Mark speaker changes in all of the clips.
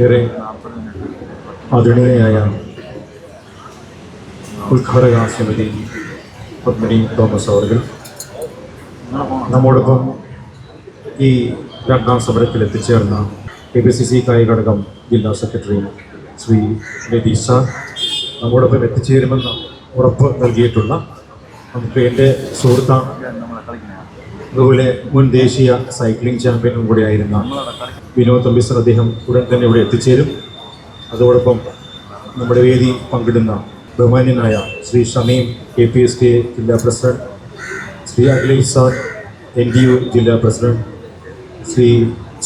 Speaker 1: ഏറെ ആദരണീയയായ ഉദ്ഘാടക ശ്രീമതി പത്മിനി തോമസ് അവർ നമ്മോടൊപ്പം ഈ രണ്ടാം സമരത്തിൽ എത്തിച്ചേർന്ന KPCC കായിക ഘടകം ജില്ലാ സെക്രട്ടറി ശ്രീ രതീഷ് സാർ നമ്മോടൊപ്പം എത്തിച്ചേരുമെന്ന് ഉറപ്പ് നൽകിയിട്ടുള്ള നമുക്ക് എൻ്റെ സുഹൃത്താണ്, അതുപോലെ മുൻ ദേശീയ സൈക്ലിംഗ് ചാമ്പ്യനും കൂടെ ആയിരുന്ന വിനോദ് തമ്പി സർ, അദ്ദേഹം ഉടൻ തന്നെ ഇവിടെ എത്തിച്ചേരും. അതോടൊപ്പം നമ്മുടെ വേദി പങ്കിടുന്ന ബഹുമാന്യനായ ശ്രീ ഷമീം KPSK ജില്ലാ president, Shri Akhilesh sir NTU ജില്ലാ പ്രസിഡന്റ്, ശ്രീ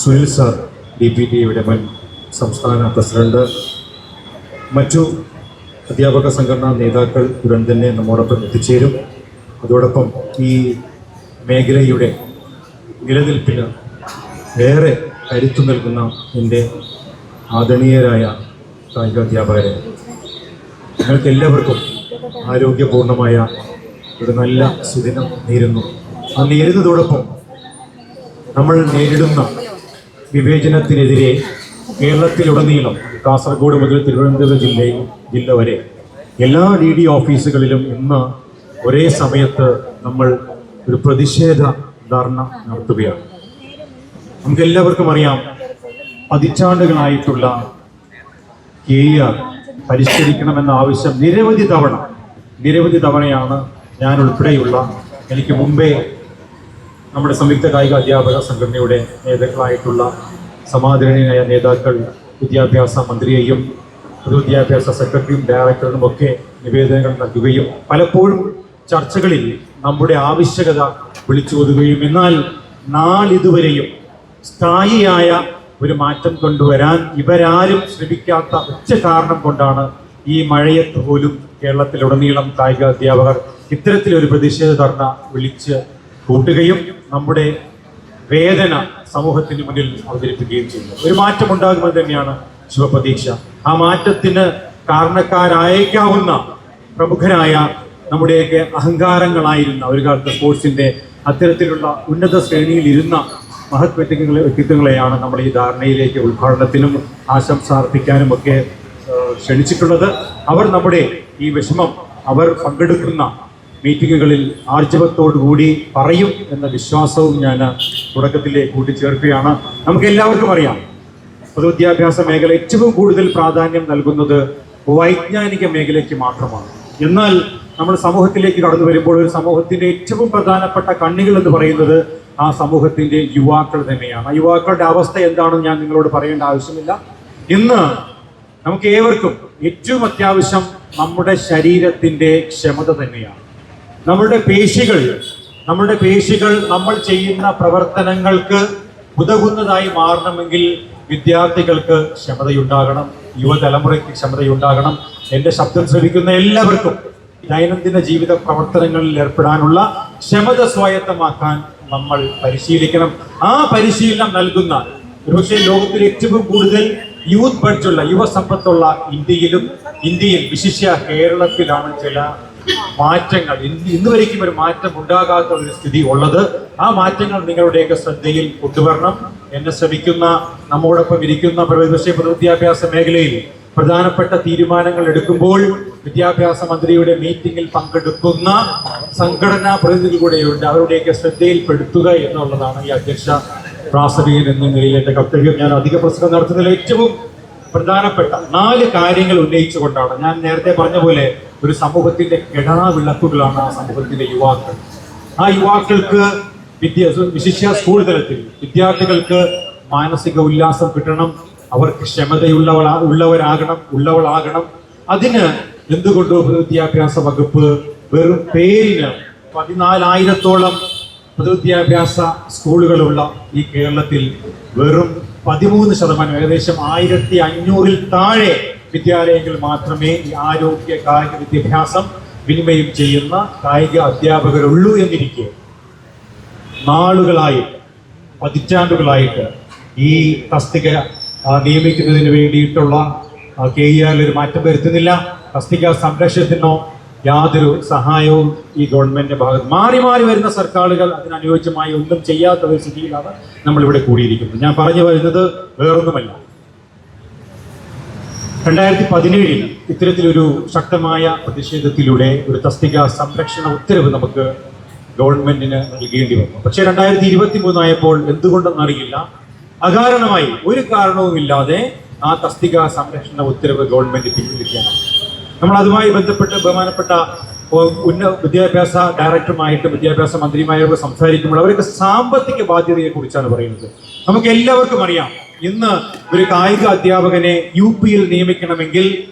Speaker 1: സുനിൽ സാർ DPTയുടെ മുൻ സംസ്ഥാന പ്രസിഡന്റ്, മറ്റു അധ്യാപക സംഘടനാ നേതാക്കൾ ഉടൻ തന്നെ നമ്മോടൊപ്പം എത്തിച്ചേരും. അതോടൊപ്പം ഈ മേഖലയുടെ നിലനിൽപ്പിന് ഏറെ കരുത്തു നൽകുന്ന എൻ്റെ ആദരണീയരായ കായികാധ്യാപകരെ, നിങ്ങൾക്ക് എല്ലാവർക്കും ആരോഗ്യപൂർണമായ ഒരു നല്ല സുദിനം നേരുന്നു. ആ നേരുന്നതോടൊപ്പം നമ്മൾ നേരിടുന്ന വിവേചനത്തിനെതിരെ കേരളത്തിലുടനീളം കാസർഗോഡ് മുതൽ തിരുവനന്തപുരം ജില്ല വരെ എല്ലാ DD ഓഫീസുകളിലും ഇന്ന് ഒരേ സമയത്ത് നമ്മൾ ഒരു പ്രതിഷേധ ധർണ നടത്തുകയാണ്. നമുക്കെല്ലാവർക്കും അറിയാം, പതിറ്റാണ്ടുകളായിട്ടുള്ള KER പരിഷ്കരിക്കണമെന്ന ആവശ്യം നിരവധി തവണയാണ് ഞാൻ ഉൾപ്പെടെയുള്ള എനിക്ക് മുമ്പേ നമ്മുടെ സംയുക്ത കായിക അധ്യാപക സംഘടനയുടെ നേതാക്കളായിട്ടുള്ള സമാദരണീയനായ നേതാക്കൾ വിദ്യാഭ്യാസ മന്ത്രിയെയും പൊതുവിദ്യാഭ്യാസ സെക്രട്ടറിയും ഡയറക്ടറിനും ഒക്കെ നിവേദനങ്ങൾ നൽകുകയും പലപ്പോഴും ചർച്ചകളിൽ നമ്മുടെ ആവശ്യകത വിളിച്ചോതുകയും, എന്നാൽ നാളിതുവരെയും സ്ഥായിയായ ഒരു മാറ്റം കൊണ്ടുവരാൻ ഇവരാരും ശ്രമിക്കാത്ത ഒറ്റ കാരണം കൊണ്ടാണ് ഈ മഴയത്ത് പോലും കേരളത്തിലുടനീളം കായിക അധ്യാപകർ ഇത്തരത്തിലൊരു പ്രതിഷേധ ധർണ വിളിച്ച് കൂട്ടുകയും നമ്മുടെ വേദന സമൂഹത്തിന് മുന്നിൽ അവതരിപ്പിക്കുകയും ചെയ്യുന്നു. ഒരു മാറ്റം ഉണ്ടാകുമെന്ന് തന്നെയാണ് ശുഭപ്രതീക്ഷ. ആ മാറ്റത്തിന് കാരണക്കാരായേക്കാവുന്ന പ്രമുഖരായ നമ്മുടെയൊക്കെ അഹങ്കാരങ്ങളായിരുന്ന ഒരു കാലത്ത് സ്പോർട്സിന്റെ അത്തരത്തിലുള്ള ഉന്നത ശ്രേണിയിൽ ഇരുന്ന മഹത് വ്യക്തിത്വങ്ങളെയാണ് നമ്മൾ ഈ ധാരണയിലേക്ക് ഉദ്ഘാടനത്തിനും ആശംസ അർപ്പിക്കാനും ഒക്കെ ക്ഷണിച്ചിട്ടുള്ളത്. അവർ നമ്മുടെ ഈ വിഷമം അവർ പങ്കെടുക്കുന്ന മീറ്റിങ്ങുകളിൽ ആർജവത്തോടുകൂടി പറയും എന്ന വിശ്വാസവും ഞാൻ തുടക്കത്തിലെ കൂട്ടിച്ചേർക്കുകയാണ്. നമുക്ക് എല്ലാവർക്കും അറിയാം, പൊതുവിദ്യാഭ്യാസ മേഖല ഏറ്റവും കൂടുതൽ പ്രാധാന്യം നൽകുന്നത് വൈജ്ഞാനിക മേഖലയ്ക്ക് മാത്രമാണ്. എന്നാൽ നമ്മൾ സമൂഹത്തിലേക്ക് കടന്നു വരുമ്പോൾ ഒരു സമൂഹത്തിന്റെ ഏറ്റവും പ്രധാനപ്പെട്ട കണ്ണികൾ എന്ന് പറയുന്നത് ആ സമൂഹത്തിന്റെ യുവാക്കൾ തന്നെയാണ്. ആ യുവാക്കളുടെ അവസ്ഥ എന്താണെന്ന് ഞാൻ നിങ്ങളോട് പറയേണ്ട ആവശ്യമില്ല. ഇന്ന് നമുക്ക് ഏവർക്കും ഏറ്റവും അത്യാവശ്യം നമ്മുടെ ശരീരത്തിന്റെ ക്ഷമത തന്നെയാണ്. നമ്മുടെ പേശികൾ നമ്മൾ ചെയ്യുന്ന പ്രവർത്തനങ്ങൾക്ക് ഉതകുന്നതായി മാറണമെങ്കിൽ വിദ്യാർത്ഥികൾക്ക് ക്ഷമതയുണ്ടാകണം, യുവതലമുറയ്ക്ക് ക്ഷമതയുണ്ടാകണം. എൻ്റെ ശബ്ദം ശ്രവിക്കുന്ന എല്ലാവർക്കും ദൈനംദിന ജീവിത പ്രവർത്തനങ്ങളിൽ ഏർപ്പെടാനുള്ള ക്ഷമത സ്വായത്തമാക്കാൻ നമ്മൾ പരിശീലിക്കണം. ആ പരിശീലനം നൽകുന്ന ഒരുപക്ഷെ ലോകത്തിൽ ഏറ്റവും കൂടുതൽ യൂത്ത് ബഡ്ജുള്ള യുവസമ്പത്തുള്ള ഇന്ത്യയിൽ വിശിഷ്യ കേരളത്തിലാണ് ചില മാറ്റങ്ങൾ, ഇന്ന് വരയ്ക്കും ഒരു മാറ്റം ഉണ്ടാകാത്ത ഒരു സ്ഥിതി ഉള്ളത്. ആ മാറ്റങ്ങൾ നിങ്ങളുടെയൊക്കെ ശ്രദ്ധയിൽ കൊണ്ടുവരണം. എന്നെ ശ്രമിക്കുന്ന നമ്മോടൊപ്പം ഇരിക്കുന്ന പൊതുവിദ്യാഭ്യാസ മേഖലയിൽ പ്രധാനപ്പെട്ട തീരുമാനങ്ങൾ എടുക്കുമ്പോൾ വിദ്യാഭ്യാസ മന്ത്രിയുടെ മീറ്റിംഗിൽ പങ്കെടുക്കുന്ന സംഘടനാ പ്രതിനിധികൾ കൂടെയുണ്ട്. അവരുടെയൊക്കെ ശ്രദ്ധയിൽപ്പെടുത്തുക എന്നുള്ളതാണ് ഈ അധ്യക്ഷ പ്രാസംഗികൻ എന്ന നിലയിൽ എൻ്റെ കർത്തവ്യം. ഞാൻ അധിക പ്രസംഗം നടത്തുന്നതിൽ ഏറ്റവും പ്രധാനപ്പെട്ട 4 കാര്യങ്ങൾ ഉന്നയിച്ചുകൊണ്ടാണ്. ഞാൻ നേരത്തെ പറഞ്ഞ പോലെ ഒരു സമൂഹത്തിന്റെ കെടാവിളക്കുകളാണ് ആ സമൂഹത്തിന്റെ യുവാക്കൾ. ആ യുവാക്കൾക്ക് വിശിഷ്യ സ്കൂൾ തലത്തിൽ വിദ്യാർത്ഥികൾക്ക് മാനസിക ഉല്ലാസം കിട്ടണം, അവർക്ക് ഉള്ളവളാകണം. അതിന് എന്തുകൊണ്ടോ പൊതുവിദ്യാഭ്യാസ വകുപ്പ് വെറും പേരിന് 14,000-ഓളം പൊതുവിദ്യാഭ്യാസ സ്കൂളുകളുള്ള ഈ കേരളത്തിൽ വെറും 13%, ഏകദേശം 1,500-ൽ താഴെ വിദ്യാലയങ്ങൾ മാത്രമേ ഈ ആരോഗ്യ കായിക വിദ്യാഭ്യാസം വിനിമയം ചെയ്യുന്ന കായിക അധ്യാപകരുള്ളൂ എന്നിരിക്കെ പതിറ്റാണ്ടുകളായിട്ട് ഈ തസ്തിക നിയമിക്കുന്നതിന് വേണ്ടിയിട്ടുള്ള KER ഒരു മാറ്റം വരുത്തുന്നില്ല. തസ്തിക സംരക്ഷണത്തിനോ യാതൊരു സഹായവും ഈ ഗവൺമെന്റിന്റെ ഭാഗത്ത് മാറി വരുന്ന സർക്കാരുകൾ അതിനനുയോജ്യമായി ഒന്നും ചെയ്യാത്ത ഒരു സ്ഥിതിയിലാണ് നമ്മളിവിടെ കൂടിയിരിക്കുന്നത്. ഞാൻ പറഞ്ഞു വരുന്നത് വേറൊന്നുമല്ല, 2017 ഇത്തരത്തിലൊരു ശക്തമായ പ്രതിഷേധത്തിലൂടെ ഒരു തസ്തിക സംരക്ഷണ ഉത്തരവ് നമുക്ക് ഗവൺമെന്റിന് നൽകേണ്ടി വന്നു. പക്ഷേ 2023 ആയപ്പോൾ എന്തുകൊണ്ടെന്നറിയില്ല, അകാരണമായി ഒരു കാരണവുമില്ലാതെ ആ തസ്തിക സംരക്ഷണ ഉത്തരവ് ഗവൺമെന്റ് പിൻവലിക്കുകയാണ്. നമ്മൾ അതുമായി ബന്ധപ്പെട്ട് ബഹുമാനപ്പെട്ട ഉന്നത വിദ്യാഭ്യാസ ഡയറക്ടറുമായിട്ടും വിദ്യാഭ്യാസ മന്ത്രിയുമായൊക്കെ സംസാരിക്കുമ്പോൾ അവർക്ക് സാമ്പത്തിക ബാധ്യതയെ കുറിച്ചാണ് പറയുന്നത്. നമുക്ക് എല്ലാവർക്കും അറിയാം, ഇന്ന് ഒരു കായിക അധ്യാപകനെ UP-യിൽ നിയമിക്കണമെങ്കിൽ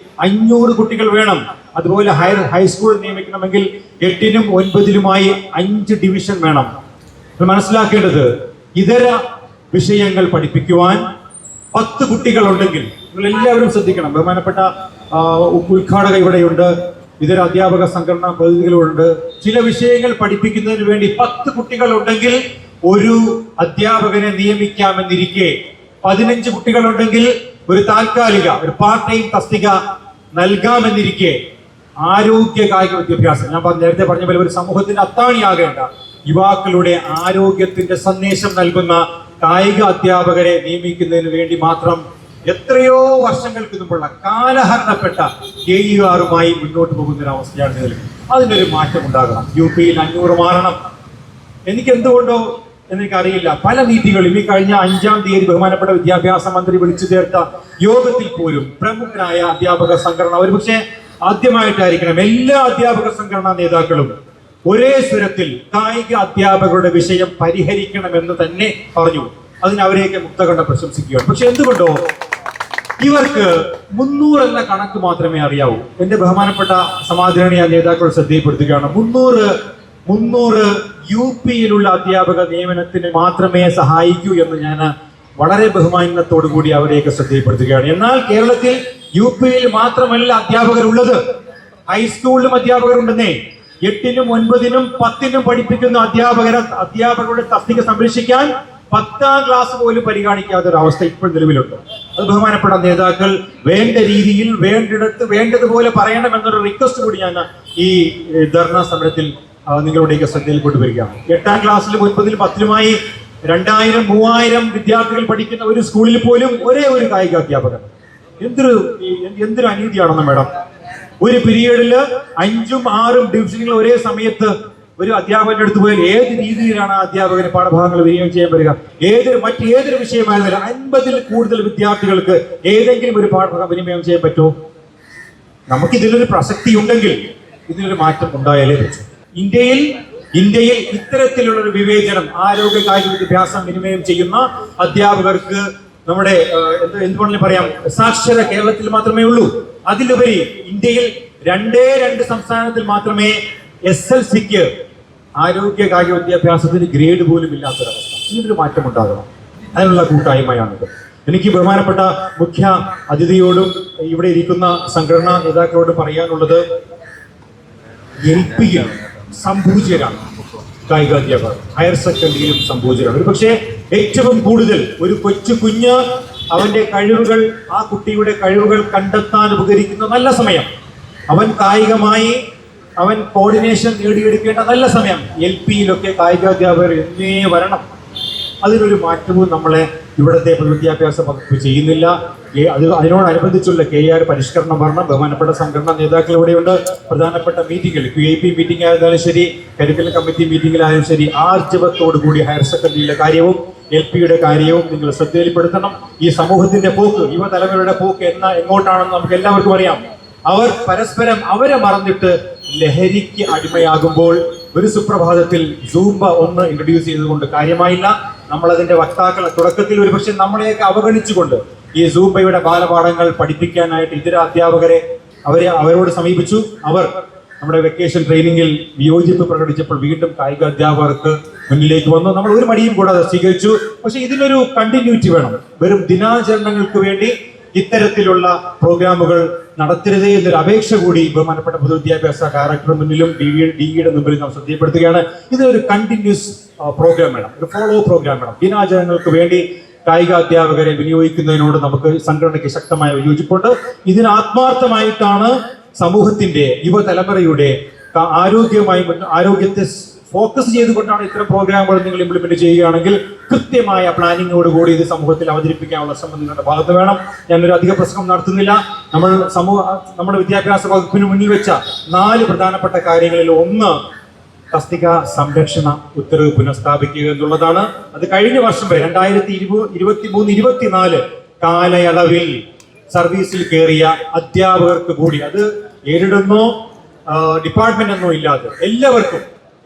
Speaker 1: 500 കുട്ടികൾ വേണം. അതുപോലെ ഹൈസ്കൂളിൽ നിയമിക്കണമെങ്കിൽ 8നും 9ലുമായി 5 ഡിവിഷൻ വേണം. മനസ്സിലാക്കേണ്ടത്, ഇതര വിഷയങ്ങൾ പഠിപ്പിക്കുവാൻ 10 കുട്ടികൾ ഉണ്ടെങ്കിൽ, നിങ്ങൾ എല്ലാവരും ശ്രദ്ധിക്കണം. ബഹുമാനപ്പെട്ട ഉദ്ഘാടക ഇവിടെയുണ്ട്, ഇതര അധ്യാപക സംഘടനാ പ്രതിനിധികളുണ്ട്. ചില വിഷയങ്ങൾ പഠിപ്പിക്കുന്നതിന് വേണ്ടി 10 കുട്ടികൾ ഉണ്ടെങ്കിൽ ഒരു അധ്യാപകനെ നിയമിക്കാമെന്നിരിക്കെ 15 കുട്ടികളുണ്ടെങ്കിൽ ഒരു താൽക്കാലിക, ഒരു പാർട്ട് ടൈം തസ്തിക നൽകാമെന്നിരിക്കെ ആരോഗ്യ കായിക വിദ്യാഭ്യാസം, ഞാൻ നേരത്തെ പറഞ്ഞ പോലെ ഒരു സമൂഹത്തിന്റെ അത്താണിയാകേണ്ട യുവാക്കളുടെ ആരോഗ്യത്തിന്റെ സന്ദേശം നൽകുന്ന കായിക അധ്യാപകരെ നിയമിക്കുന്നതിന് വേണ്ടി മാത്രം എത്രയോ വർഷങ്ങൾക്ക് മുമ്പുള്ള കാലഹരണപ്പെട്ട KER-മായി മുന്നോട്ട് പോകുന്ന ഒരു അവസ്ഥയാണ് നിലവിൽ. അതിനൊരു മാറ്റം ഉണ്ടാകണം. UP-യിൽ 500 മാറണം. എനിക്ക് എന്തുകൊണ്ടോ എനിക്കറിയില്ല, പല നീതികളും ഈ കഴിഞ്ഞ 5-ാം തീയതി ബഹുമാനപ്പെട്ട വിദ്യാഭ്യാസ മന്ത്രി വിളിച്ചു ചേർത്ത യോഗത്തിൽ പോലും പ്രമുഖരായ അധ്യാപക സംഘടന, ഒരുപക്ഷെ ആദ്യമായിട്ടായിരിക്കണം എല്ലാ അധ്യാപക സംഘടനാ നേതാക്കളും ഒരേ സ്വരത്തിൽ കായിക അധ്യാപകരുടെ വിഷയം പരിഹരിക്കണമെന്ന് തന്നെ പറഞ്ഞു. അതിന് അവരെയൊക്കെ മുക്തകണ്ഠം പ്രശംസിക്കുകയാണ്. പക്ഷെ എന്തുകൊണ്ടോ ഇവർക്ക് 300 എന്ന കണക്ക് മാത്രമേ അറിയാവൂ. എന്റെ ബഹുമാനപ്പെട്ട സമാധാരണീയ നേതാക്കൾ ശ്രദ്ധയിൽപ്പെടുത്തുകയാണ്, 300 UP-യിലുള്ള അധ്യാപക നിയമനത്തിന് മാത്രമേ സഹായിക്കൂ എന്ന് ഞാൻ വളരെ ബഹുമാനത്തോടു കൂടി അവരെയൊക്കെ ശ്രദ്ധയിൽപ്പെടുത്തുകയാണ്. എന്നാൽ കേരളത്തിൽ UP-യിൽ മാത്രമല്ല അധ്യാപകരുള്ളത്, ഹൈസ്കൂളിലും അധ്യാപകരുണ്ടെന്നേ. 8നും 9നും 10നും പഠിപ്പിക്കുന്ന അധ്യാപകരുടെ തസ്തിക സംരക്ഷിക്കാൻ 10ാം ക്ലാസ് പോലും പരിഗണിക്കാത്ത ഒരു അവസ്ഥ ഇപ്പോൾ നിലവിലുണ്ട്. അത് ബഹുമാനപ്പെട്ട നേതാക്കൾ വേണ്ട രീതിയിൽ വേണ്ടിടത്ത് വേണ്ടതുപോലെ പറയണമെന്നൊരു റിക്വസ്റ്റ് കൂടി ഞാൻ ഈ ധർണാ സമരത്തിൽ നിങ്ങളുടെയൊക്കെ ശ്രദ്ധയിൽ കൊണ്ടുവരികയാണ്. 8ാം ക്ലാസ്സിലും 9ലും 10ലുമായി 2000-3000 വിദ്യാർത്ഥികൾ പഠിക്കുന്ന ഒരു സ്കൂളിൽ പോലും ഒരേ ഒരു കായിക അധ്യാപകൻ. എന്തൊരു അനീതിയാണെന്ന് മേഡം. ഒരു പീരീഡിൽ 5ഉം 6ഉം ഡിവിഷനുകൾ ഒരേ സമയത്ത് ഒരു അധ്യാപകന്റെ അടുത്ത് പോയാൽ ഏത് രീതിയിലാണ് ആ അധ്യാപകന് പാഠഭാഗങ്ങൾ വിനിയോഗം ചെയ്യാൻ വരിക? മറ്റേതൊരു വിഷയമായിരുന്നില്ല, 50-ൽ കൂടുതൽ വിദ്യാർത്ഥികൾക്ക് ഏതെങ്കിലും ഒരു പാഠഭാഗം വിനിമയം ചെയ്യാൻ പറ്റുമോ? നമുക്കിതിലൊരു പ്രസക്തി ഉണ്ടെങ്കിൽ ഇതിനൊരു മാറ്റം ഉണ്ടായാലേ പറ്റൂ. ഇന്ത്യയിൽ ഇത്തരത്തിലുള്ള ഒരു വിവേചനം, ആരോഗ്യ കായിക വിദ്യാഭ്യാസം വിനിമയം ചെയ്യുന്ന അധ്യാപകർക്ക് നമ്മുടെ എന്തുകൊണ്ടെങ്കിലും പറയാം, സാക്ഷര കേരളത്തിൽ മാത്രമേ ഉള്ളൂ. അതിലുപരി ഇന്ത്യയിൽ 2 സംസ്ഥാനത്തിൽ മാത്രമേ SLC-ക്ക് ആരോഗ്യ കായിക വിദ്യാഭ്യാസത്തിന് ഗ്രേഡ് പോലും ഇല്ലാത്തൊരവസ്ഥ. ഇതിനൊരു മാറ്റം ഉണ്ടാകണം. അതിനുള്ള കൂട്ടായ്മയാണിത്. എനിക്ക് ബഹുമാനപ്പെട്ട മുഖ്യ അതിഥിയോടും ഇവിടെ ഇരിക്കുന്ന സംഘടനാ നേതാക്കളോടും പറയാനുള്ളത്, LP-യിൽ സംഭൂജ്യരാണ് കായികാധ്യാപകർ, ഹയർ സെക്കൻഡറിയിലും സംഭൂജ്യരാണ്. ഒരു പക്ഷേ ഏറ്റവും കൂടുതൽ ഒരു കുഞ്ഞ് അവന്റെ കഴിവുകൾ, ആ കുട്ടിയുടെ കഴിവുകൾ കണ്ടെത്താൻ ഉപകരിക്കുന്ന നല്ല സമയം, അവൻ കായികമായി അവൻ കോർഡിനേഷൻ നേടിയെടുക്കേണ്ട നല്ല സമയം. LP-യിലൊക്കെ കായികാധ്യാപകർ എന്നേ വരണം. അതിനൊരു മാറ്റവും നമ്മളെ ഇവിടുത്തെ പൊതുവിദ്യാഭ്യാസ വകുപ്പ് ചെയ്യുന്നില്ല. അതിനോടനുബന്ധിച്ചുള്ള KER പരിഷ്കരണം വരണം. ബഹുമാനപ്പെട്ട സംഘടനാ നേതാക്കൾ ഇവിടെയുണ്ട്. പ്രധാനപ്പെട്ട മീറ്റിംഗിൽ QAP മീറ്റിംഗ് ആയിരുന്നാലും ശരി, കരിക്കുലം കമ്മിറ്റി മീറ്റിംഗിലായാലും ശരി, ആർജവത്തോടു കൂടി ഹയർ സെക്കൻഡറിയിലെ കാര്യവും LP-യുടെ കാര്യവും നിങ്ങൾ ശ്രദ്ധയിൽപ്പെടുത്തണം. ഈ സമൂഹത്തിന്റെ പോക്ക്, യുവതലമുറയുടെ പോക്ക് എങ്ങോട്ടാണെന്ന് നമുക്ക് എല്ലാവർക്കും അറിയാം. അവർ പരസ്പരം അവരെ മറന്നിട്ട് ലഹരിക്ക് അടിമയാകുമ്പോൾ ഒരു സുപ്രഭാതത്തിൽ സൂംബ ഒന്ന് ഇൻട്രൊഡ്യൂസ് ചെയ്തുകൊണ്ട് കാര്യമായില്ല. നമ്മളതിന്റെ വക്താക്കളെ തുടക്കത്തിൽ ഒരുപക്ഷെ നമ്മളെയൊക്കെ അവഗണിച്ചുകൊണ്ട് ഈ സൂംബയുടെ ബാലപാഠങ്ങൾ പഠിപ്പിക്കാനായിട്ട് ഇതര അധ്യാപകരെ അവരോട് സമീപിച്ചു. അവർ നമ്മുടെ വെക്കേഷൻ ട്രെയിനിങ്ങിൽ വിയോജിപ്പ് പ്രകടിച്ചപ്പോൾ വീണ്ടും കായിക അധ്യാപകർക്ക് മുന്നിലേക്ക് വന്നു. നമ്മൾ ഒരു മടിയും കൂടാതെ സ്വീകരിച്ചു. പക്ഷെ ഇതിനൊരു കണ്ടിന്യൂറ്റി വേണം. വെറും ദിനാചരണങ്ങൾക്ക് വേണ്ടി ഇത്തരത്തിലുള്ള പ്രോഗ്രാമുകൾ നടത്തരുതേ എന്നൊരു അപേക്ഷ കൂടി ബഹുമാനപ്പെട്ട പൊതുവിദ്യാഭ്യാസ ഡയറക്ടറുടെ മുന്നിലും DE-യുടെ മുമ്പിൽ നാം ശ്രദ്ധപ്പെടുത്തുകയാണ്. ഇതൊരു കണ്ടിന്യൂസ് പ്രോഗ്രാം വേണം, ഒരു ഫോളോ പ്രോഗ്രാം വേണം. ദിനാചരണങ്ങൾക്ക് വേണ്ടി കായിക അധ്യാപകരെ വിനിയോഗിക്കുന്നതിനോട് നമുക്ക് സംഘടനയ്ക്ക് ശക്തമായ വിയോജിപ്പുണ്ട്. ഇതിന് ആത്മാർത്ഥമായിട്ടാണ് സമൂഹത്തിന്റെ യുവതലമുറയുടെ ആരോഗ്യത്തെ ഫോക്കസ് ചെയ്തുകൊണ്ടാണ് ഇത്തരം പ്രോഗ്രാമുകൾ നിങ്ങൾ ഇംപ്ലിമെന്റ് ചെയ്യുകയാണെങ്കിൽ കൃത്യമായ പ്ലാനിങ്ങോടുകൂടി ഇത് സമൂഹത്തിൽ അവതരിപ്പിക്കാനുള്ള ശ്രമം നിങ്ങളുടെ ഭാഗത്ത് വേണം. ഞാനൊരു അധിക പ്രസംഗം നടത്തുന്നില്ല. നമ്മുടെ വിദ്യാഭ്യാസ വകുപ്പിന് മുന്നിൽ വെച്ച 4 പ്രധാനപ്പെട്ട കാര്യങ്ങളിൽ ഒന്ന് തസ്തിക സംരക്ഷണ ഉത്തരവ് പുനഃസ്ഥാപിക്കുക എന്നുള്ളതാണ്. അത് കഴിഞ്ഞ വർഷം വരെ 2023-24 കാലയളവിൽ സർവീസിൽ കയറിയ അധ്യാപകർക്ക് കൂടി, അത് എയ്ഡെന്നോ ഡിപ്പാർട്ട്മെന്റ് എന്നോ ഇല്ലാതെ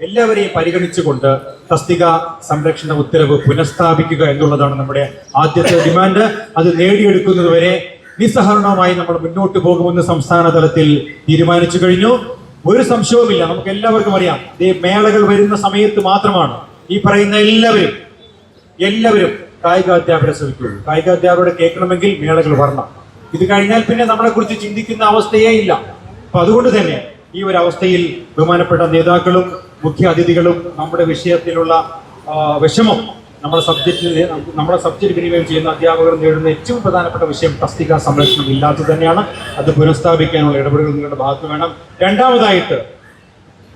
Speaker 1: എല്ലാവരെയും പരിഗണിച്ചുകൊണ്ട് തസ്തിക സംരക്ഷണ ഉത്തരവ് പുനഃസ്ഥാപിക്കുക എന്നുള്ളതാണ് നമ്മുടെ ആദ്യത്തെ ഡിമാൻഡ്. അത് നേടിയെടുക്കുന്നതുവരെ നിസ്സഹരണവുമായി നമ്മൾ മുന്നോട്ട് പോകുമെന്ന് സംസ്ഥാന തലത്തിൽ തീരുമാനിച്ചു കഴിഞ്ഞു. ഒരു സംശയവുമില്ല, നമുക്ക് എല്ലാവർക്കും അറിയാം, ഈ മേളകൾ വരുന്ന സമയത്ത് മാത്രമാണ് ഈ പറയുന്ന എല്ലാവരും കായികാധ്യാപകരെ ശ്രമിക്കുള്ളൂ. കായികാധ്യാപകരെ കേൾക്കണമെങ്കിൽ മേളകൾ വരണം. ഇത് കഴിഞ്ഞാൽ പിന്നെ നമ്മളെ കുറിച്ച് ചിന്തിക്കുന്ന അവസ്ഥയേ ഇല്ല. അപ്പൊ അതുകൊണ്ട് തന്നെ ഈ ഒരു അവസ്ഥയിൽ ബഹുമാനപ്പെട്ട നേതാക്കളും മുഖ്യ അതിഥികളും നമ്മുടെ വിഷയത്തിലുള്ള വിഷമം നമ്മുടെ സബ്ജക്റ്റ് വിനിമയം ചെയ്യുന്ന അധ്യാപകർ നേടുന്ന ഏറ്റവും പ്രധാനപ്പെട്ട വിഷയം തസ്തിക സംരക്ഷണം ഇല്ലാത്തത് തന്നെയാണ്. അത് പുനഃസ്ഥാപിക്കാനുള്ള ഇടപെടലുകൾ നിങ്ങളുടെ ഭാഗത്ത് വേണം. രണ്ടാമതായിട്ട്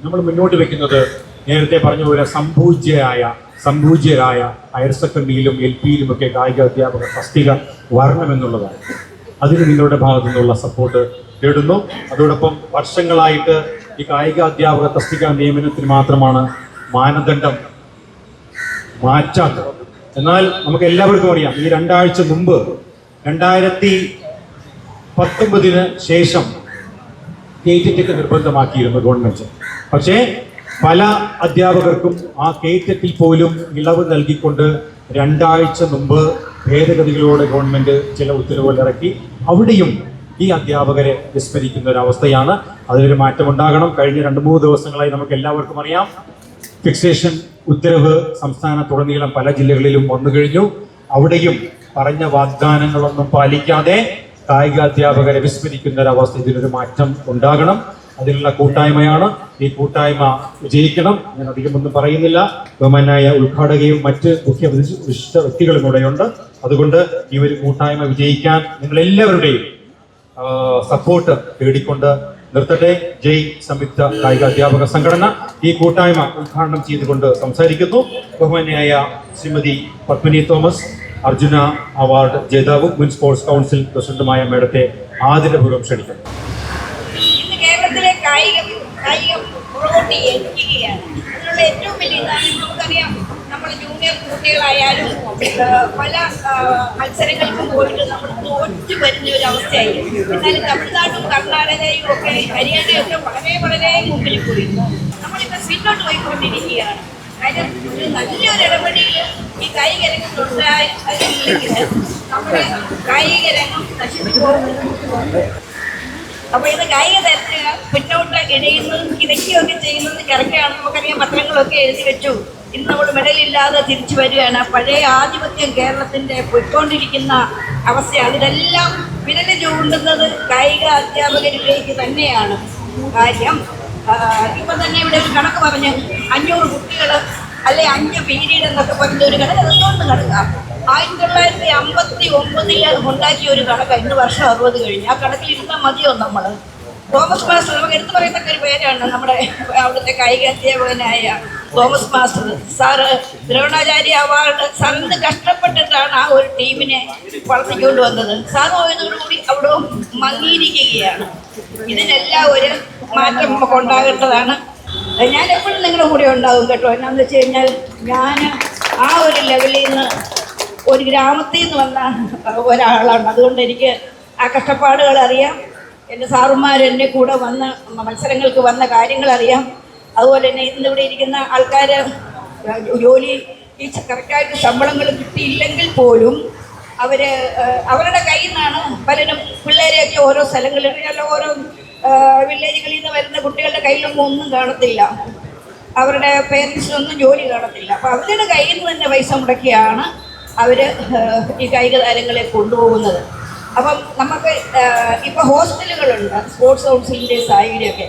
Speaker 1: നമ്മൾ മുന്നോട്ട് വെക്കുന്നത് നേരത്തെ പറഞ്ഞ പോലെ സംപൂജ്യരായ ഹയർ സെക്കൻഡറിയിലും LP-യിലും ഒക്കെ കായിക അധ്യാപക തസ്തിക വരണമെന്നുള്ളതാണ്. അതിന് നിങ്ങളുടെ ഭാഗത്തു നിന്നുള്ള സപ്പോർട്ട് തേടുന്നു. അതോടൊപ്പം വർഷങ്ങളായിട്ട് ഈ കായിക അധ്യാപക തസ്തിക നിയമനത്തിന് മാത്രമാണ് മാനദണ്ഡം മാറ്റാത്തത്. എന്നാൽ നമുക്ക് എല്ലാവർക്കും അറിയാം, ഈ 2 ആഴ്ച മുമ്പ് 2019 ശേഷം കേറ്ററ്റ് നിർബന്ധമാക്കിയിരുന്നു ഗവൺമെന്റ്. പക്ഷേ പല അധ്യാപകർക്കും ആ കേറ്ററ്റിൽ പോലും ഇളവ് നൽകിക്കൊണ്ട് 2 ആഴ്ച മുമ്പ് ഭേദഗതികളോടെ ഗവൺമെന്റ് ചില ഉത്തരവുകൾ ഇറക്കി. അവിടെയും ഈ അധ്യാപകരെ വിസ്മരിക്കുന്ന ഒരു അവസ്ഥയാണ്. അതിനൊരു മാറ്റമുണ്ടാകണം. കഴിഞ്ഞ 2-3 ദിവസങ്ങളായി നമുക്ക് എല്ലാവർക്കും അറിയാം, ഫിക്സേഷൻ ഉത്തരവ് സംസ്ഥാനത്തുടനീളം പല ജില്ലകളിലും വന്നു കഴിഞ്ഞു. അവിടെയും പറഞ്ഞ വാഗ്ദാനങ്ങളൊന്നും പാലിക്കാതെ കായികാധ്യാപകരെ വിസ്മരിക്കുന്ന ഒരവസ്ഥ, ഇതിനൊരു മാറ്റം ഉണ്ടാകണം. അതിനുള്ള കൂട്ടായ്മയാണ്. ഈ കൂട്ടായ്മ വിജയിക്കണം. ഞാൻ അധികമൊന്നും പറയുന്നില്ല. ബഹുമാനായ ഉദ്ഘാടകയും മറ്റ് മുഖ്യ വിശിഷ്ട വ്യക്തികളും കൂടെയുണ്ട്. അതുകൊണ്ട് ഈ ഒരു കൂട്ടായ്മ വിജയിക്കാൻ നിങ്ങളെല്ലാവരുടെയും സപ്പോർട്ട് തേടിക്കൊണ്ട് നിർത്തട്ടെ. ജയ് സംയുക്ത കായിക അധ്യാപക സംഘടന ഈ കൂട്ടായ്മ ഉദ്ഘാടനം ചെയ്തുകൊണ്ട് സംസാരിക്കുന്നു. ബഹുമാന്യായ ശ്രീമതി പത്മിനി തോമസ്, അർജുന അവാർഡ് ജേതാവും മുൻ സ്പോർട്സ് കൗൺസിൽ പ്രസിഡന്റുമായ മേഡത്തെ ആദരപൂർവ്വം ക്ഷണിക്കുന്നു.
Speaker 2: ഇന്ന് കേരളത്തിലെ കായികം പുറകോട്ട് എത്തിക്കുകയാണ്. അതിനുള്ള ഏറ്റവും വലിയ ഉദാഹരണം നമുക്കറിയാം. നമ്മൾ ജൂനിയർ കുട്ടികളായാലും പല മത്സരങ്ങൾക്കും പോയിട്ട് നമ്മൾ തോറ്റു വരുന്ന ഒരു അവസ്ഥയായിരുന്നു. എന്നാലും തമിഴ്നാടും കർണാടകയും ഒക്കെ ഹരിയാനയും ഒക്കെ വളരെ മുമ്പിൽ പോയി. നമ്മളിപ്പോൾ പിന്നോട്ട് പോയിക്കൊണ്ടിരിക്കുകയാണ്. കാര്യം ഒരു നല്ലൊരു ഇടപെടലിൽ ഈ കായിക രംഗത്തുണ്ടായില്ലെങ്കിൽ നമ്മുടെ കായിക രംഗം നശിച്ചു പോകുന്നു. അപ്പോൾ ഇത് കായിക തരത്തിന് പിന്നോട്ട് ഇടയുന്നതും കിതയ്ക്കുകയൊക്കെ ചെയ്യുന്നത് കിടക്കുകയാണ്. നമുക്കറിയാം, പത്രങ്ങളൊക്കെ എഴുതി വെച്ചു. ഇന്ന് നമ്മൾ മെഡലില്ലാതെ തിരിച്ചു വരികയാണ്. പഴയ ആധിപത്യം കേരളത്തിൻ്റെ പൊയ്ക്കൊണ്ടിരിക്കുന്ന അവസ്ഥയാണ്. ഇതെല്ലാം വിരൽ ചൂണ്ടുന്നത് കായിക അധ്യാപകരിലേക്ക് തന്നെയാണ്. കാര്യം ഇപ്പം തന്നെ ഇവിടെ ഒരു കണക്ക് പറഞ്ഞ് 500 കുട്ടികൾ അല്ലെ 5 പീരീഡ് എന്നൊക്കെ പറഞ്ഞ ഒരു കണക്ക്. അതുകൊണ്ട് കണക്കാം 1959 ഉണ്ടാക്കിയ ഒരു കണക്കാണ്. ഇന്ന് വർഷം 60 കഴിഞ്ഞ്. ആ കണക്കിൽ ഇരുന്നാൽ മതിയോ നമ്മൾ? തോമസ് മാസ്റ്റർ, നമുക്ക് എടുത്തു പറയത്തക്ക ഒരു പേരാണ് നമ്മുടെ അവിടുത്തെ കായിക അധ്യാപകനായ Thomas master sir. Dronacharya award സാറിന് കഷ്ടപ്പെട്ടിട്ടാണ് ആ ഒരു ടീമിനെ വളർത്തിക്കൊണ്ട് വന്നത്. സാറ് പോയതോടുകൂടി അവിടെ മങ്ങിയിരിക്കുകയാണ്. ഇതിനെല്ലാം ഒരു മാറ്റം നമുക്ക് ഉണ്ടാകേണ്ടതാണ്. ഞാൻ എപ്പോഴും നിങ്ങളുടെ കൂടെ ഉണ്ടാകും കേട്ടോ. എന്നാന്ന് വെച്ച് കഴിഞ്ഞാൽ ഞാൻ ആ ഒരു ലെവലിൽ നിന്ന് ഒരു ഗ്രാമത്തിൽ നിന്ന് വന്ന ഒരാളാണ്. അതുകൊണ്ട് എനിക്ക് ആ കഷ്ടപ്പാടുകൾ അറിയാം. എൻ്റെ സാറുമാർ എൻ്റെ കൂടെ വന്ന് മത്സരങ്ങൾക്ക് വന്ന കാര്യങ്ങൾ അറിയാം. അതുപോലെ തന്നെ ഇന്നിവിടെ ഇരിക്കുന്ന ആൾക്കാർ ജോലി ഈ കറക്റ്റായിട്ട് ശമ്പളങ്ങൾ കിട്ടിയില്ലെങ്കിൽ പോലും അവരുടെ കയ്യിൽ നിന്നാണ് പലരും പിള്ളേരെയൊക്കെ ഓരോ സ്ഥലങ്ങളിൽ, ഓരോ വില്ലേജുകളിൽ നിന്ന് വരുന്ന കുട്ടികളുടെ കയ്യിലൊന്നും ഒന്നും കാണത്തില്ല. അവരുടെ പേരൻസിനൊന്നും ജോലി കാണത്തില്ല. അപ്പോൾ അവരുടെ കയ്യിൽ നിന്ന് തന്നെ പൈസ മുടക്കിയാണ് അവർ ഈ കായിക താരങ്ങളെ കൊണ്ടുപോകുന്നത്. അപ്പം നമുക്ക് ഇപ്പോൾ ഹോസ്റ്റലുകളുണ്ട്, സ്പോർട്സ് കൗൺസിലിൻ്റെ സായിയുടെയൊക്കെ.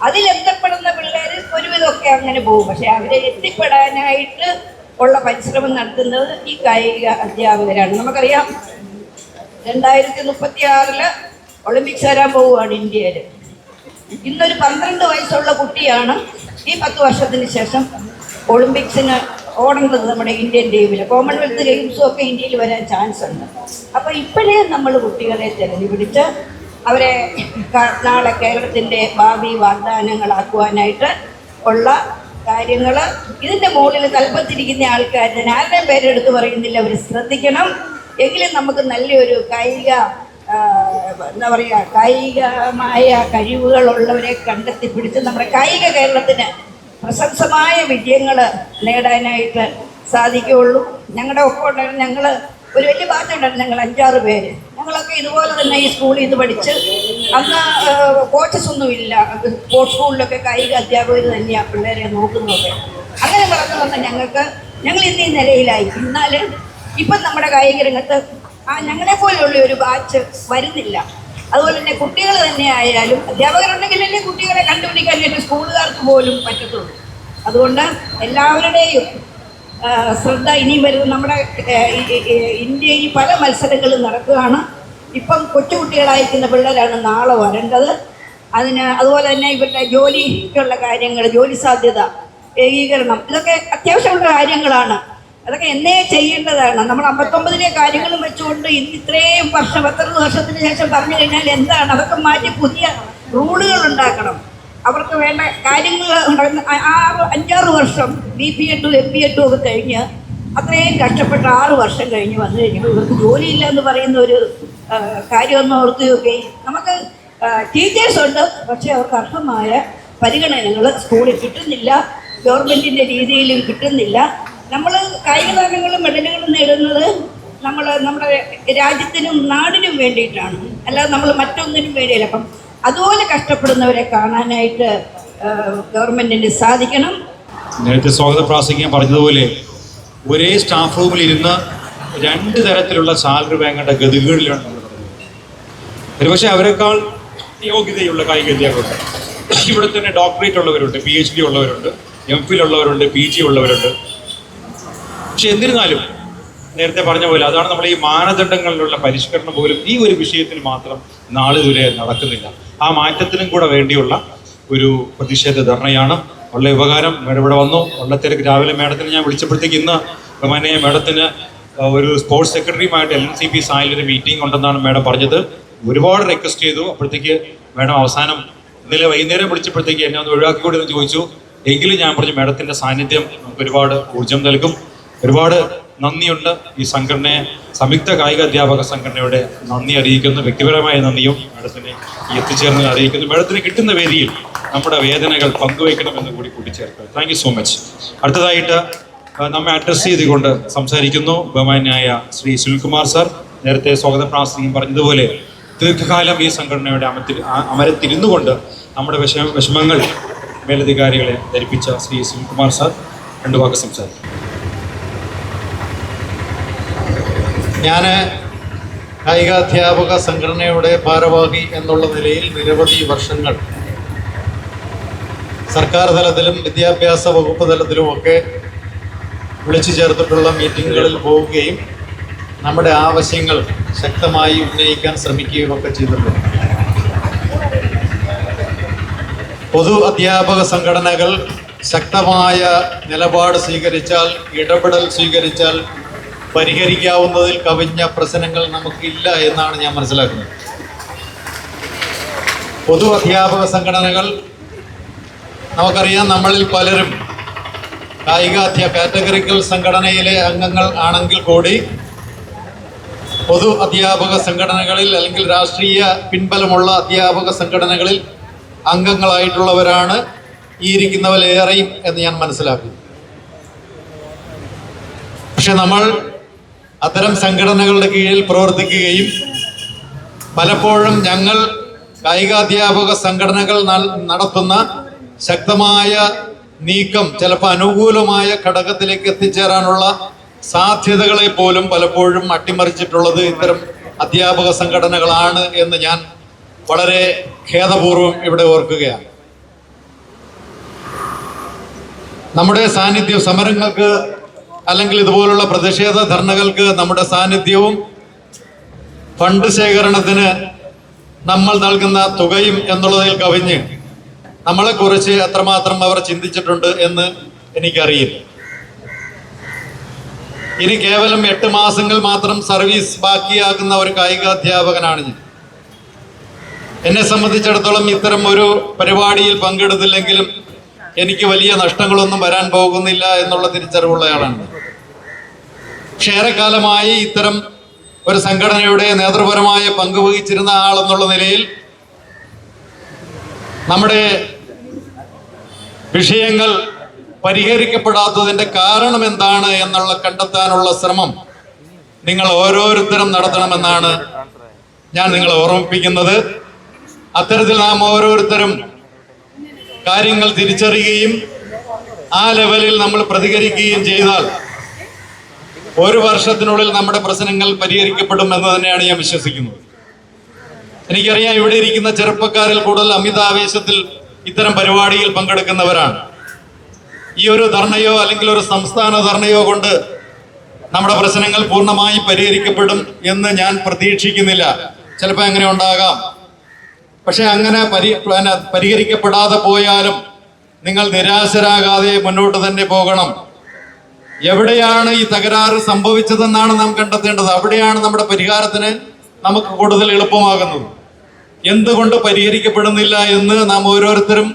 Speaker 2: അതിലെത്തപ്പെടുന്ന പിള്ളേർ ഒരുവിധമൊക്കെ അങ്ങനെ പോകും. പക്ഷേ അവരെ എത്തിപ്പെടാനായിട്ട് ഉള്ള പരിശ്രമം നടത്തുന്നത് ഈ കായിക അധ്യാപകരാണ്. നമുക്കറിയാം 2036 ഒളിമ്പിക്സ് വരാൻ പോവുകയാണ് ഇന്ത്യയിൽ. ഇന്നൊരു 12 വയസ്സുള്ള കുട്ടിയാണ് ഈ 10 വർഷത്തിന് ശേഷം ഒളിമ്പിക്സിന് ഓടേണ്ടത് നമ്മുടെ ഇന്ത്യൻ ടീമിൽ, കോമൺവെൽത്ത് ഗെയിംസും ഒക്കെ ഇന്ത്യയിൽ വരാൻ ചാൻസ് ഉണ്ട്. അപ്പോൾ ഇപ്പോഴേ നമ്മൾ കുട്ടികളെ തെരഞ്ഞു പിടിച്ച് അവരെ നാളെ കേരളത്തിൻ്റെ ഭാവി വാഗ്ദാനങ്ങളാക്കുവാനായിട്ട് ഉള്ള കാര്യങ്ങൾ, ഇതിൻ്റെ മുകളിൽ തലപ്പത്തിരിക്കുന്ന ആൾക്കാർ, ഞാൻ ആരുടെയും പേരെടുത്ത് പറയുന്നില്ല, അവർ ശ്രദ്ധിക്കണം. എങ്കിലും നമുക്ക് നല്ലൊരു എന്താ പറയുക, കായികമായ കഴിവുകളുള്ളവരെ കണ്ടെത്തി പിടിച്ച് നമ്മുടെ കായിക കേരളത്തിന് പ്രശംസമായ വിജയങ്ങൾ നേടാനായിട്ട് സാധിക്കുകയുള്ളൂ. ഞങ്ങളുടെ ഒപ്പം ഉണ്ടായിരുന്നു, ഞങ്ങൾ ഒരു വലിയ ബാച്ച് ഉണ്ടായിരുന്നു, ഞങ്ങൾ 5-6 പേര്. ഞങ്ങളൊക്കെ ഇതുപോലെ തന്നെ ഈ സ്കൂളിൽ നിന്ന് പഠിച്ച്, അന്ന് കോച്ചസ് ഒന്നുമില്ല, സ്പോർട്സ് സ്കൂളിലൊക്കെ കായിക അധ്യാപകർ തന്നെയാണ് പിള്ളേരെ നോക്കുന്നതൊക്കെ. അങ്ങനെ വളർന്നു വന്ന ഞങ്ങൾ ഇന്ന് ഈ നിലയിലായി. എന്നാൽ ഇപ്പം നമ്മുടെ കായിക രംഗത്ത് ഞങ്ങളെ പോലെയുള്ള ഒരു ബാച്ച് വരുന്നില്ല. അതുപോലെ തന്നെ കുട്ടികൾ തന്നെ ആയാലും, അധ്യാപകരുണ്ടെങ്കിലല്ലേ കുട്ടികളെ കണ്ടുപിടിക്കാനായിട്ട് സ്കൂളുകാർക്ക് പോലും പറ്റത്തുള്ളൂ. അതുകൊണ്ട് എല്ലാവരുടെയും ശ്രദ്ധ ഇനി വരുന്ന നമ്മുടെ ഇന്ത്യയിൽ പല മത്സരങ്ങളും നടക്കുകയാണ്. ഇപ്പം കൊച്ചുകുട്ടികളായിരിക്കുന്ന പിള്ളേരാണ് നാളെ വരേണ്ടത്. അതുപോലെ തന്നെ ഇവരുടെ ജോലിക്കുള്ള കാര്യങ്ങൾ, ജോലി സാധ്യത, ഏകീകരണം, ഇതൊക്കെ അത്യാവശ്യമുള്ള കാര്യങ്ങളാണ്. അതൊക്കെ എന്നേ ചെയ്യേണ്ടതാണ്. നമ്മൾ 59-ലെ കാര്യങ്ങളും വെച്ചുകൊണ്ട് ഇന്ന് ഇത്രയും വർഷം, 30 വർഷത്തിന് ശേഷം പറഞ്ഞു കഴിഞ്ഞാൽ എന്താണ്? അതൊക്കെ മാറ്റി പുതിയ റൂളുകൾ ഉണ്ടാക്കണം. അവർക്ക് വേണ്ട കാര്യങ്ങൾ ഉണ്ടാകുന്ന 5-6 വർഷം BPA2 MPA2 ഒക്കെ കഴിഞ്ഞ് അത്രയും കഷ്ടപ്പെട്ട് 6 വർഷം കഴിഞ്ഞ് വന്നു കഴിഞ്ഞപ്പോൾ ഇവർക്ക് ജോലിയില്ല എന്ന് പറയുന്ന ഒരു കാര്യമൊന്നും ഓർക്കുകയൊക്കെ. നമുക്ക് ടീച്ചേഴ്സുണ്ട്, പക്ഷേ അവർക്ക് അർഹമായ പരിഗണനകൾ സ്കൂളിൽ കിട്ടുന്നില്ല, ഗവൺമെൻറ്റിൻ്റെ രീതിയിൽ കിട്ടുന്നില്ല. നമ്മൾ കായിക താരങ്ങളും മെഡലുകളും നേടുന്നത് നമ്മുടെ രാജ്യത്തിനും നാടിനും വേണ്ടിയിട്ടാണ്, അല്ലാതെ നമ്മൾ മറ്റൊന്നിനും വേണ്ടിയില്ല. അപ്പം അതുപോലെ കഷ്ടപ്പെടുന്നവരെ കാണാനായിട്ട് ഗവൺമെൻറ്റിന് സാധിക്കണം.
Speaker 1: നേരത്തെ സ്വാഗത പ്രാസംഗികൻ പറഞ്ഞതുപോലെ ഒരേ സ്റ്റാഫ് റൂമിൽ ഇരുന്ന് 2 തരത്തിലുള്ള സാലറി വാങ്ങേണ്ട ഗതികളിലാണ് നമ്മൾ പറയുന്നത്. ഒരുപക്ഷെ അവരെക്കാൾ യോഗ്യതയുള്ള കായിക അധ്യാപകരുണ്ട്. ഇവിടെ തന്നെ ഡോക്ടറേറ്റ് ഉള്ളവരുണ്ട്, PhD ഉള്ളവരുണ്ട്, MPhil ഉള്ളവരുണ്ട്, PG ഉള്ളവരുണ്ട്. പക്ഷെ എന്നിരുന്നാലും നേരത്തെ പറഞ്ഞ പോലെ അതാണ് നമ്മൾ ഈ മാനദണ്ഡങ്ങളിലുള്ള പരിഷ്കരണം പോലും ഈ ഒരു വിഷയത്തിന് മാത്രം നാളിതുവരെ നടക്കുന്നില്ല. ആ മാറ്റത്തിനും കൂടെ വേണ്ടിയുള്ള ഒരു പ്രതിഷേധ ധർണയാണ്. വളരെ ഉപകാരം. മേഡം ഇവിടെ വന്നു. വളരെ തിരക്ക്. രാവിലെ മേഡത്തിന് ഞാൻ വിളിച്ചപ്പോഴത്തേക്ക് ഇന്ന് ബഹുമാനീയ മേഡത്തിന് ഒരു സ്പോർട്സ് സെക്രട്ടറിയുമായിട്ട് LNCP സായിലൊരു മീറ്റിംഗ് ഉണ്ടെന്നാണ് മേഡം പറഞ്ഞത്. ഒരുപാട് റിക്വസ്റ്റ് ചെയ്തു. അപ്പോഴത്തേക്ക് മേഡം അവസാനം ഇന്നലെ വൈകുന്നേരം വിളിച്ചപ്പോഴത്തേക്ക് എന്നെ ഒന്ന് ഒഴിവാക്കിക്കൂടി എന്ന് ചോദിച്ചു. എങ്കിലും ഞാൻ പറഞ്ഞു മേഡത്തിൻ്റെ സാന്നിധ്യം നമുക്ക് ഒരുപാട് ഊർജം നൽകും. ഒരുപാട് നന്ദിയുണ്ട്. ഈ സംഘടനയെ, സംയുക്ത കായിക അധ്യാപക സംഘടനയുടെ നന്ദി അറിയിക്കുന്നു. വ്യക്തിപരമായ നന്ദിയും മേഡത്തിനെ എത്തിച്ചേർന്ന് അറിയിക്കുന്നു. മേഡത്തിന് കിട്ടുന്ന വേദിയിൽ നമ്മുടെ വേദനകൾ പങ്കുവയ്ക്കണമെന്ന് കൂടി കൂട്ടിച്ചേർക്കുക. Thank you so much. അടുത്തതായിട്ട് നമ്മെ അഡ്രസ് ചെയ്തുകൊണ്ട് സംസാരിക്കുന്നു ബഹുമാന്യായ ശ്രീ സുനിൽകുമാർ സാർ. നേരത്തെ സ്വാഗത പ്രാസംഗികൻ പറഞ്ഞതുപോലെ ദീർഘകാലം ഈ സംഘടനയുടെ അമരത്തിരുന്നു കൊണ്ട് നമ്മുടെ വിഷമങ്ങൾ മേലധികാരികളെ ധരിപ്പിച്ച ശ്രീ സുനിൽകുമാർ സാർ 2 വാക്ക് സംസാരിക്കും.
Speaker 3: ഞാൻ കായികാധ്യാപക സംഘടനയുടെ ഭാരവാഹി എന്നുള്ള നിലയിൽ നിരവധി വർഷങ്ങൾ സർക്കാർ തലത്തിലും വിദ്യാഭ്യാസ വകുപ്പ് തലത്തിലുമൊക്കെ വിളിച്ചു ചേർത്തിട്ടുള്ള മീറ്റിങ്ങുകളിൽ പോവുകയും നമ്മുടെ ആവശ്യങ്ങൾ ശക്തമായി ഉന്നയിക്കാൻ ശ്രമിക്കുകയും ഒക്കെ ചെയ്തിട്ടുണ്ട്. പൊതു അധ്യാപക സംഘടനകൾ ശക്തമായ നിലപാട് സ്വീകരിച്ചാൽ, ഇടപെടൽ സ്വീകരിച്ചാൽ പരിഹരിക്കാവുന്നതിൽ കവിഞ്ഞ പ്രശ്നങ്ങൾ നമുക്കില്ല എന്നാണ് ഞാൻ മനസ്സിലാക്കുന്നത്. പൊതു അധ്യാപക സംഘടനകൾ നമുക്കറിയാം. നമ്മളിൽ പലരും കാറ്റഗറിക്കൽ സംഘടനയിലെ അംഗങ്ങൾ ആണെങ്കിൽ കൂടി പൊതു അധ്യാപക സംഘടനകളിൽ അല്ലെങ്കിൽ രാഷ്ട്രീയ പിൻബലമുള്ള അധ്യാപക സംഘടനകളിൽ അംഗങ്ങളായിട്ടുള്ളവരാണ് ഈ ഇരിക്കുന്നവരേറെയും എന്ന് ഞാൻ മനസ്സിലാക്കുന്നു. പക്ഷെ നമ്മൾ അത്തരം സംഘടനകളുടെ കീഴിൽ പ്രവർത്തിക്കുകയും പലപ്പോഴും ഞങ്ങൾ കായികാധ്യാപക സംഘടനകൾ നടത്തുന്ന ശക്തമായ നീക്കം ചിലപ്പോൾ അനുകൂലമായ ഘടകത്തിലേക്ക് എത്തിച്ചേരാനുള്ള സാധ്യതകളെ പോലും പലപ്പോഴും അട്ടിമറിച്ചിട്ടുള്ളത് ഇത്തരം അധ്യാപക സംഘടനകളാണ് എന്ന് ഞാൻ വളരെ ഖേദപൂർവ്വം ഇവിടെ ഓർക്കുകയാണ്. നമ്മുടെ സാന്നിധ്യം സമരങ്ങൾക്ക് അല്ലെങ്കിൽ ഇതുപോലുള്ള പ്രതിഷേധ ധർണകൾക്ക് നമ്മുടെ സാന്നിധ്യവും ഫണ്ട് ശേഖരണത്തിന് നമ്മൾ നൽകുന്ന തുകയും എന്നുള്ളതിൽ കവിഞ്ഞ് നമ്മളെക്കുറിച്ച് എത്രമാത്രം അവർ ചിന്തിച്ചിട്ടുണ്ട് എന്ന് എനിക്കറിയില്ല. ഇനി കേവലം 8 മാസങ്ങൾ മാത്രം സർവീസ് ബാക്കിയാകുന്ന ഒരു കായികാധ്യാപകനാണ് ഞാൻ. എന്നെ സംബന്ധിച്ചിടത്തോളം ഇത്തരം ഒരു പരിപാടിയിൽ പങ്കെടുത്തില്ലെങ്കിലും എനിക്ക് വലിയ നഷ്ടങ്ങളൊന്നും വരാൻ പോകുന്നില്ല എന്നുള്ള തിരിച്ചറിവുള്ളയാളാണ്. പക്ഷെ ഏറെക്കാലമായി ഇത്തരം ഒരു സംഘടനയുടെ നേതൃപരമായ പങ്ക് വഹിച്ചിരുന്ന ആളെന്നുള്ള നിലയിൽ നമ്മുടെ വിഷയങ്ങൾ പരിഹരിക്കപ്പെടാത്തതിൻ്റെ കാരണം എന്താണ് എന്നുള്ള കണ്ടെത്താനുള്ള ശ്രമം നിങ്ങൾ ഓരോരുത്തരും നടത്തണമെന്നാണ് ഞാൻ നിങ്ങളെ ഓർമ്മിപ്പിക്കുന്നത്. അത്തരത്തിൽ നാം ഓരോരുത്തരും കാര്യങ്ങൾ തിരിച്ചറിയുകയും ആ ലെവലിൽ നമ്മൾ പ്രതികരിക്കുകയും ചെയ്താൽ 1 വർഷത്തിനുള്ളിൽ നമ്മുടെ പ്രശ്നങ്ങൾ പരിഹരിക്കപ്പെടും എന്ന് തന്നെയാണ് ഞാൻ വിശ്വസിക്കുന്നത്. എനിക്കറിയാം, ഇവിടെ ഇരിക്കുന്ന ചെറുപ്പക്കാരിൽ കൂടുതൽ അമിതാവേശത്തിൽ ഇത്തരം പരിപാടിയിൽ പങ്കെടുക്കുന്നവരാണ്. ഈ ഒരു ധർണയോ അല്ലെങ്കിൽ ഒരു സംസ്ഥാന ധർണയോ കൊണ്ട് നമ്മുടെ പ്രശ്നങ്ങൾ പൂർണ്ണമായി പരിഹരിക്കപ്പെടും എന്ന് ഞാൻ പ്രതീക്ഷിക്കുന്നില്ല. ചിലപ്പോൾ അങ്ങനെ ഉണ്ടാകാം. പക്ഷെ അങ്ങനെ പരിഹരിക്കപ്പെടാതെ പോയാലും നിങ്ങൾ നിരാശരാകാതെ മുന്നോട്ട് തന്നെ പോകണം. എവിടെയാണ് ഈ തകരാറ് സംഭവിച്ചതെന്നാണ് നാം കണ്ടെത്തേണ്ടത്. അവിടെയാണ് നമ്മുടെ പരിഹാരത്തിന് നമുക്ക് കൂടുതൽ എളുപ്പമാകുന്നത്. എന്തുകൊണ്ട് പരിഹരിക്കപ്പെടുന്നില്ല എന്ന് നാം ഓരോരുത്തരും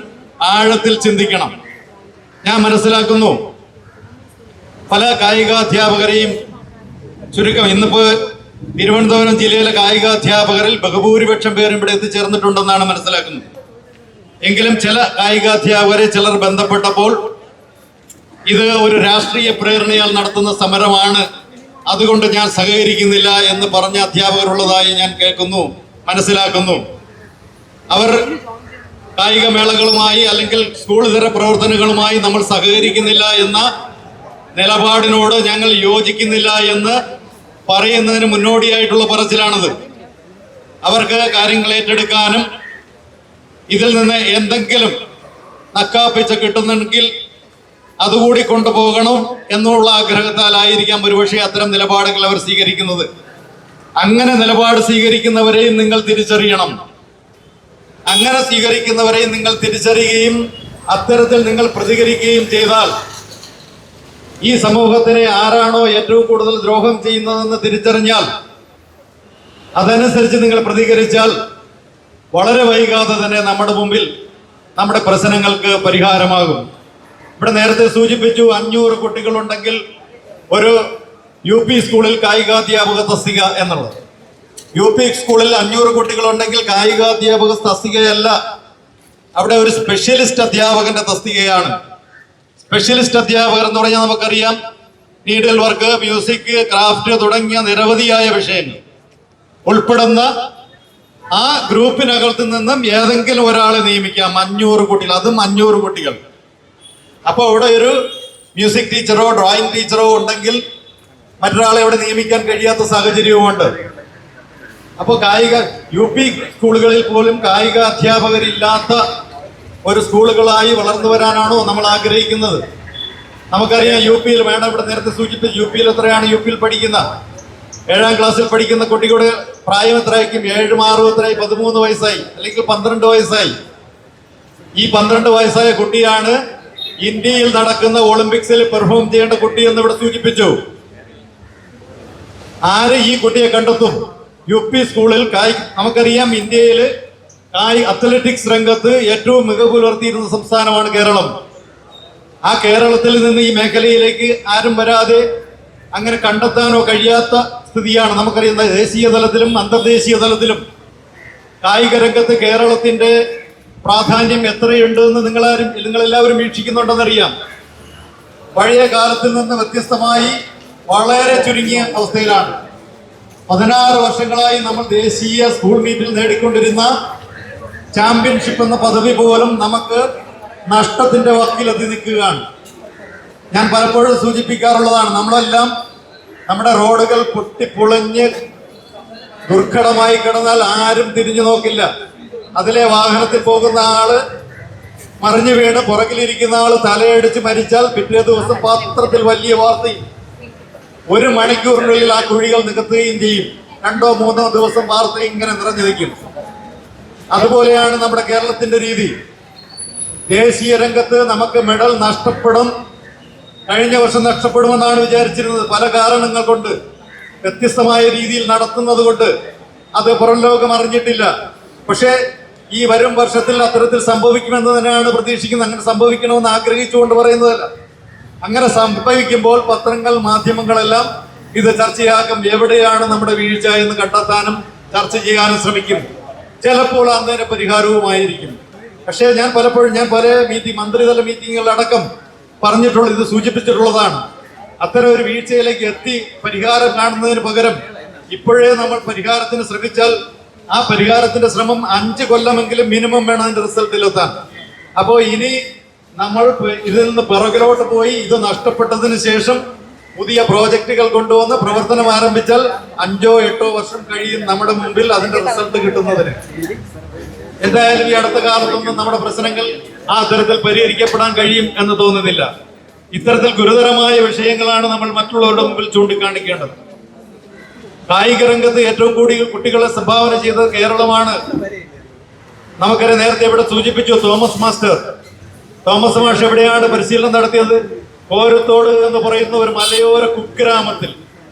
Speaker 3: ആഴത്തിൽ ചിന്തിക്കണം. ഞാൻ മനസ്സിലാക്കുന്നു, പല കായികാധ്യാപകരെയും ചുരുക്കം ഇന്നിപ്പോ തിരുവനന്തപുരം ജില്ലയിലെ കായികാധ്യാപകരിൽ ബഹുഭൂരിപക്ഷം പേരും ഇവിടെ എത്തിച്ചേർന്നിട്ടുണ്ടെന്നാണ് മനസ്സിലാക്കുന്നത്. എങ്കിലും ചില കായികാധ്യാപകരെ ചിലർ ബന്ധപ്പെട്ടപ്പോൾ ഇത് ഒരു രാഷ്ട്രീയ പ്രേരണയാൽ നടത്തുന്ന സമരമാണ്, അതുകൊണ്ട് ഞാൻ സഹകരിക്കുന്നില്ല എന്ന് പറഞ്ഞ അധ്യാപകരുള്ളതായി ഞാൻ കേൾക്കുന്നു, മനസ്സിലാക്കുന്നു. അവർ കായികമേളകളുമായി അല്ലെങ്കിൽ സ്കൂൾ ഇതര പ്രവർത്തനങ്ങളുമായി നമ്മൾ സഹകരിക്കുന്നില്ല എന്ന നിലപാടിനോട് ഞങ്ങൾ യോജിക്കുന്നില്ല എന്ന് പറയുന്നതിന് മുന്നോടിയായിട്ടുള്ള പറച്ചിലാണത്. അവർക്ക് കാര്യങ്ങൾ ഏറ്റെടുക്കാനും ഇതിൽ നിന്ന് എന്തെങ്കിലും നക്കാപ്പിച്ച കിട്ടുന്നെങ്കിൽ അതുകൂടി കൊണ്ടുപോകണം എന്നുള്ള ആഗ്രഹത്താലായിരിക്കാം ഒരുപക്ഷെ അത്തരം നിലപാടുകൾ അവർ സ്വീകരിക്കുന്നത്. അങ്ങനെ നിലപാട് സ്വീകരിക്കുന്നവരെയും നിങ്ങൾ തിരിച്ചറിയണം. അങ്ങനെ സ്വീകരിക്കുന്നവരെയും നിങ്ങൾ തിരിച്ചറിയുകയും അത്തരത്തിൽ നിങ്ങൾ പ്രതികരിക്കുകയും ചെയ്താൽ ഈ സമൂഹത്തിനെ ആരാണോ ഏറ്റവും കൂടുതൽ ദ്രോഹം ചെയ്യുന്നതെന്ന് തിരിച്ചറിഞ്ഞാൽ അതനുസരിച്ച് നിങ്ങൾ പ്രതികരിച്ചാൽ വളരെ വൈകാതെ തന്നെ നമ്മുടെ മുമ്പിൽ നമ്മുടെ പ്രശ്നങ്ങൾക്ക് പരിഹാരമാകും. ഇവിടെ നേരത്തെ സൂചിപ്പിച്ചു 500 കുട്ടികളുണ്ടെങ്കിൽ ഒരു UP സ്കൂളിൽ കായികാധ്യാപക തസ്തിക എന്നുള്ളത്. UP സ്കൂളിൽ 500 കുട്ടികളുണ്ടെങ്കിൽ കായികാധ്യാപക തസ്തികയല്ല, അവിടെ ഒരു സ്പെഷ്യലിസ്റ്റ് അധ്യാപകന്റെ തസ്തികയാണ്. സ്പെഷ്യലിസ്റ്റ് അധ്യാപകർ എന്ന് പറഞ്ഞാൽ നമുക്കറിയാം, നീഡൽ വർക്ക്, മ്യൂസിക്, ക്രാഫ്റ്റ് തുടങ്ങിയ നിരവധിയായ വിഷയങ്ങൾ ഉൾപ്പെടുന്ന ആ ഗ്രൂപ്പിനകത്ത് നിന്നും ഏതെങ്കിലും ഒരാളെ നിയമിക്കാം. 500 കുട്ടികൾ, അതും 500 കുട്ടികൾ. അപ്പോൾ അവിടെ ഒരു മ്യൂസിക് ടീച്ചറോ ഡ്രോയിങ് ടീച്ചറോ ഉണ്ടെങ്കിൽ മറ്റൊരാളെ അവിടെ നിയമിക്കാൻ കഴിയാത്ത സാഹചര്യവുമുണ്ട്. അപ്പോൾ UP സ്കൂളുകളിൽ പോലും കായിക അധ്യാപകരില്ലാത്ത ഒരു സ്കൂളുകളായി വളർന്നു വരാനാണോ നമ്മൾ ആഗ്രഹിക്കുന്നത്? നമുക്കറിയാം, UP-യിൽ വേണം, ഇവിടെ നേരത്തെ സൂചിപ്പിച്ചു, UP-യിൽ എത്രയാണ് UP-യിൽ പഠിക്കുന്ന 7ാം ക്ലാസ്സിൽ പഠിക്കുന്ന കുട്ടികളുടെ പ്രായം എത്രയായിരിക്കും? 7 6 എത്രയായി? 13 വയസ്സായി, അല്ലെങ്കിൽ 12 വയസ്സായി. ഈ 12 വയസ്സായ കുട്ടിയാണ് ഇന്ത്യയിൽ നടക്കുന്ന ഒളിമ്പിക്സിൽ പെർഫോം ചെയ്യേണ്ട കുട്ടി എന്ന് ഇവിടെ സൂചിപ്പിച്ചു. ആര് ഈ കുട്ടിയെ കണ്ടെത്തും? UP സ്കൂളിൽ നമുക്കറിയാം, ഇന്ത്യയിൽ അത്ലറ്റിക്സ് രംഗത്ത് ഏറ്റവും മികവ് പുലർത്തിയിരുന്ന സംസ്ഥാനമാണ് കേരളം. ആ കേരളത്തിൽ നിന്ന് ഈ മേഖലയിലേക്ക് ആരും വരാതെ അങ്ങനെ കണ്ടെത്താനോ കഴിയാത്ത സ്ഥിതിയാണ് നമുക്കറിയുന്നത്. ദേശീയ തലത്തിലും അന്തർദേശീയ തലത്തിലും കായിക രംഗത്ത് കേരളത്തിന്റെ പ്രാധാന്യം എത്രയുണ്ട് എന്ന് നിങ്ങളെല്ലാവരും വീക്ഷിക്കുന്നുണ്ടെന്നറിയാം. പഴയ കാലത്തിൽ നിന്ന് വ്യത്യസ്തമായി വളരെ ചുരുങ്ങിയ അവസ്ഥയിലാണ്. 16 വർഷങ്ങളായി നമ്മൾ ദേശീയ സ്കൂൾ മീറ്റിൽ നേടിക്കൊണ്ടിരുന്ന ചാമ്പ്യൻഷിപ്പ് എന്ന പദവി പോലും നമുക്ക് നഷ്ടത്തിന്റെ വക്കിലെത്തി നിൽക്കുകയാണ്. ഞാൻ പലപ്പോഴും സൂചിപ്പിക്കാറുള്ളതാണ്, നമ്മളെല്ലാം നമ്മുടെ റോഡുകൾ പൊട്ടിപ്പൊളിഞ്ഞ് ദുർഘടമായി കിടന്നാൽ ആരും തിരിഞ്ഞു നോക്കില്ല. അതിലെ വാഹനത്തിൽ പോകുന്ന ആള് മറിഞ്ഞു വീണ് പുറകിലിരിക്കുന്ന ആള് തലയടിച്ച് മരിച്ചാൽ പിറ്റേ ദിവസം പത്രത്തിൽ വലിയ വാർത്തയും 1 മണിക്കൂറിനുള്ളിൽ ആ കുഴികൾ നികത്തുകയും ചെയ്യും. 2 3 ദിവസം വാർത്ത ഇങ്ങനെ നിറഞ്ഞു നിൽക്കും. അതുപോലെയാണ് നമ്മുടെ കേരളത്തിന്റെ രീതി. ദേശീയ രംഗത്ത് നമുക്ക് മെഡൽ നഷ്ടപ്പെടും, കഴിഞ്ഞ വർഷം നഷ്ടപ്പെടുമെന്നാണ് വിചാരിച്ചിരുന്നത്. പല കാരണങ്ങൾ കൊണ്ട്, വ്യത്യസ്തമായ രീതിയിൽ നടത്തുന്നത് കൊണ്ട് അത് പുറം ലോകം അറിഞ്ഞിട്ടില്ല. പക്ഷേ ഈ വരും വർഷത്തിൽ അത്തരത്തിൽ സംഭവിക്കുമെന്ന് തന്നെയാണ് പ്രതീക്ഷിക്കുന്നത്. അങ്ങനെ സംഭവിക്കണമെന്ന് ആഗ്രഹിച്ചുകൊണ്ട് പറയുന്നതല്ല. അങ്ങനെ സംഭവിക്കുമ്പോൾ പത്രങ്ങൾ, മാധ്യമങ്ങളെല്ലാം ഇത് ചർച്ചയാക്കും. എവിടെയാണ് നമ്മുടെ വീഴ്ച എന്ന് കണ്ടെത്താനും ചർച്ച ചെയ്യാനും ശ്രമിക്കും. ചിലപ്പോൾ അന്നേരം പരിഹാരവുമായിരിക്കും. പക്ഷേ ഞാൻ പലപ്പോഴും പല മന്ത്രിതല മീറ്റിങ്ങുകളിലടക്കം പറഞ്ഞിട്ടുള്ള ഇത് സൂചിപ്പിച്ചിട്ടുള്ളതാണ്. അത്തരം ഒരു വീഴ്ചയിലേക്ക് എത്തി പരിഹാരം കാണുന്നതിന് പകരം ഇപ്പോഴേ നമ്മൾ പരിഹാരത്തിന് ശ്രമിച്ചാൽ ആ പരിഹാരത്തിന്റെ ശ്രമം 5 കൊല്ലമെങ്കിലും മിനിമം വേണം അതിന്റെ റിസൾട്ടിലെത്താൻ. അപ്പോൾ ഇനി നമ്മൾ ഇതിൽ നിന്ന് പിറകിലോട്ട് പോയി ഇത് നഷ്ടപ്പെട്ടതിന് ശേഷം പുതിയ പ്രോജക്റ്റുകൾ കൊണ്ടുവന്ന് പ്രവർത്തനം ആരംഭിച്ചാൽ 5 or 8 വർഷം കഴിയും നമ്മുടെ മുമ്പിൽ അതിന്റെ റിസൾട്ട് കിട്ടുന്നതിന്. എന്തായാലും ഈ അടുത്ത കാലത്തൊന്നും നമ്മുടെ പ്രശ്നങ്ങൾ ആ തരത്തിൽ പരിഹരിക്കപ്പെടാൻ കഴിയും എന്ന് തോന്നുന്നില്ല. ഇത്തരത്തിൽ ഗുരുതരമായ വിഷയങ്ങളാണ് നമ്മൾ മറ്റുള്ളവരുടെ മുമ്പിൽ ചൂണ്ടിക്കാണിക്കേണ്ടത്. കായിക രംഗത്ത് ഏറ്റവും കൂടുതൽ കുട്ടികളെ സംഭാവന ചെയ്തത് കേരളമാണ്. നമുക്കറിയാം, നേരത്തെ ഇവിടെ സൂചിപ്പിച്ചു തോമസ് മാഷ് എവിടെയാണ് പരിശീലനം നടത്തിയത്? കോരത്തോട് എന്ന് പറയുന്ന ഒരു മലയോര കുഗ്രാമത്തിൽ.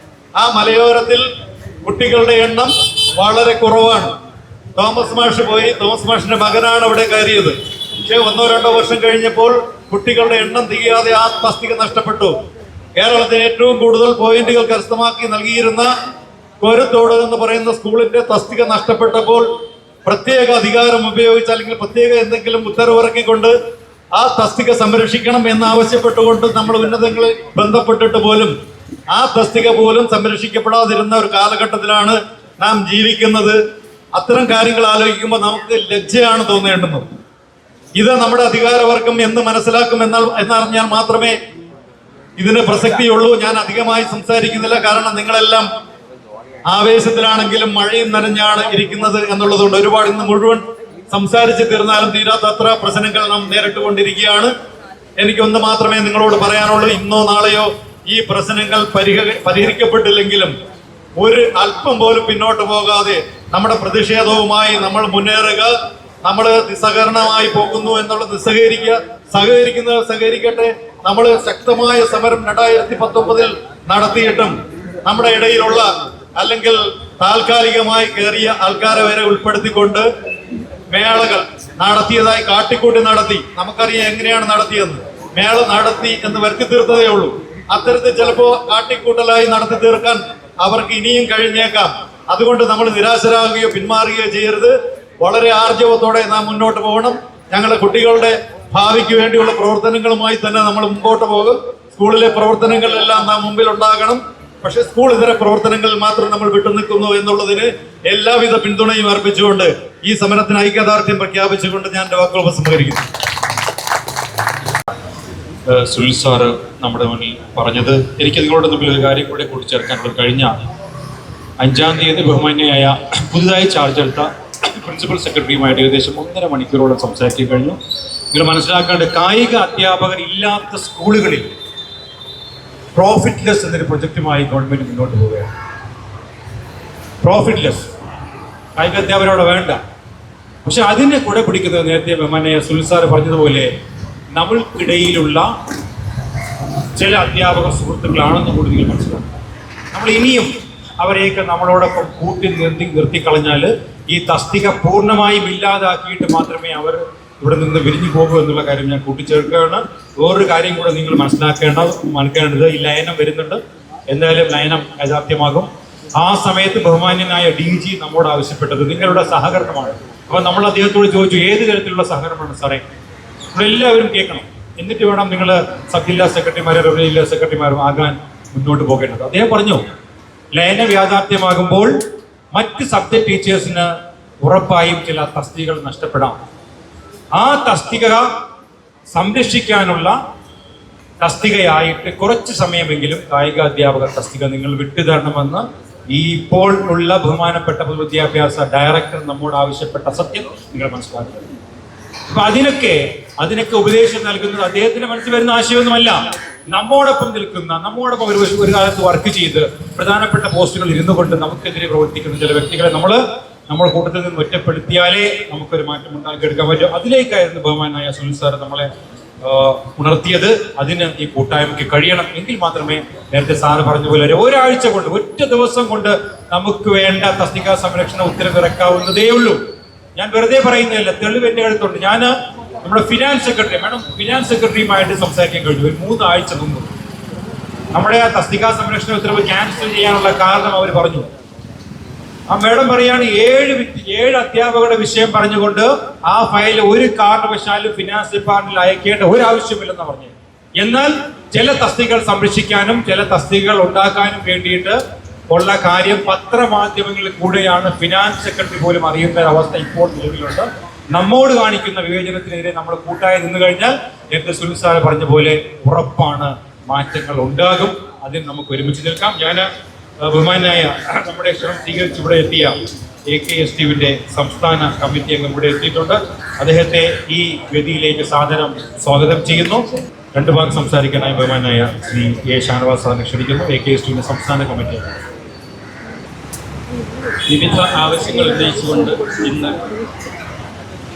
Speaker 3: ആ മലയോരത്തിൽ കുട്ടികളുടെ എണ്ണം വളരെ കുറവാണ്. തോമസ് മാഷിന്റെ മകനാണ് അവിടെ കയറിയത്. പക്ഷേ 1 or 2 വർഷം കഴിഞ്ഞപ്പോൾ കുട്ടികളുടെ എണ്ണം തികയാതെ ആ തസ്തിക നഷ്ടപ്പെട്ടു. കേരളത്തിൽ ഏറ്റവും കൂടുതൽ പോയിന്റുകൾ കരസ്ഥമാക്കി നൽകിയിരുന്ന കോരത്തോട് എന്ന് പറയുന്ന സ്കൂളിന്റെ തസ്തിക നഷ്ടപ്പെട്ടപ്പോൾ പ്രത്യേക അധികാരം ഉപയോഗിച്ച് അല്ലെങ്കിൽ പ്രത്യേക എന്തെങ്കിലും ഉത്തരവിറക്കിക്കൊണ്ട് ആ തസ്തിക സംരക്ഷിക്കണം എന്നാവശ്യപ്പെട്ടുകൊണ്ട് നമ്മൾ ഉന്നതങ്ങളിൽ ബന്ധപ്പെട്ടിട്ട് പോലും ആ തസ്തിക പോലും സംരക്ഷിക്കപ്പെടാതിരുന്ന ഒരു കാലഘട്ടത്തിലാണ് നാം ജീവിക്കുന്നത്. അത്തരം കാര്യങ്ങൾ ആലോചിക്കുമ്പോൾ നമുക്ക് ലജ്ജയാണ് തോന്നേണ്ടുന്നത്. ഇത് നമ്മുടെ അധികാരവർഗം എന്ന് മനസ്സിലാക്കും എന്നറിഞ്ഞാൽ മാത്രമേ ഇതിന് പ്രസക്തിയുള്ളൂ. ഞാൻ അധികമായി സംസാരിക്കുന്നില്ല, കാരണം നിങ്ങളെല്ലാം ആവേശത്തിലാണെങ്കിലും മഴയും നനഞ്ഞാണ് ഇരിക്കുന്നത് എന്നുള്ളതുകൊണ്ട് ഒരുപാട് ഇന്ന് മുഴുവൻ സംസാരിച്ച് തീർന്നാലും തീരാത്തത്ര പ്രശ്നങ്ങൾ നാം നേരിട്ടുകൊണ്ടിരിക്കുകയാണ്. എനിക്കൊന്ന് മാത്രമേ നിങ്ങളോട് പറയാനുള്ളൂ. ഇന്നോ നാളെയോ ഈ പ്രശ്നങ്ങൾ പരിഹരിക്കപ്പെട്ടില്ലെങ്കിലും ഒരു അല്പം പോലും പിന്നോട്ട് പോകാതെ നമ്മുടെ പ്രതിഷേധവുമായി നമ്മൾ മുന്നേറുക. നമ്മൾ നിസ്സഹകരണമായി പോകുന്നു എന്നുള്ളത് സഹകരിക്കട്ടെ. നമ്മൾ ശക്തമായ സമരം 2019 നടത്തിയിട്ടും നമ്മുടെ ഇടയിലുള്ള അല്ലെങ്കിൽ താൽക്കാലികമായി കയറിയ ആൾക്കാരെ വരെ ഉൾപ്പെടുത്തിക്കൊണ്ട് മേളകൾ നടത്തിയതായി കാട്ടിക്കൂട്ടി നടത്തി. നമുക്കറിയാം എങ്ങനെയാണ് നടത്തിയെന്ന്. മേള നടത്തി എന്ന് വരുത്തി തീർത്തതേ ഉള്ളൂ. അത്തരത്തിൽ ചിലപ്പോ കാട്ടിക്കൂട്ടലായി നടത്തി തീർക്കാൻ അവർക്ക് ഇനിയും കഴിഞ്ഞേക്കാം. അതുകൊണ്ട് നമ്മൾ നിരാശരാകുകയോ പിന്മാറുകയോ ചെയ്യരുത്. വളരെ ആർജവത്തോടെ നാം മുന്നോട്ട് പോകണം. ഞങ്ങളുടെ കുട്ടികളുടെ ഭാവിക്ക് വേണ്ടിയുള്ള പ്രവർത്തനങ്ങളുമായി തന്നെ നമ്മൾ മുമ്പോട്ട് പോകും. സ്കൂളിലെ പ്രവർത്തനങ്ങളെല്ലാം നാം മുമ്പിൽ ഉണ്ടാകണം. പക്ഷെ സ്കൂൾ ഇതര പ്രവർത്തനങ്ങളിൽ മാത്രം നമ്മൾ വിട്ടുനിൽക്കുന്നു എന്നുള്ളതിന് എല്ലാവിധ പിന്തുണയും അർപ്പിച്ചുകൊണ്ട് ഈ സമരത്തിന് ഐക്യദാർഢ്യം പ്രഖ്യാപിച്ചുകൊണ്ട് ഞാൻ എന്റെ വാക്കുകൾ ഉപസംഹരിക്കുന്നു.
Speaker 1: സുനിൽ സാറ് നമ്മുടെ മുന്നിൽ പറഞ്ഞത്, എനിക്ക് നിങ്ങളുടെ മുമ്പിൽ ഒരു കാര്യം കൂടെ കൂട്ടിച്ചേർക്കാനുള്ളത്. കഴിഞ്ഞ 5-ാം തീയതി ബഹുമാന്യയായ പുതുതായി ചാർജ് എടുത്ത പ്രിൻസിപ്പൽ സെക്രട്ടറിയുമായിട്ട് ഏകദേശം 1.5 മണിക്കൂറോളം സംസാരിക്കാൻ കഴിഞ്ഞു. നിങ്ങൾ മനസ്സിലാക്കേണ്ട, കായിക അധ്യാപകർ ഇല്ലാത്ത സ്കൂളുകളിൽ പ്രോഫിറ്റ്ലെസ് എന്നൊരു പ്രൊജക്റ്റുമായി ഗവൺമെന്റ് മുന്നോട്ട് പോവുകയാണ്. പ്രോഫിറ്റ്ലെസ് കായിക അധ്യാപകരോടെ വേണ്ട. പക്ഷെ അതിനെ കൂടെ പിടിക്കുന്നത് നേരത്തെ ബഹുമാന്യ സുനിൽ സാറ് പറഞ്ഞതുപോലെ നമ്മൾക്കിടയിലുള്ള ചില അധ്യാപക സുഹൃത്തുക്കളാണെന്ന് കൂടി നിങ്ങൾ മനസ്സിലാക്കുക. നമ്മൾ ഇനിയും അവരെയൊക്കെ നമ്മളോടൊപ്പം കൂട്ടി നിർത്തിക്കളഞ്ഞാൽ ഈ തസ്തിക പൂർണ്ണമായും ഇല്ലാതാക്കിയിട്ട് മാത്രമേ അവർ ഇവിടെ നിന്ന് വിരിഞ്ഞു പോകൂ എന്നുള്ള കാര്യം ഞാൻ കൂട്ടിച്ചേർക്കുകയാണ്. വേറൊരു കാര്യം കൂടെ നിങ്ങൾ മനസ്സിലാക്കേണ്ടത്, ഈ ലയനം വരുന്നുണ്ട്. എന്തായാലും ലയനം യാഥാർത്ഥ്യമാകും. ആ സമയത്ത് ബഹുമാന്യനായ DG നമ്മോട് ആവശ്യപ്പെട്ടത് നിങ്ങളുടെ സഹകരണമാണ്. അപ്പോൾ നമ്മൾ അദ്ദേഹത്തോട് ചോദിച്ചു, ഏത് തരത്തിലുള്ള സഹകരണമാണ് സാറേ? ഇവിടെ എല്ലാവരും കേൾക്കണം. എന്നിട്ട് വേണം നിങ്ങൾ സബ് ജില്ലാ സെക്രട്ടറിമാരും റവന്യൂ ജില്ലാ സെക്രട്ടറിമാരും ആകാൻ മുന്നോട്ട് പോകേണ്ടത്. അദ്ദേഹം പറഞ്ഞു, ലയനം യാഥാർത്ഥ്യമാകുമ്പോൾ മറ്റ് സബ്ജക്ട് ടീച്ചേഴ്സിന് ഉറപ്പായും ചില തസ്തികകൾ നഷ്ടപ്പെടാം. ആ തസ്തിക സംരക്ഷിക്കാനുള്ള തസ്തികയായിട്ട് കുറച്ച് സമയമെങ്കിലും കായിക അധ്യാപക തസ്തിക നിങ്ങൾ വിട്ടുതരണമെന്ന് ഈ ഇപ്പോൾ ഉള്ള ബഹുമാനപ്പെട്ട പൊതുവിദ്യാഭ്യാസ ഡയറക്ടർ നമ്മോട് ആവശ്യപ്പെട്ട സത്യം നിങ്ങൾ മനസ്സിലാക്കുക. അപ്പൊ അതിനൊക്കെ ഉപദേശം നൽകുന്നത് അദ്ദേഹത്തിന്റെ മനസ്സിൽ വരുന്ന ആശയമൊന്നുമല്ല. നമ്മോടൊപ്പം നിൽക്കുന്ന, നമ്മോടൊപ്പം ഒരു കാലത്ത് വർക്ക് ചെയ്ത് പ്രധാനപ്പെട്ട പോസ്റ്റുകൾ ഇരുന്നു കൊണ്ട് നമുക്കെതിരെ പ്രവർത്തിക്കുന്ന ചില വ്യക്തികളെ നമ്മൾ നമ്മുടെ കൂട്ടത്തിൽ നിന്ന് ഒറ്റപ്പെടുത്തിയാലേ നമുക്കൊരു മാറ്റം ഉണ്ടാക്കിയെടുക്കാൻ പറ്റും. അതിലേക്കായിരുന്നു ബഹുമാനായ സുനിൽ സാർ നമ്മളെ ഉണർത്തിയത്. അതിന് ഈ കൂട്ടായ്മയ്ക്ക് കഴിയണം. എങ്കിൽ മാത്രമേ നേരത്തെ സാറ് പറഞ്ഞ പോലെ ഒരാഴ്ച കൊണ്ട്, ഒറ്റ ദിവസം കൊണ്ട് നമുക്ക് വേണ്ട തസ്തികാ സംരക്ഷണ ഉത്തരവിറക്കാവുന്നതേ ഉള്ളൂ. ഞാൻ വെറുതെ പറയുന്നതല്ല, തെളിവ് എൻ്റെ അടുത്തുണ്ട്. ഞാൻ നമ്മുടെ ഫിനാൻസ് സെക്രട്ടറിയുമായിട്ട് സംസാരിക്കാൻ കഴിഞ്ഞു ഒരു 3 ആഴ്ച മുമ്പ്. നമ്മുടെ ആ തസ്തികാ സംരക്ഷണ ഉത്തരവ് ക്യാൻസൽ ചെയ്യാനുള്ള കാരണം അവർ പറഞ്ഞു. ആ മേഡം പറയാണ് 7 അധ്യാപകരുടെ വിഷയം പറഞ്ഞുകൊണ്ട് ആ ഫയൽ ഒരു കാരണവശാലും ഫിനാൻസ് ഡിപ്പാർട്ട്മെന്റിൽ അയക്കേണ്ട ഒരു ആവശ്യമില്ലെന്ന് പറഞ്ഞു. എന്നാൽ ചില തസ്തികകൾ സംരക്ഷിക്കാനും ചില തസ്തികകൾ ഉണ്ടാക്കാനും വേണ്ടിയിട്ട് ഉള്ള കാര്യം പത്രമാധ്യമങ്ങളിൽ കൂടെയാണ് ഫിനാൻസ് സെക്രട്ടറി പോലും അറിയുന്ന അവസ്ഥ ഇപ്പോൾ നിലവിലുണ്ട്. നമ്മോട് കാണിക്കുന്ന വിവേചനത്തിനെതിരെ നമ്മൾ കൂട്ടായി നിന്ന് കഴിഞ്ഞാൽ നേരത്തെ സുനിൽ സാറ് പറഞ്ഞ പോലെ ഉറപ്പാണ് മാറ്റങ്ങൾ ഉണ്ടാകും. അതിന് നമുക്ക് ഒരുമിച്ച് നിൽക്കാം. ഞാൻ ബഹുമാനായ നമ്മുടെ ക്ഷണം സ്വീകരിച്ച് ഇവിടെ എത്തിയ AKSTUവിന്റെ സംസ്ഥാന കമ്മിറ്റി അംഗം ഇവിടെ എത്തിയിട്ടുണ്ട്. അദ്ദേഹത്തെ ഈ വേദിയിലേക്ക് സാദരം സ്വാഗതം ചെയ്യുന്നു. 2 വാക്ക് സംസാരിക്കാനായി ബഹുമാനായ ശ്രീ A. ഷാനവാസ് സാറിനെ ക്ഷണിക്കുന്നു. AKSTUവിന്റെ സംസ്ഥാന കമ്മിറ്റി അംഗം.
Speaker 4: വിവിധ ആവശ്യങ്ങൾ ഉന്നയിച്ചുകൊണ്ട് ഇന്ന്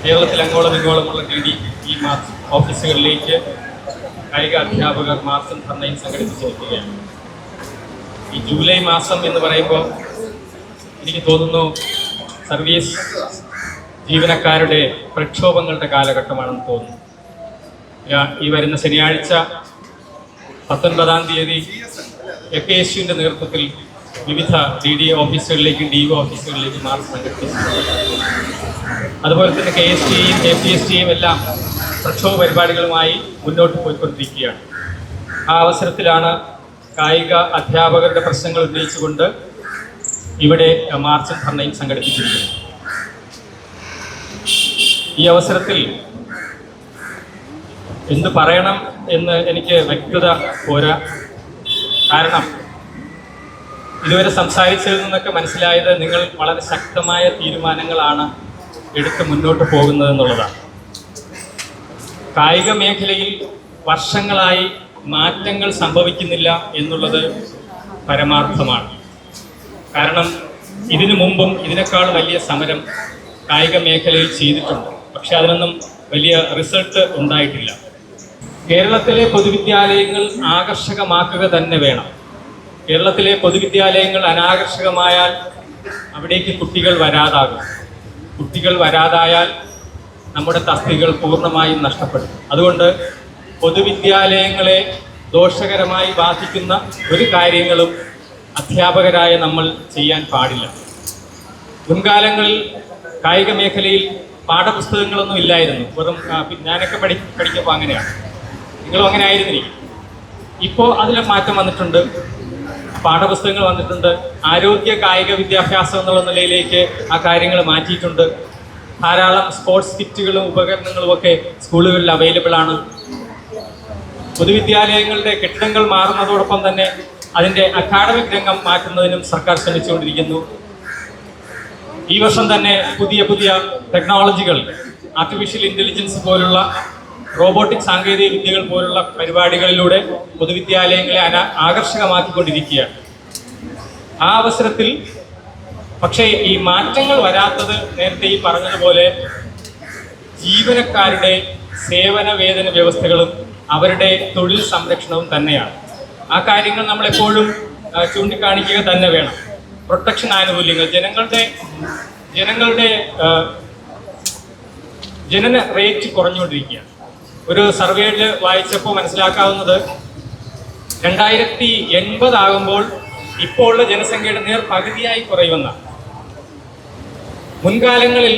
Speaker 4: കേരളത്തിൽ അങ്ങോളം ഇങ്ങോളമുള്ള DD ഈ ഓഫീസുകളിലേക്ക് കായിക അധ്യാപകർ മാർച്ചും ധർണയും സംഘടിപ്പിച്ചിരിക്കുകയാണ്. ഈ ജൂലൈ മാസം എന്ന് പറയുമ്പോൾ എനിക്ക് തോന്നുന്നു സർവീസ് ജീവനക്കാരുടെ പ്രക്ഷോഭങ്ങളുടെ കാലഘട്ടമാണെന്ന് തോന്നുന്നു. ഈ വരുന്ന ശനിയാഴ്ച 19-ാം തീയതി AKSTUവിൻ്റെ നേതൃത്വത്തിൽ വിവിധ DD ഓഫീസുകളിലേക്കും DO ഓഫീസുകളിലേക്കും മാർച്ച് സംഘടിപ്പിച്ചിട്ടുണ്ട്. അതുപോലെ തന്നെ KSTയും KPSTയും എല്ലാം പ്രക്ഷോഭ പരിപാടികളുമായി മുന്നോട്ട് പോയിക്കൊണ്ടിരിക്കുകയാണ്. ആ അവസരത്തിലാണ് കായിക അധ്യാപകരുടെ പ്രശ്നങ്ങൾ ഉന്നയിച്ചുകൊണ്ട് ഇവിടെ മാർച്ചും ധർണയും സംഘടിപ്പിച്ചിരിക്കുന്നത്. ഈ അവസരത്തിൽ എന്ത് പറയണം എന്ന് എനിക്ക് വ്യക്തത പോരാ. കാരണം ഇതുവരെ സംസാരിച്ചതിൽ നിന്നൊക്കെ മനസ്സിലായത് നിങ്ങൾ വളരെ ശക്തമായ തീരുമാനങ്ങളാണ് എടുത്ത് മുന്നോട്ട് പോകുന്നതെന്നുള്ളതാണ്. കായിക മേഖലയിൽ വർഷങ്ങളായി മാറ്റങ്ങൾ സംഭവിക്കുന്നില്ല എന്നുള്ളത് പരമാർത്ഥമാണ്. കാരണം ഇതിനു മുമ്പും ഇതിനേക്കാൾ വലിയ സമരം കായിക മേഖലയിൽ ചെയ്തിട്ടുണ്ട്. പക്ഷെ അതിനൊന്നും വലിയ റിസൾട്ട് ഉണ്ടായിട്ടില്ല. കേരളത്തിലെ പൊതുവിദ്യാലയങ്ങൾ ആകർഷകമാക്കുക തന്നെ വേണം. കേരളത്തിലെ പൊതുവിദ്യാലയങ്ങൾ അനാകർഷകമായാൽ അവിടേക്ക് കുട്ടികൾ വരാതാകും. കുട്ടികൾ വരാതായാൽ നമ്മുടെ തസ്തികകൾ പൂർണ്ണമായും നഷ്ടപ്പെടും. അതുകൊണ്ട് പൊതുവിദ്യാലയങ്ങളെ ദോഷകരമായി ബാധിക്കുന്ന ഒരു കാര്യങ്ങളും അധ്യാപകരായ നമ്മൾ ചെയ്യാൻ പാടില്ല. മുൻകാലങ്ങളിൽ കായിക മേഖലയിൽ പാഠപുസ്തകങ്ങളൊന്നും ഇല്ലായിരുന്നു. വെറും ഞാനൊക്കെ പഠിക്കുമ്പോൾ അങ്ങനെയാണ്, നിങ്ങളും അങ്ങനെ ആയിരുന്നിരിക്കും. ഇപ്പോൾ അതിലെ മാറ്റം വന്നിട്ടുണ്ട്, പാഠപുസ്തകങ്ങൾ വന്നിട്ടുണ്ട്. ആരോഗ്യ കായിക വിദ്യാഭ്യാസം എന്നുള്ള നിലയിലേക്ക് ആ കാര്യങ്ങൾ മാറ്റിയിട്ടുണ്ട്. ധാരാളം സ്പോർട്സ് കിറ്റുകളും ഉപകരണങ്ങളും ഒക്കെ സ്കൂളുകളിൽ അവൈലബിൾ ആണ്. പൊതുവിദ്യാലയങ്ങളുടെ കെട്ടിടങ്ങൾ മാറുന്നതോടൊപ്പം തന്നെ അതിൻ്റെ അക്കാഡമിക് രംഗം മാറ്റുന്നതിനും സർക്കാർ ശ്രമിച്ചുകൊണ്ടിരിക്കുന്നു. ഈ വർഷം തന്നെ പുതിയ പുതിയ ടെക്നോളജികൾ, ആർട്ടിഫിഷ്യൽ ഇൻ്റലിജൻസ് പോലുള്ള റോബോട്ടിക് സാങ്കേതിക വിദ്യകൾ പോലുള്ള പരിപാടികളിലൂടെ പൊതുവിദ്യാലയങ്ങളെ ആകർഷകമാക്കിക്കൊണ്ടിരിക്കുകയാണ്. ആ അവസരത്തിൽ പക്ഷേ ഈ മാറ്റങ്ങൾ വരാത്തത് നേരത്തെ ഈ പറഞ്ഞതുപോലെ ജീവനക്കാരുടെ സേവന വേതന വ്യവസ്ഥകളും അവരുടെ തൊഴിൽ സംരക്ഷണവും തന്നെയാണ്. ആ കാര്യങ്ങൾ നമ്മളെപ്പോഴും ചൂണ്ടിക്കാണിക്കുക തന്നെ വേണം. പ്രൊട്ടക്ഷൻ ആനുകൂല്യങ്ങൾ, ജനന റേറ്റ് കുറഞ്ഞുകൊണ്ടിരിക്കുകയാണ്. ഒരു സർവേയിൽ വായിച്ചപ്പോൾ മനസ്സിലാക്കാവുന്നത് 2080 ആകുമ്പോൾ ഇപ്പോൾ ഉള്ള ജനസംഖ്യയുടെ പകുതിയായി കുറയുമെന്നാണ്. മുൻകാലങ്ങളിൽ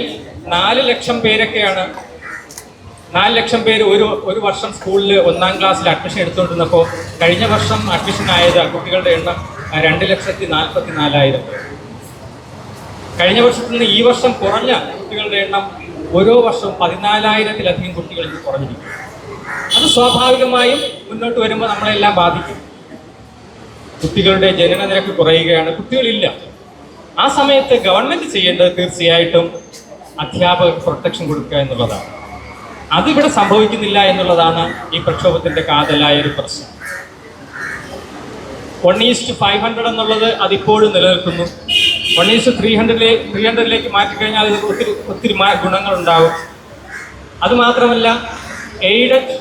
Speaker 4: 4 ലക്ഷം പേരൊക്കെയാണ്, 4 ലക്ഷം പേര് ഒരു വർഷം സ്കൂളിൽ 1-ാം ക്ലാസ്സിൽ അഡ്മിഷൻ എടുത്തുകൊണ്ടിരുന്നപ്പോൾ കഴിഞ്ഞ വർഷം അഡ്മിഷൻ ആയത് കുട്ടികളുടെ എണ്ണം 2,44,000. കഴിഞ്ഞ വർഷത്തിൽ നിന്ന് ഈ വർഷം കുറഞ്ഞ കുട്ടികളുടെ എണ്ണം ഓരോ വർഷവും 14,000-ത്തിലധികം കുട്ടികൾ കുറഞ്ഞിരിക്കും. അത് സ്വാഭാവികമായും മുന്നോട്ട് വരുമ്പോൾ നമ്മളെല്ലാം ബാധിക്കും. കുട്ടികളുടെ ജനന നിരക്ക് കുറയുകയാണ്, കുട്ടികളില്ല. ആ സമയത്ത് ഗവൺമെന്റ് ചെയ്യേണ്ടത് തീർച്ചയായിട്ടും അധ്യാപകർക്ക് പ്രൊട്ടക്ഷൻ കൊടുക്കുക എന്നുള്ളതാണ്. അതിവിടെ സംഭവിക്കുന്നില്ല എന്നുള്ളതാണ് ഈ പ്രക്ഷോഭത്തിന്റെ കാതലായ ഒരു പ്രശ്നം. 1:500 എന്നുള്ളത് അതിപ്പോഴും നിലനിൽക്കുന്നു. 1:300ലേക്ക് മാറ്റിക്കഴിഞ്ഞാൽ അതിന് ഒത്തിരി ഗുണങ്ങളുണ്ടാകും. അതുമാത്രമല്ല, എയ്ഡഡ്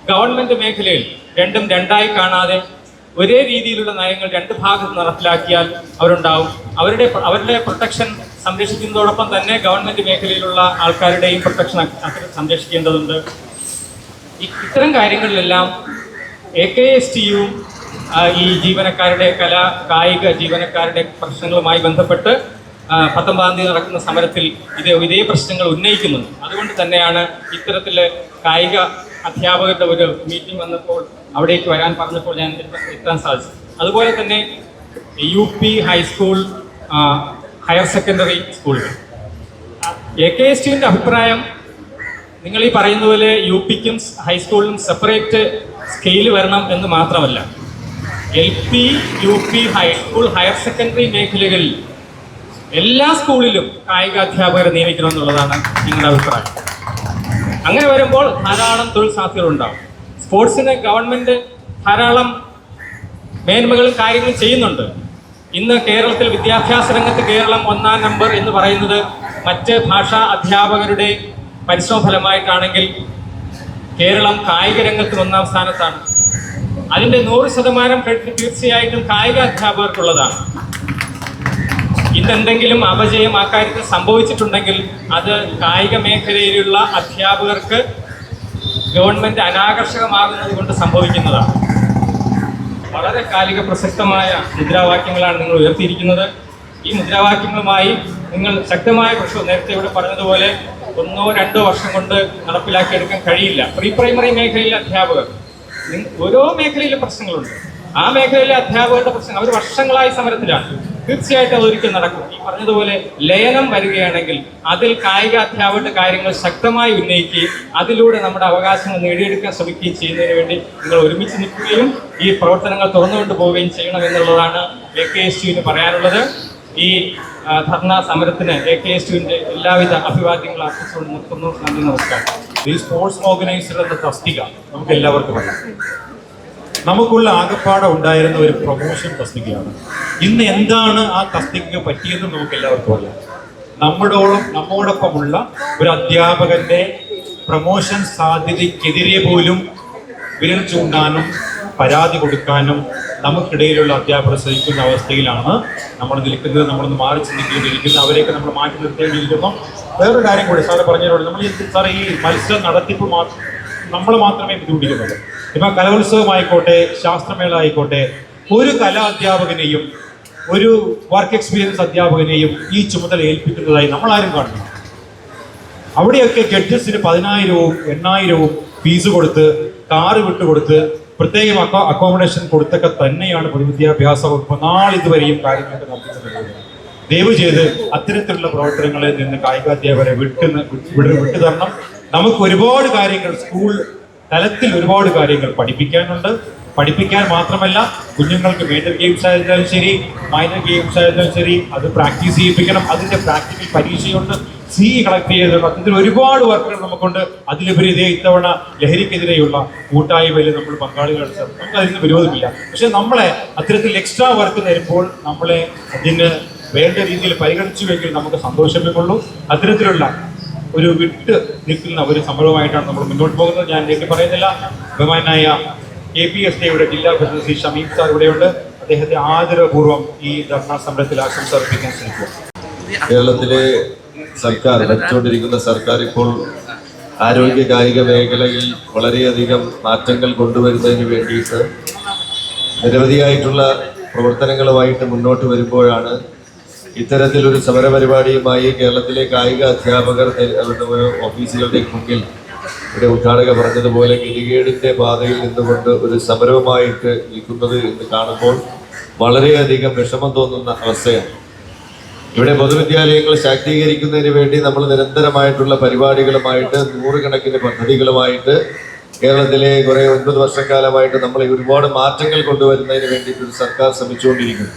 Speaker 4: ഗവൺമെൻറ് മേഖലയിൽ രണ്ടും രണ്ടായി കാണാതെ ഒരേ രീതിയിലുള്ള നയങ്ങൾ രണ്ട് ഭാഗത്ത് നടപ്പിലാക്കിയാൽ അവരുണ്ടാവും. അവരുടെ പ്രൊട്ടക്ഷൻ സംരക്ഷിക്കുന്നതോടൊപ്പം തന്നെ ഗവൺമെൻറ് മേഖലയിലുള്ള ആൾക്കാരുടെയും പ്രൊട്ടക്ഷൻ സംരക്ഷിക്കേണ്ടതുണ്ട്. ഇത്തരം കാര്യങ്ങളിലെല്ലാം AKSTU ഈ ജീവനക്കാരുടെ കായിക ജീവനക്കാരുടെ പ്രശ്നങ്ങളുമായി ബന്ധപ്പെട്ട് 19-ാം തീയതി നടക്കുന്ന സമരത്തിൽ ഇതേ പ്രശ്നങ്ങൾ ഉന്നയിക്കുന്നുണ്ട്. അതുകൊണ്ട് തന്നെയാണ് ഇത്തരത്തിൽ കായിക അധ്യാപകരുടെ ഒരു മീറ്റിംഗ് വന്നപ്പോൾ അവിടേക്ക് വരാൻ പറഞ്ഞപ്പോൾ ഞാൻ എത്താൻ സാധിച്ചു. അതുപോലെ തന്നെ UP ഹൈസ്കൂൾ, ഹയർ സെക്കൻഡറി സ്കൂളുകൾ, AKSTUവിൻ്റെ അഭിപ്രായം നിങ്ങൾ ഈ പറയുന്ന പോലെ UPക്കും ഹൈസ്കൂളിനും സെപ്പറേറ്റ് സ്കെയിൽ വരണം എന്ന് മാത്രമല്ല, LP, UP high school, higher secondary മേഖലകളിൽ എല്ലാ സ്കൂളിലും കായിക അധ്യാപകരെ നിയമിക്കണമെന്നുള്ളതാണ് ഞങ്ങളുടെ അഭിപ്രായം. അങ്ങനെ വരുമ്പോൾ ധാരാളം തൊഴിൽ സാധ്യതകളുണ്ടാകും. സ്പോർട്സിന് ഗവൺമെൻറ് ധാരാളം മേന്മകളും കാര്യങ്ങളും ചെയ്യുന്നുണ്ട്. ഇന്ന് കേരളത്തിൽ വിദ്യാഭ്യാസ രംഗത്ത് കേരളം 1-ാം നമ്പർ എന്ന് പറയുന്നത് മറ്റ് ഭാഷാ അധ്യാപകരുടെ പരിശ്രമ ഫലമായിട്ടാണെങ്കിൽ കേരളം കായിക രംഗത്ത് 1-ാം സ്ഥാനത്താണ്. അതിൻ്റെ 100% ക്രെഡിറ്റ് തീർച്ചയായിട്ടും കായിക അധ്യാപകർക്കുള്ളതാണ്. ഇതെന്തെങ്കിലും അപജയം ആ കാര്യത്തിൽ സംഭവിച്ചിട്ടുണ്ടെങ്കിൽ അത് കായിക മേഖലയിലുള്ള അധ്യാപകർക്ക് ഗവൺമെൻറ് അനാകർഷകമാകുന്നത് കൊണ്ട് സംഭവിക്കുന്നതാണ്. വളരെ കാലിക പ്രസക്തമായ മുദ്രാവാക്യങ്ങളാണ് നിങ്ങൾ ഉയർത്തിയിരിക്കുന്നത്. ഈ മുദ്രാവാക്യങ്ങളുമായി നിങ്ങൾ ശക്തമായ പ്രശ്നം, നേരത്തെ ഇവിടെ പറഞ്ഞതുപോലെ 1-2 വർഷം കൊണ്ട് നടപ്പിലാക്കിയെടുക്കാൻ കഴിയില്ല. പ്രീ പ്രൈമറി മേഖലയിലെ അധ്യാപകർ, ഓരോ മേഖലയിലും പ്രശ്നങ്ങളുണ്ട്. ആ മേഖലയിലെ അധ്യാപകരുടെ പ്രശ്നം അവർ വർഷങ്ങളായി സമരത്തിലാണ്. തീർച്ചയായിട്ടും അതൊരിക്കൽ നടക്കും. ഈ പറഞ്ഞതുപോലെ ലയനം വരികയാണെങ്കിൽ അതിൽ കായിക അധ്യാപകരുടെ കാര്യങ്ങൾ ശക്തമായി ഉന്നയിക്കുകയും അതിലൂടെ നമ്മുടെ അവകാശങ്ങൾ നേടിയെടുക്കാൻ ശ്രമിക്കുകയും ചെയ്യുന്നതിന് വേണ്ടി നിങ്ങൾ ഒരുമിച്ച് നിൽക്കുകയും ഈ പ്രവർത്തനങ്ങൾ തുറന്നുകൊണ്ട് പോവുകയും ചെയ്യണമെന്നുള്ളതാണ് AKSTUവിന് പറയാനുള്ളത്. ഈ ധർണാ സമരത്തിന് AKSTUവിൻ്റെ എല്ലാവിധ അഭിവാദ്യങ്ങളും അർപ്പിച്ചുകൊണ്ട് നിർത്തുന്നു. നന്ദി, നമസ്കാരം.
Speaker 1: ഈ സ്പോർട്സ് ഓർഗനൈസർ എന്ന തസ്തിക നമുക്ക് എല്ലാവർക്കും അറിയാം. നമുക്കുള്ള ആകപ്പാടെ ഉണ്ടായിരുന്ന ഒരു പ്രൊമോഷൻ തസ്തികയാണ്. ഇന്ന് എന്താണ് ആ തസ്തികയ്ക്ക് പറ്റിയെന്ന് നമുക്ക് എല്ലാവർക്കും അറിയാം. നമ്മോടൊപ്പമുള്ള ഒരു അധ്യാപകന്റെ പ്രൊമോഷൻ സാധ്യതയ്ക്കെതിരെ പോലും വിരൽ ചൂണ്ടാനും പരാതി കൊടുക്കാനും നമുക്കിടയിലുള്ള അധ്യാപകർ ശ്രമിക്കുന്ന അവസ്ഥയിലാണ് നമ്മൾ നിൽക്കുന്നത്. നമ്മളൊന്ന് മാറി ചിന്തിക്കേണ്ടിയിരിക്കുന്നു. അവരെയൊക്കെ നമ്മൾ മാറ്റി നിർത്തേണ്ടിയിരിക്കുന്നു. വേറൊരു കാര്യം കൂടി സാറ് പറഞ്ഞതിനോട്, നമ്മൾ സാർ ഈ മത്സര നടത്തിപ്പ് നമ്മൾ മാത്രമേ ബുദ്ധിമുട്ടിക്കുന്നുള്ളൂ. ഇപ്പം കലോത്സവമായിക്കോട്ടെ, ശാസ്ത്രമേള ആയിക്കോട്ടെ, ഒരു കലാ അധ്യാപകനെയും ഒരു വർക്ക് എക്സ്പീരിയൻസ് അധ്യാപകനെയും ഈ ചുമതല ഏൽപ്പിക്കുന്നതായി നമ്മളാരും കാണുന്നു. അവിടെയൊക്കെ ജഡ്ജസിന് 10,000-വും 8,000-വും ഫീസ് കൊടുത്ത്, കാറ് വിട്ടുകൊടുത്ത്, പ്രത്യേകം അക്കോമഡേഷൻ കൊടുത്തൊക്കെ തന്നെയാണ് പൊതുവിദ്യാഭ്യാസ വകുപ്പ് നാളിതുവരെയും കാര്യങ്ങളൊക്കെ നടത്തുന്നത്. ദയവ് ചെയ്ത് അത്തരത്തിലുള്ള പ്രവർത്തനങ്ങളിൽ നിന്ന് കായികാധ്യാപകരെ വിട്ടു തരണം. നമുക്ക് ഒരുപാട് കാര്യങ്ങൾ സ്കൂൾ തലത്തിൽ ഒരുപാട് കാര്യങ്ങൾ പഠിപ്പിക്കാനുണ്ട്. പഠിപ്പിക്കാൻ മാത്രമല്ല, കുഞ്ഞുങ്ങൾക്ക് മേജർ ഗെയിംസ് ആയിരുന്നാലും ശരി, മൈനർ ഗെയിംസ് ആയിരുന്നാലും ശരി, അത് പ്രാക്ടീസ് ചെയ്യിപ്പിക്കണം. അതിൻ്റെ പ്രാക്ടിക്കൽ പരീക്ഷയുണ്ട്, കളക്ട് ചെയ്തിട്ടുണ്ട്. അത്തരത്തിൽ ഒരുപാട് വർക്കുകൾ നമുക്കുണ്ട്. അതിലുപരി ഇത്തവണ ലഹരിക്കെതിരെയുള്ള കൂട്ടായ്മയിൽ നമ്മൾ പങ്കാളികളാണ്. നമുക്ക് അതിന് വിരോധമില്ല. പക്ഷെ നമ്മളെ അത്തരത്തിൽ എക്സ്ട്രാ വർക്ക് തരുമ്പോൾ നമ്മളെ അതിന് വേണ്ട രീതിയിൽ പരിഗണിച്ചുവെങ്കിൽ നമുക്ക് സന്തോഷമേ ഉള്ളൂ. അത്തരത്തിലുള്ള ഒരു വിട്ട് നിൽക്കുന്ന ഒരു സംഭവമായിട്ടാണ് നമ്മൾ മുന്നോട്ട് പോകുന്നത്. ഞാൻ എനിക്ക് പറയുന്നില്ല. ബഹുമാനായ KPSTയുടെ ജില്ലാ പ്രസിഡന്റ് ശ്രീ ഷമീം സാർ ഇവിടെയുണ്ട്. അദ്ദേഹത്തെ ആദരപൂർവ്വം ഈ ധർണാ സമരത്തിൽ ആശംസ അർപ്പിക്കാൻ ശ്രമിക്കുക.
Speaker 5: കേരളത്തിലെ സർക്കാർ, ഭരിച്ചുകൊണ്ടിരിക്കുന്ന സർക്കാർ ഇപ്പോൾ ആരോഗ്യ കായിക മേഖലയിൽ വളരെയധികം മാറ്റങ്ങൾ കൊണ്ടുവരുന്നതിന് വേണ്ടിയിട്ട് നിരവധിയായിട്ടുള്ള പ്രവർത്തനങ്ങളുമായിട്ട് മുന്നോട്ട് വരുമ്പോഴാണ് ഇത്തരത്തിലൊരു സമരപരിപാടിയുമായി കേരളത്തിലെ കായിക അധ്യാപകർ ഓഫീസുകളുടെ മുന്നിൽ ഇവിടെ ഉദ്ഘാടക പറഞ്ഞതുപോലെ ഗതികേടിൻ്റെ പാതയിൽ നിന്നുകൊണ്ട് ഒരു സമരവുമായിട്ട് നിൽക്കുന്നത് എന്ന് കാണുമ്പോൾ വളരെയധികം വിഷമം തോന്നുന്ന അവസ്ഥയാണ്. ഇവിടെ പൊതുവിദ്യാലയങ്ങൾ ശാക്തീകരിക്കുന്നതിന് വേണ്ടി നമ്മൾ നിരന്തരമായിട്ടുള്ള പരിപാടികളുമായിട്ട്, 100 കണക്കിന് പദ്ധതികളുമായിട്ട് കേരളത്തിലെ കുറേ 9 വർഷക്കാലമായിട്ട് നമ്മൾ ഒരുപാട് മാറ്റങ്ങൾ കൊണ്ടുവരുന്നതിന് വേണ്ടിയിട്ട് ഒരു സർക്കാർ ശ്രമിച്ചുകൊണ്ടിരിക്കുന്നു.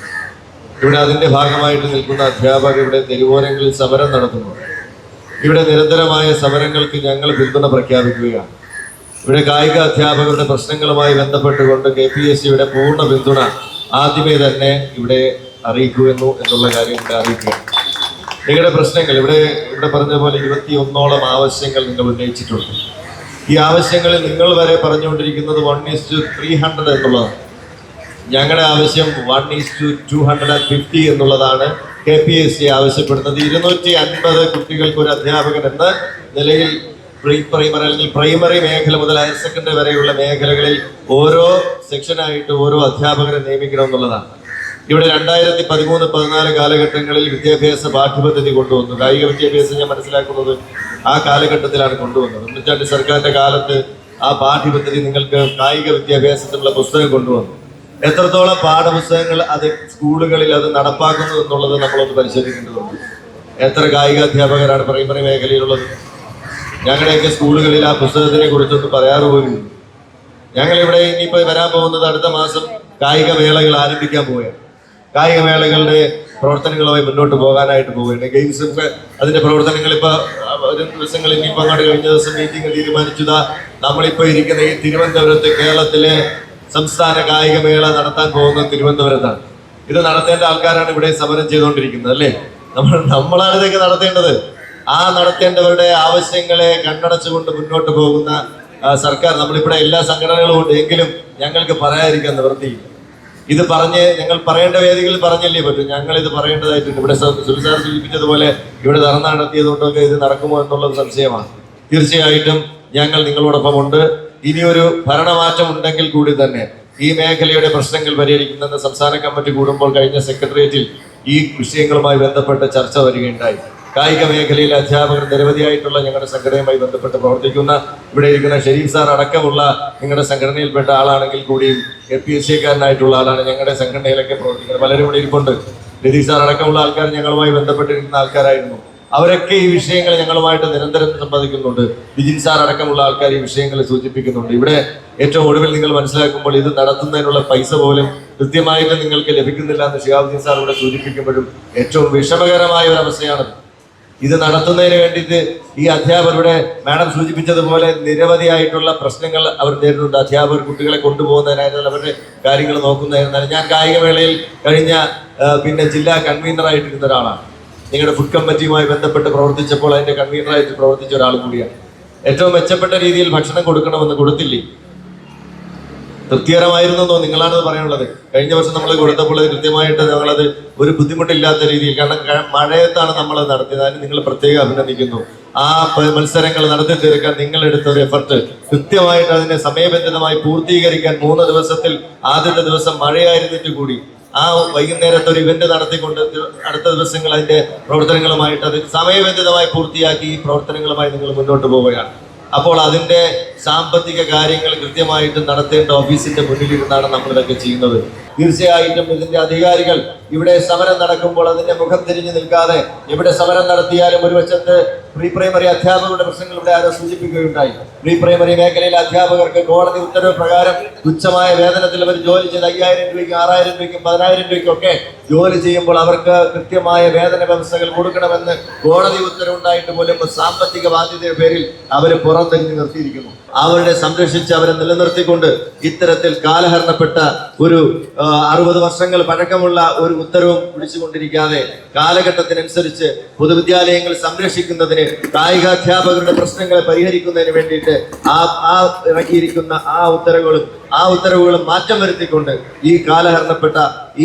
Speaker 5: ഇവിടെ അതിൻ്റെ ഭാഗമായിട്ട് നിൽക്കുന്ന അധ്യാപകർ ഇവിടെ തെരുവോരങ്ങളിൽ സമരം നടത്തുന്നു. ഇവിടെ നിരന്തരമായ സമരങ്ങൾക്ക് ഞങ്ങൾ പിന്തുണ പ്രഖ്യാപിക്കുകയാണ്. ഇവിടെ കായിക അധ്യാപകരുടെ പ്രശ്നങ്ങളുമായി ബന്ധപ്പെട്ടുകൊണ്ട് KPSTയുടെ പൂർണ്ണ പിന്തുണ ആദ്യമേ തന്നെ ഇവിടെ അറിയിക്കുമെന്നു എന്നുള്ള കാര്യം ഇവിടെ അറിയിക്കുക. നിങ്ങളുടെ പ്രശ്നങ്ങൾ ഇവിടെ പറഞ്ഞ പോലെ 21ഓളം ആവശ്യങ്ങൾ നിങ്ങൾ ഉന്നയിച്ചിട്ടുണ്ട്. ഈ ആവശ്യങ്ങളിൽ നിങ്ങൾ വരെ പറഞ്ഞുകൊണ്ടിരിക്കുന്നത് 1:300 എന്നുള്ളതാണ്. ഞങ്ങളുടെ ആവശ്യം 1:250 എന്നുള്ളതാണ്. KPSC ആവശ്യപ്പെടുന്നത് 250 കുട്ടികൾക്ക് ഒരു അധ്യാപകൻ എന്ന നിലയിൽ പ്രൈമറി അല്ലെങ്കിൽ പ്രൈമറി മേഖല മുതൽ ഹയർ സെക്കൻഡറി വരെയുള്ള മേഖലകളിൽ ഓരോ സെക്ഷനായിട്ട് ഓരോ അധ്യാപകരെ നിയമിക്കണം എന്നുള്ളതാണ്. ഇവിടെ 2013-14 കാലഘട്ടങ്ങളിൽ വിദ്യാഭ്യാസ പാഠ്യപദ്ധതി കൊണ്ടുവന്നു. കായിക വിദ്യാഭ്യാസം ഞാൻ മനസ്സിലാക്കുന്നത് ആ കാലഘട്ടത്തിലാണ് കൊണ്ടുവന്നത്. ഉമ്മൻചാണ്ടി സർക്കാരിന്റെ കാലത്ത് ആ പാഠ്യപദ്ധതി നിങ്ങൾക്ക് കായിക വിദ്യാഭ്യാസത്തിനുള്ള പുസ്തകം കൊണ്ടുവന്നു. എത്രത്തോളം പാഠപുസ്തകങ്ങൾ അത് സ്കൂളുകളിൽ അത് നടപ്പാക്കുന്നു എന്നുള്ളത് നമ്മളൊന്ന് പരിശോധിക്കേണ്ടതുണ്ട്. എത്ര കായിക അധ്യാപകരാണ് പ്രൈമറി മേഖലയിലുള്ളത്? ഞങ്ങളുടെയൊക്കെ സ്കൂളുകളിൽ ആ പുസ്തകത്തിനെ കുറിച്ചൊന്നും പറയാറ് പോലും. ഞങ്ങളിവിടെ ഇനിയിപ്പോൾ വരാൻ പോകുന്നത് അടുത്ത മാസം കായിക മേളകൾ ആരംഭിക്കാൻ പോവുകയാണ്. കായിക മേളകളുടെ പ്രവർത്തനങ്ങളുമായി മുന്നോട്ട് പോകാനായിട്ട് പോവുകയാണ്. ഗെയിംസ് അതിന്റെ പ്രവർത്തനങ്ങൾ ഇപ്പോൾ ഒരു ദിവസങ്ങളിൽ ഇനിയിപ്പോൾ അങ്ങോട്ട് കഴിഞ്ഞ ദിവസം മീറ്റിംഗ് തീരുമാനിച്ചതാ നമ്മളിപ്പോൾ ഇരിക്കുന്ന ഈ തിരുവനന്തപുരത്ത് കേരളത്തിലെ സംസ്ഥാന കായിക മേള നടത്താൻ പോകുന്നത് തിരുവനന്തപുരത്താണ്. ഇത് നടത്തേണ്ട ആൾക്കാരാണ് ഇവിടെ സമരം ചെയ്തുകൊണ്ടിരിക്കുന്നത്, അല്ലേ? നമ്മളാണ് ഇതൊക്കെ നടത്തേണ്ടത്. ആ നടത്തേണ്ടവരുടെ ആവശ്യങ്ങളെ കണ്ണടച്ചുകൊണ്ട് മുന്നോട്ട് പോകുന്ന സർക്കാർ, നമ്മളിവിടെ എല്ലാ സംഘടനകളും ഉണ്ട്, എങ്കിലും ഞങ്ങൾക്ക് പറയാതിരിക്കാൻ നിവൃത്തിയില്ല. ഇത് പറഞ്ഞ് ഞങ്ങൾ പറയേണ്ട വേദികളിൽ പറഞ്ഞല്ലേ പറ്റും. ഞങ്ങൾ ഇത് പറയേണ്ടതായിട്ടുണ്ട്. ഇവിടെ സുൽസാർ സൂചിപ്പിച്ചതുപോലെ ഇവിടെ ധർണ നടത്തിയതുകൊണ്ടൊക്കെ ഇത് നടക്കുമോ എന്നുള്ളത് സംശയമാണ്. തീർച്ചയായിട്ടും ഞങ്ങൾ നിങ്ങളോടൊപ്പമുണ്ട്. ഇനിയൊരു ഭരണമാറ്റം ഉണ്ടെങ്കിൽ കൂടി തന്നെ ഈ മേഖലയുടെ പ്രശ്നങ്ങൾ പരിഹരിക്കുന്ന സംസ്ഥാന കമ്മിറ്റി കൂടുമ്പോൾ കഴിഞ്ഞ സെക്രട്ടേറിയറ്റിൽ ഈ വിഷയങ്ങളുമായി ബന്ധപ്പെട്ട ചർച്ച വരികയുണ്ടായി. കായിക മേഖലയിലെ അധ്യാപകർ നിരവധിയായിട്ടുള്ള ഞങ്ങളുടെ സംഘടനയുമായി ബന്ധപ്പെട്ട് പ്രവർത്തിക്കുന്ന ഇവിടെ ഇരിക്കുന്ന ഷെരീഫ് സാർ അടക്കമുള്ള നിങ്ങളുടെ സംഘടനയിൽപ്പെട്ട ആളാണെങ്കിൽ കൂടിയും KPSC-കാരനായിട്ടുള്ള ആളാണ്. ഞങ്ങളുടെ സംഘടനയിലൊക്കെ പ്രവർത്തിക്കുന്നത് പലരും ഇവിടെ ഇരിപ്പുണ്ട്. രതീഷ് സാർ അടക്കമുള്ള ആൾക്കാർ ഞങ്ങളുമായി ബന്ധപ്പെട്ടിരിക്കുന്ന ആൾക്കാരായിരുന്നു. അവരൊക്കെ ഈ വിഷയങ്ങൾ ഞങ്ങളുമായിട്ട് നിരന്തരം സംവദിക്കുന്നുണ്ട്. വിജിൻ സാർ അടക്കമുള്ള ആൾക്കാർ ഈ വിഷയങ്ങൾ സൂചിപ്പിക്കുന്നുണ്ട്. ഇവിടെ ഏറ്റവും ഒടുവിൽ നിങ്ങൾ മനസ്സിലാക്കുമ്പോൾ ഇത് നടത്തുന്നതിനുള്ള പൈസ പോലും കൃത്യമായിട്ട് നിങ്ങൾക്ക് ലഭിക്കുന്നില്ല എന്ന് ഷിഹാബുദ്ദീൻ സാർ ഇവിടെ സൂചിപ്പിക്കുമ്പോഴും ഏറ്റവും വിഷമകരമായ ഒരു അവസ്ഥയാണത്. ഇത് നടത്തുന്നതിന് വേണ്ടിയിട്ട് ഈ അധ്യാപകരുടെ മാഡം സൂചിപ്പിച്ചതുപോലെ നിരവധിയായിട്ടുള്ള പ്രശ്നങ്ങൾ അവർ നേരിടുന്നുണ്ട്. അധ്യാപകർ കുട്ടികളെ കൊണ്ടുപോകുന്നതിനായിരുന്നാലും അവരുടെ കാര്യങ്ങൾ നോക്കുന്നതായിരുന്നാലും. ഞാൻ കായികമേളയിൽ കഴിഞ്ഞ ജില്ലാ കൺവീനറായിട്ടിരുന്ന ഒരാളാണ്. നിങ്ങളുടെ ഫുഡ് കമ്മിറ്റിയുമായി ബന്ധപ്പെട്ട് പ്രവർത്തിച്ചപ്പോൾ അതിന്റെ കൺവീനറായിട്ട് പ്രവർത്തിച്ച ഒരാൾ കൂടിയാണ്. ഏറ്റവും മെച്ചപ്പെട്ട രീതിയിൽ ഭക്ഷണം കൊടുക്കണമെന്ന് കൊടുത്തില്ലേ? തൃപ്തികരമായിരുന്നോ? നിങ്ങളാണത് പറയാനുള്ളത്. കഴിഞ്ഞ വർഷം നമ്മൾ കൊടുത്തപ്പോൾ കൃത്യമായിട്ട് ഞങ്ങളത് ഒരു ബുദ്ധിമുട്ടില്ലാത്ത രീതിയിൽ, കാരണം മഴയത്താണ് നമ്മളത് നടത്തിയത്, അതിന് നിങ്ങൾ പ്രത്യേകം അഭിനന്ദിക്കുന്നു. ആ മത്സരങ്ങൾ നടത്തി തീർക്കാൻ നിങ്ങൾ എടുത്ത ഒരു എഫർട്ട് കൃത്യമായിട്ട് അതിനെ സമയബന്ധിതമായി പൂർത്തീകരിക്കാൻ 3 ദിവസത്തിൽ ആദ്യത്തെ ദിവസം മഴയായിരുന്നിട്ട് കൂടി ആ വൈകുന്നേരത്തെ ഒരു ഇവന്റ് നടത്തിക്കൊണ്ട് അടുത്ത ദിവസങ്ങൾ അതിന്റെ പ്രവർത്തനങ്ങളുമായിട്ട് അത് സമയബന്ധിതമായി പൂർത്തിയാക്കി ഈ പ്രവർത്തനങ്ങളുമായി നിങ്ങൾ മുന്നോട്ട് പോവുകയാണ്. അപ്പോൾ അതിന്റെ സാമ്പത്തിക കാര്യങ്ങൾ കൃത്യമായിട്ട് നടത്തേണ്ട ഓഫീസിന്റെ മുന്നിലിരുന്നാണ് നമ്മളിതൊക്കെ ചെയ്യുന്നത്. തീർച്ചയായിട്ടും ഇതിന്റെ അധികാരികൾ ഇവിടെ സമരം നടക്കുമ്പോൾ അതിന്റെ മുഖം തിരിഞ്ഞു നിൽക്കാതെ എവിടെ സമരം നടത്തിയാലും ഒരു വശത്ത് പ്രീ പ്രൈമറി അധ്യാപകരുടെ പ്രശ്നങ്ങൾ ഇവിടെ ആരോ സൂചിപ്പിക്കുകയുണ്ടായി. പ്രീ പ്രൈമറി മേഖലയിലെ അധ്യാപകർക്ക് കോടതി ഉത്തരവ് പ്രകാരം തുച്ഛമായ വേതനത്തിൽ അവർ ജോലി ചെയ്ത് 5000 രൂപയ്ക്കും 6000 രൂപയ്ക്കും 10000 രൂപയ്ക്കും ഒക്കെ ജോലി ചെയ്യുമ്പോൾ അവർക്ക് കൃത്യമായ വേതന വ്യവസ്ഥകൾ കൊടുക്കണമെന്ന് കോടതി ഉത്തരവുണ്ടായിട്ട് പോലും സാമ്പത്തിക ബാധ്യതയുടെ പേരിൽ അവർ പുറത്തെറിഞ്ഞു നിർത്തിയിരിക്കുന്നു. അവരുടെ സംരക്ഷിച്ച് അവരെ നിലനിർത്തിക്കൊണ്ട് ഇത്തരത്തിൽ കാലഹരണപ്പെട്ട ഒരു 60 വർഷങ്ങൾ പഴക്കമുള്ള ഒരു ഉത്തരവും പിടിച്ചുകൊണ്ടിരിക്കാതെ കാലഘട്ടത്തിനനുസരിച്ച് പൊതുവിദ്യാലയങ്ങൾ സംരക്ഷിക്കുന്നതിന് കായികാധ്യാപകരുടെ പ്രശ്നങ്ങളെ പരിഹരിക്കുന്നതിന് വേണ്ടിയിട്ട് ഇറക്കിയിരിക്കുന്ന ആ ഉത്തരവുകളും മാറ്റം വരുത്തിക്കൊണ്ട് ഈ കാലഹരണപ്പെട്ട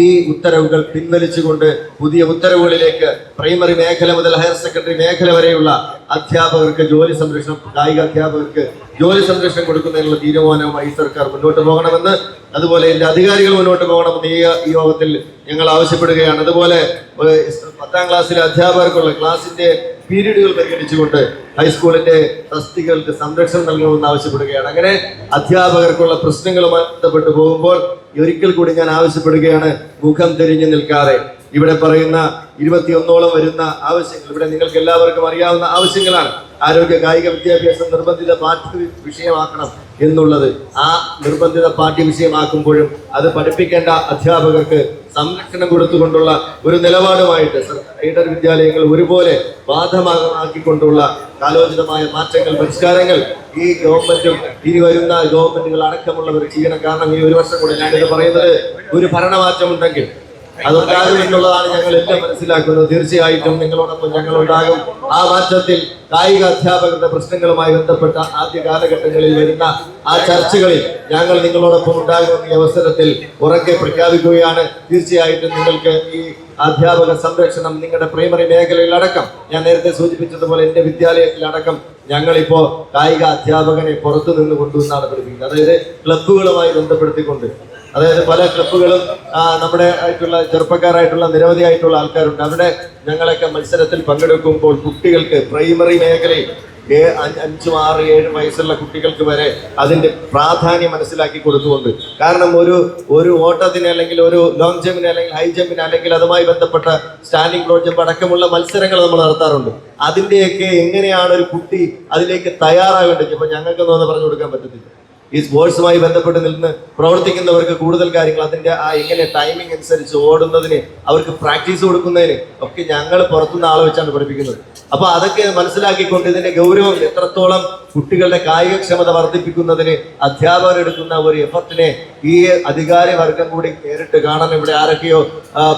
Speaker 5: ഈ ഉത്തരവുകൾ പിൻവലിച്ചുകൊണ്ട് പുതിയ ഉത്തരവുകളിലേക്ക് പ്രൈമറി മേഖല മുതൽ ഹയർ സെക്കൻഡറി മേഖല വരെയുള്ള അധ്യാപകർക്ക് ജോലി സംരക്ഷണം, കായിക അധ്യാപകർക്ക് ജോലി സംരക്ഷണം കൊടുക്കുന്നതിനുള്ള തീരുമാനവുമായി സർക്കാർ മുന്നോട്ട് പോകണമെന്ന്, അതുപോലെ ഇതിന്റെ അധികാരികൾ മുന്നോട്ട് പോകണമെന്ന് ഈ യോഗത്തിൽ ഞങ്ങൾ ആവശ്യപ്പെടുകയാണ്. അതുപോലെ 10ാം ക്ലാസ്സിലെ അധ്യാപകർക്കുള്ള ക്ലാസിന്റെ പീരീഡുകൾ പരിഗണിച്ചുകൊണ്ട് ഹൈസ്കൂളിന്റെ തസ്തികൾക്ക് സംരക്ഷണം നൽകണമെന്ന് ആവശ്യപ്പെടുകയാണ്. അങ്ങനെ അധ്യാപകർക്കുള്ള പ്രശ്നങ്ങളുമായി ബന്ധപ്പെട്ട് പോകുമ്പോൾ ഒരിക്കൽ കൂടി ഞാൻ ആവശ്യപ്പെടുകയാണ്, മുഖം തിരിഞ്ഞു നിൽക്കാതെ ഇവിടെ പറയുന്ന 21ഓളം വരുന്ന ആവശ്യങ്ങൾ ഇവിടെ നിങ്ങൾക്ക് എല്ലാവർക്കും അറിയാവുന്ന ആവശ്യങ്ങളാണ്. ആരോഗ്യ കായിക വിദ്യാഭ്യാസം നിർബന്ധിത പാഠ്യ വിഷയമാക്കണം എന്നുള്ളത്. ആ നിർബന്ധിത പാഠ്യ വിഷയമാക്കുമ്പോഴും അത് പഠിപ്പിക്കേണ്ട അധ്യാപകർക്ക് സംരക്ഷണം കൊടുത്തുകൊണ്ടുള്ള ഒരു നിലപാടുമായിട്ട് എയ്ഡഡ് വിദ്യാലയങ്ങൾ ഒരുപോലെ ബാധകമാക്കിക്കൊണ്ടുള്ള കാലോചിതമായ മാറ്റങ്ങൾ, പരിഷ്കാരങ്ങൾ ഈ ഗവൺമെന്റും ഇനി വരുന്ന ഗവൺമെന്റുകൾ അടക്കമുള്ളവർ ചെയ്യണം. കാരണം ഈ 1 വർഷം കൂടെ ഞാനിത് പറയുന്നത്, ഒരു ഭരണമാറ്റം ഉണ്ടെങ്കിൽ അതുണ്ടാകും എന്നുള്ളതാണ് ഞങ്ങൾ എല്ലാം മനസ്സിലാക്കുന്നത്. തീർച്ചയായിട്ടും നിങ്ങളോടൊപ്പം ഞങ്ങൾ ഉണ്ടാകും. ആ മാറ്റത്തിൽ കായിക അധ്യാപകരുടെ പ്രശ്നങ്ങളുമായി ബന്ധപ്പെട്ട ആദ്യ കാലഘട്ടങ്ങളിൽ വരുന്ന ആ ചർച്ചകളിൽ ഞങ്ങൾ നിങ്ങളോടൊപ്പം ഉണ്ടാകുമെന്ന ഈ അവസരത്തിൽ ഉറക്കെ പ്രഖ്യാപിക്കുകയാണ്. തീർച്ചയായിട്ടും നിങ്ങൾക്ക് ഈ അധ്യാപക സംരക്ഷണം നിങ്ങളുടെ പ്രൈമറി മേഖലയിലടക്കം, ഞാൻ നേരത്തെ സൂചിപ്പിച്ചതുപോലെ എൻ്റെ വിദ്യാലയത്തിലടക്കം ഞങ്ങളിപ്പോ കായിക അധ്യാപകനെ പുറത്തു നിന്ന് കൊണ്ടുവന്നാണ് പഠിപ്പിക്കുന്നത്. അതായത് ക്ലബ്ബുകളുമായി ബന്ധപ്പെടുത്തിക്കൊണ്ട്, അതായത് പല ക്ലബ്ബുകളും നമ്മുടെ ആയിട്ടുള്ള ചെറുപ്പക്കാരായിട്ടുള്ള നിരവധി ആയിട്ടുള്ള ആൾക്കാരുണ്ട്. അവിടെ ഞങ്ങളൊക്കെ മത്സരത്തിൽ പങ്കെടുക്കുമ്പോൾ കുട്ടികൾക്ക് പ്രൈമറി മേഖലയിൽ 5, 6, 7 വയസ്സുള്ള കുട്ടികൾക്ക് വരെ അതിന്റെ പ്രാധാന്യം മനസ്സിലാക്കി കൊടുത്തുകൊണ്ട്, കാരണം ഒരു ഓട്ടത്തിന് അല്ലെങ്കിൽ ഒരു ലോങ് ജമ്പിന് അല്ലെങ്കിൽ ഹൈ ജമ്പിന് അല്ലെങ്കിൽ അതുമായി ബന്ധപ്പെട്ട സ്റ്റാൻഡിംഗ് ബ്രോഡ് ജമ്പ് അടക്കമുള്ള മത്സരങ്ങൾ നമ്മൾ നടത്താറുണ്ട്. അതിന്റെയൊക്കെ എങ്ങനെയാണ് ഒരു കുട്ടി അതിലേക്ക് തയ്യാറാവേണ്ടത് ഇപ്പൊ ഞങ്ങൾക്കൊന്നും ഒന്ന് പറഞ്ഞു കൊടുക്കാൻ പറ്റത്തില്ല. ഈ സ്പോർട്സുമായി ബന്ധപ്പെട്ട് നിന്ന് പ്രവർത്തിക്കുന്നവർക്ക് കൂടുതൽ കാര്യങ്ങൾ അതിന്റെ എങ്ങനെ ടൈമിംഗ് അനുസരിച്ച് ഓടുന്നതിന്, അവർക്ക് പ്രാക്ടീസ് കൊടുക്കുന്നതിന് ഒക്കെ ഞങ്ങൾ പുറത്തുനിന്ന് ആളെ വെച്ചാണ് പഠിപ്പിക്കുന്നത്. അപ്പൊ അതൊക്കെ മനസ്സിലാക്കിക്കൊണ്ട് ഇതിന്റെ ഗൗരവം എത്രത്തോളം കുട്ടികളുടെ കായികക്ഷമത വർദ്ധിപ്പിക്കുന്നതിന് അധ്യാപകർ എടുക്കുന്ന ഒരു എഫർട്ടിനെ ഈ അധികാരി വർഗം കൂടി നേരിട്ട് കാണാൻ ഇവിടെ ആരൊക്കെയോ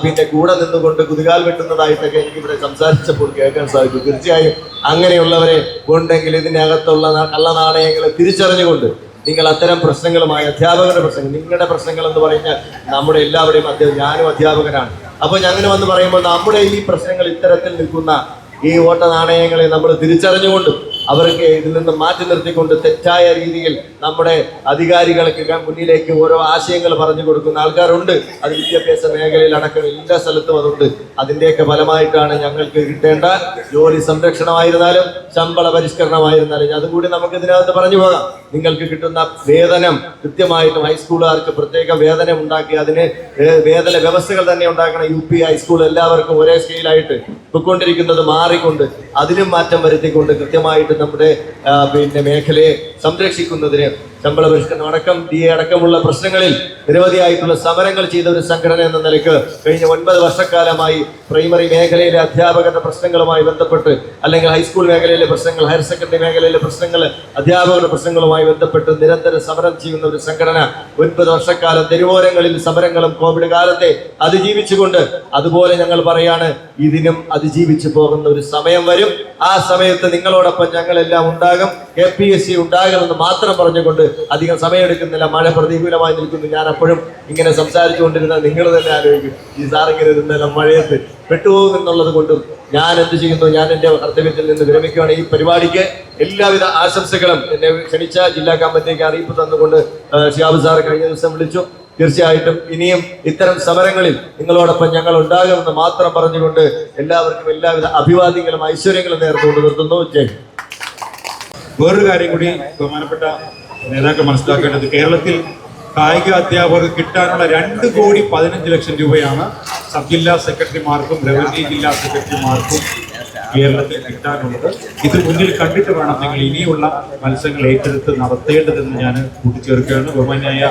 Speaker 5: പിന്നെ കൂടെ നിന്നുകൊണ്ട് കുതികാൽ വെട്ടുന്നതായിട്ടൊക്കെ എനിക്ക് ഇവിടെ സംസാരിച്ചപ്പോൾ കേൾക്കാൻ സാധിക്കും. തീർച്ചയായും അങ്ങനെയുള്ളവരെ ഉണ്ടെങ്കിൽ ഇതിനകത്തുള്ള കള്ളനാണയങ്ങളെ തിരിച്ചറിഞ്ഞുകൊണ്ട് നിങ്ങൾ അത്തരം പ്രശ്നങ്ങളുമായി അധ്യാപകരുടെ പ്രശ്നങ്ങൾ, നിങ്ങളുടെ പ്രശ്നങ്ങൾ എന്ന് പറഞ്ഞാൽ നമ്മുടെ എല്ലാവരുടെയും ഞാനും അധ്യാപകനാണ്. അപ്പോൾ ഞങ്ങനെ വന്ന് പറയുമ്പോൾ നമ്മുടെ ഈ പ്രശ്നങ്ങൾ ഇത്തരത്തിൽ നിൽക്കുന്ന ഈ ഓട്ട നാണയങ്ങളെ നമ്മൾ തിരിച്ചറിഞ്ഞുകൊണ്ടും അവർക്ക് ഇതിൽ നിന്ന് മാറ്റി നിർത്തിക്കൊണ്ട് തെറ്റായ രീതിയിൽ നമ്മുടെ അധികാരികൾക്ക് മുന്നിലേക്ക് ഓരോ ആശയങ്ങൾ പറഞ്ഞു കൊടുക്കുന്ന ആൾക്കാരുണ്ട്. അത് വിദ്യാഭ്യാസ മേഖലയിൽ അടക്കം എല്ലാ സ്ഥലത്തും അതുണ്ട്. അതിൻ്റെയൊക്കെ ഫലമായിട്ടാണ് ഞങ്ങൾക്ക് കിട്ടേണ്ട ജോലി സംരക്ഷണമായിരുന്നാലും ശമ്പള പരിഷ്കരണമായിരുന്നാലും അതും കൂടി നമുക്ക് ഇതിനകത്ത് പറഞ്ഞു പോകാം. നിങ്ങൾക്ക് കിട്ടുന്ന വേതനം കൃത്യമായിട്ടും ഹൈസ്കൂളുകാർക്ക് പ്രത്യേക വേതനം ഉണ്ടാക്കി അതിന് വേതന വ്യവസ്ഥകൾ തന്നെ ഉണ്ടാക്കണം. UP ഹൈസ്കൂൾ എല്ലാവർക്കും ഒരേ സ്കെയിലായിട്ട് പൊയ്ക്കൊണ്ടിരിക്കുന്നത് മാറിക്കൊണ്ട് അതിലും മാറ്റം വരുത്തിക്കൊണ്ട് കൃത്യമായിട്ട് നമ്മുടെ പിന്നെ മേഖലയെ സംരക്ഷിക്കുന്നതിന് ശമ്പള പരിഷ്കരണം അടക്കം DA അടക്കമുള്ള പ്രശ്നങ്ങളിൽ നിരവധിയായിട്ടുള്ള സമരങ്ങൾ ചെയ്ത ഒരു സംഘടന എന്ന നിലയ്ക്ക് കഴിഞ്ഞ 9 വർഷക്കാലമായി പ്രൈമറി മേഖലയിലെ അധ്യാപകരുടെ പ്രശ്നങ്ങളുമായി ബന്ധപ്പെട്ട് അല്ലെങ്കിൽ ഹൈസ്കൂൾ മേഖലയിലെ പ്രശ്നങ്ങൾ, ഹയർ സെക്കൻഡറി മേഖലയിലെ പ്രശ്നങ്ങൾ, അധ്യാപകരുടെ പ്രശ്നങ്ങളുമായി ബന്ധപ്പെട്ട് നിരന്തരം സമരം ചെയ്യുന്ന ഒരു സംഘടന 9 വർഷക്കാലം തെരുവോരങ്ങളിൽ സമരങ്ങളും കോവിഡ് കാലത്തെ അതിജീവിച്ചുകൊണ്ട്, അതുപോലെ ഞങ്ങൾ പറയാണ് ഇതിനും അതിജീവിച്ചു പോകുന്ന ഒരു സമയം വരും. ആ സമയത്ത് നിങ്ങളോടൊപ്പം ഞങ്ങളെല്ലാം ഉണ്ടാകും, KPSC ഉണ്ടാകുമെന്ന് മാത്രം പറഞ്ഞുകൊണ്ട് അധികം സമയമെടുക്കുന്നില്ല. മഴ പ്രതികൂലമായി നിൽക്കുന്നു. ഞാൻ അപ്പോഴും ഇങ്ങനെ സംസാരിച്ചുകൊണ്ടിരുന്ന നിങ്ങൾ തന്നെ ആലോചിക്കും, ഈ സാറിങ്ങനെ ഇരുന്നല്ല മഴയത്ത് പെട്ടുപോകും എന്നുള്ളത് കൊണ്ടും ഞാൻ എന്ത് ചെയ്യുന്നു, ഞാൻ എൻ്റെ കർത്തവ്യത്തിൽ നിന്ന് വിരമിക്കുകയാണ്. ഈ പരിപാടിക്ക് എല്ലാവിധ ആശംസകളും എന്നെ ക്ഷണിച്ച ജില്ലാ കമ്മിറ്റിക്ക് അറിയിപ്പ് തന്നുകൊണ്ട് ഷിയാബ് സാർ കഴിഞ്ഞ ദിവസം വിളിച്ചു. തീർച്ചയായിട്ടും ഇനിയും ഇത്തരം സമരങ്ങളിൽ നിങ്ങളോടൊപ്പം ഞങ്ങൾ ഉണ്ടാകുമെന്ന് മാത്രം പറഞ്ഞുകൊണ്ട് എല്ലാവർക്കും എല്ലാവിധ അഭിവാദ്യങ്ങളും ഐശ്വര്യങ്ങളും നേർന്നുകൊണ്ട് നിർത്തുന്നു. ജയ്.
Speaker 1: വേറൊരു കാര്യം കൂടി ബഹുമാനപ്പെട്ട നേതാക്കൾ മനസ്സിലാക്കേണ്ടത്, കേരളത്തിൽ കായിക അധ്യാപകർക്ക് കിട്ടാനുള്ള 2,15,00,000 രൂപയാണ് സബ് ജില്ലാ സെക്രട്ടറിമാർക്കും റവന്യൂ ജില്ലാ സെക്രട്ടറിമാർക്കും കേരളത്തിൽ കിട്ടാനുള്ളത്. ഇത് മുന്നിൽ കണ്ടിട്ട് വേണം നിങ്ങൾ ഇനിയുള്ള മത്സരങ്ങൾ ഏറ്റെടുത്ത് നടത്തേണ്ടതെന്ന് ഞാൻ കൂട്ടിച്ചേർക്കുകയാണ്. ബഹുമാന്യായ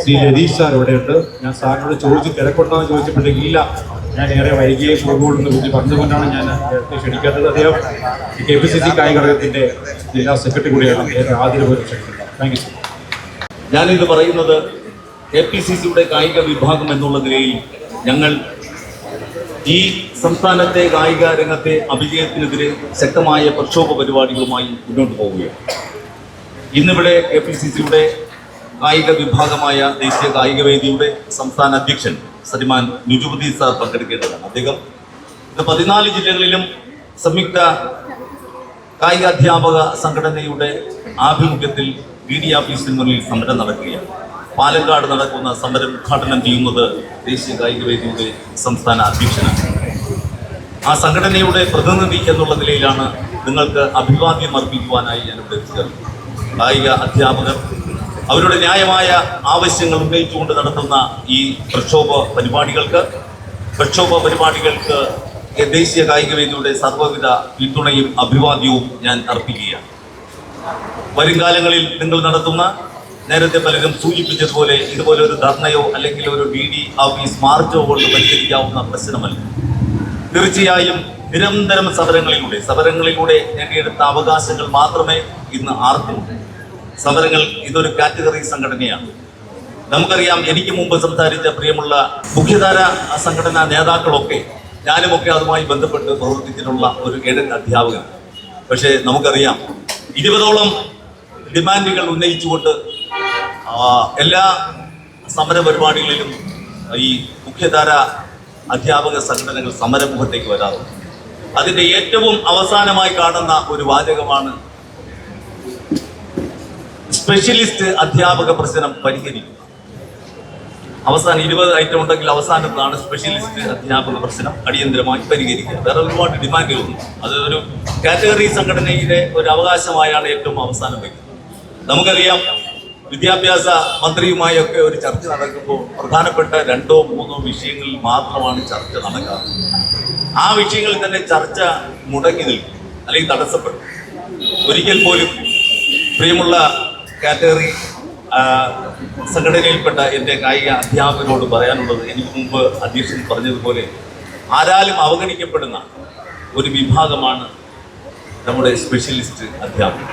Speaker 1: ശ്രീ ലതീഷ് സാർ ഇവിടെയുണ്ട്. ഞാൻ സാറിനോട് തിരക്കുണ്ടോ എന്ന് ചോദിച്ചപ്പോഴത്തേക്ക് ഇല്ല, ഞാൻ ഏറെ വൈകിയേ പോകുള്ളൂ എന്ന് പറഞ്ഞുകൊണ്ടാണ് ഞാൻ നേരത്തെ ക്ഷണിക്കാത്തത്. അദ്ദേഹം KPCC കായിക ഘടകത്തിന്റെ ജില്ലാ സെക്രട്ടറി കൂടിയാണ്. ഏറെ ആദരവ് ക്ഷണിക്കുന്നത്. Thank you sir.
Speaker 6: ഞാനിത് പറയുന്നത് KPCCയുടെ കായിക വിഭാഗം എന്നുള്ള നിലയിൽ ഞങ്ങൾ ഈ സംസ്ഥാനത്തെ കായിക രംഗത്തെ അഭിജയത്തിനെതിരെ ശക്തമായ പ്രക്ഷോഭ പരിപാടികളുമായി മുന്നോട്ട് പോവുകയാണ്. ഇന്നിവിടെ KPCCയുടെ കായിക വിഭാഗമായ ദേശീയ കായിക വേദിയുടെ സംസ്ഥാന അധ്യക്ഷൻ ശ്രീമാൻ നുജുമുദ്ദീൻ സാർ പങ്കെടുക്കേണ്ടതാണ്. അദ്ദേഹം 14 ജില്ലകളിലും സംയുക്ത കായിക അധ്യാപക സംഘടനയുടെ ആഭിമുഖ്യത്തിൽ DD ഓഫീസിന് മുന്നിൽ സമരം നടക്കുകയാണ്. പാലക്കാട് നടക്കുന്ന സമരം ഉദ്ഘാടനം ചെയ്യുന്നത് ദേശീയ കായിക വേദിയുടെ സംസ്ഥാന അധ്യക്ഷനാണ്. ആ സംഘടനയുടെ പ്രതിനിധി എന്നുള്ള നിലയിലാണ് നിങ്ങൾക്ക് അഭിവാദ്യം അർപ്പിക്കുവാനായി ഞാനിവിടെ എത്തിച്ചേർന്നത്. കായിക അധ്യാപകർ അവരുടെ ന്യായമായ ആവശ്യങ്ങൾ ഉന്നയിച്ചുകൊണ്ട് നടത്തുന്ന ഈ പ്രക്ഷോഭ പരിപാടികൾക്ക് ദേശീയ കായിക വേദിയുടെ സർവ്വവിധ പിന്തുണയും അഭിവാദ്യവും ഞാൻ അർപ്പിക്കുകയാണ്. വരും കാലങ്ങളിൽ നിങ്ങൾ നടത്തുന്ന, നേരത്തെ പലരും സൂചിപ്പിച്ചതുപോലെ, ഇതുപോലെ ഒരു ധർണയോ അല്ലെങ്കിൽ ഒരു DD ഓഫീസ് മാർച്ചോ കൊണ്ട് പരിഹരിക്കാവുന്ന പ്രശ്നമല്ല. തീർച്ചയായും നിരന്തരം സമരങ്ങളിലൂടെ നേടിയെടുത്ത അവകാശങ്ങൾ മാത്രമേ ഇന്ന് ആർക്കുമുള്ളൂ. സമരങ്ങൾ ഇതൊരു കാറ്റഗറി സംഘടനയാണ്. നമുക്കറിയാം, എനിക്ക് മുമ്പ് സംസാരിച്ച പ്രിയമുള്ള മുഖ്യധാര സംഘടനാ നേതാക്കളൊക്കെ ഞാനുമൊക്കെ അതുമായി ബന്ധപ്പെട്ട് പ്രവർത്തിച്ചിട്ടുള്ള ഒരു ഏഴംഗ അധ്യാപകൻ. പക്ഷേ നമുക്കറിയാം 20ഓളം ഡിമാൻഡുകൾ ഉന്നയിച്ചുകൊണ്ട് എല്ലാ സമര പരിപാടികളിലും ഈ മുഖ്യധാര അധ്യാപക സംഘടനകൾ സമരമുഖത്തേക്ക് വരാറുണ്ട്. അതിന്റെ ഏറ്റവും അവസാനമായി കാണുന്ന ഒരു വാചകമാണ് സ്പെഷ്യലിസ്റ്റ് അധ്യാപക പ്രശ്നം പരിഹരിക്കുക. അവസാനം 20 ഐറ്റം ഉണ്ടെങ്കിൽ അവസാനത്താണ് സ്പെഷ്യലിസ്റ്റ് അധ്യാപക പ്രശ്നം അടിയന്തരമായി പരിഹരിക്കുക. വേറെ ഒരുപാട് ഡിമാൻഡുകളുണ്ട്. അത് ഒരു കാറ്റഗറി സംഘടനയിലെ ഒരു അവകാശമായാണ് ഏറ്റവും അവസാനം വയ്ക്കുന്നത്. നമുക്കറിയാം, വിദ്യാഭ്യാസ മന്ത്രിയുമായൊക്കെ ഒരു ചർച്ച നടക്കുമ്പോൾ പ്രധാനപ്പെട്ട 2ഓ 3ഓ വിഷയങ്ങളിൽ മാത്രമാണ് ചർച്ച നടക്കാറ്. ആ വിഷയങ്ങളിൽ തന്നെ ചർച്ച മുടങ്ങി നിൽക്കും അല്ലെങ്കിൽ തടസ്സപ്പെടും. ഒരിക്കൽ പോലും പ്രിയമുള്ള കാറ്റഗറി സംഘടനയിൽപ്പെട്ട എൻ്റെ കായിക അധ്യാപകരോട് പറയാനുള്ളത്, എനിക്ക് മുമ്പ് അധ്യക്ഷൻ പറഞ്ഞതുപോലെ ആരാലും അവഗണിക്കപ്പെടുന്ന ഒരു വിഭാഗമാണ് നമ്മുടെ സ്പെഷ്യലിസ്റ്റ് അധ്യാപകർ.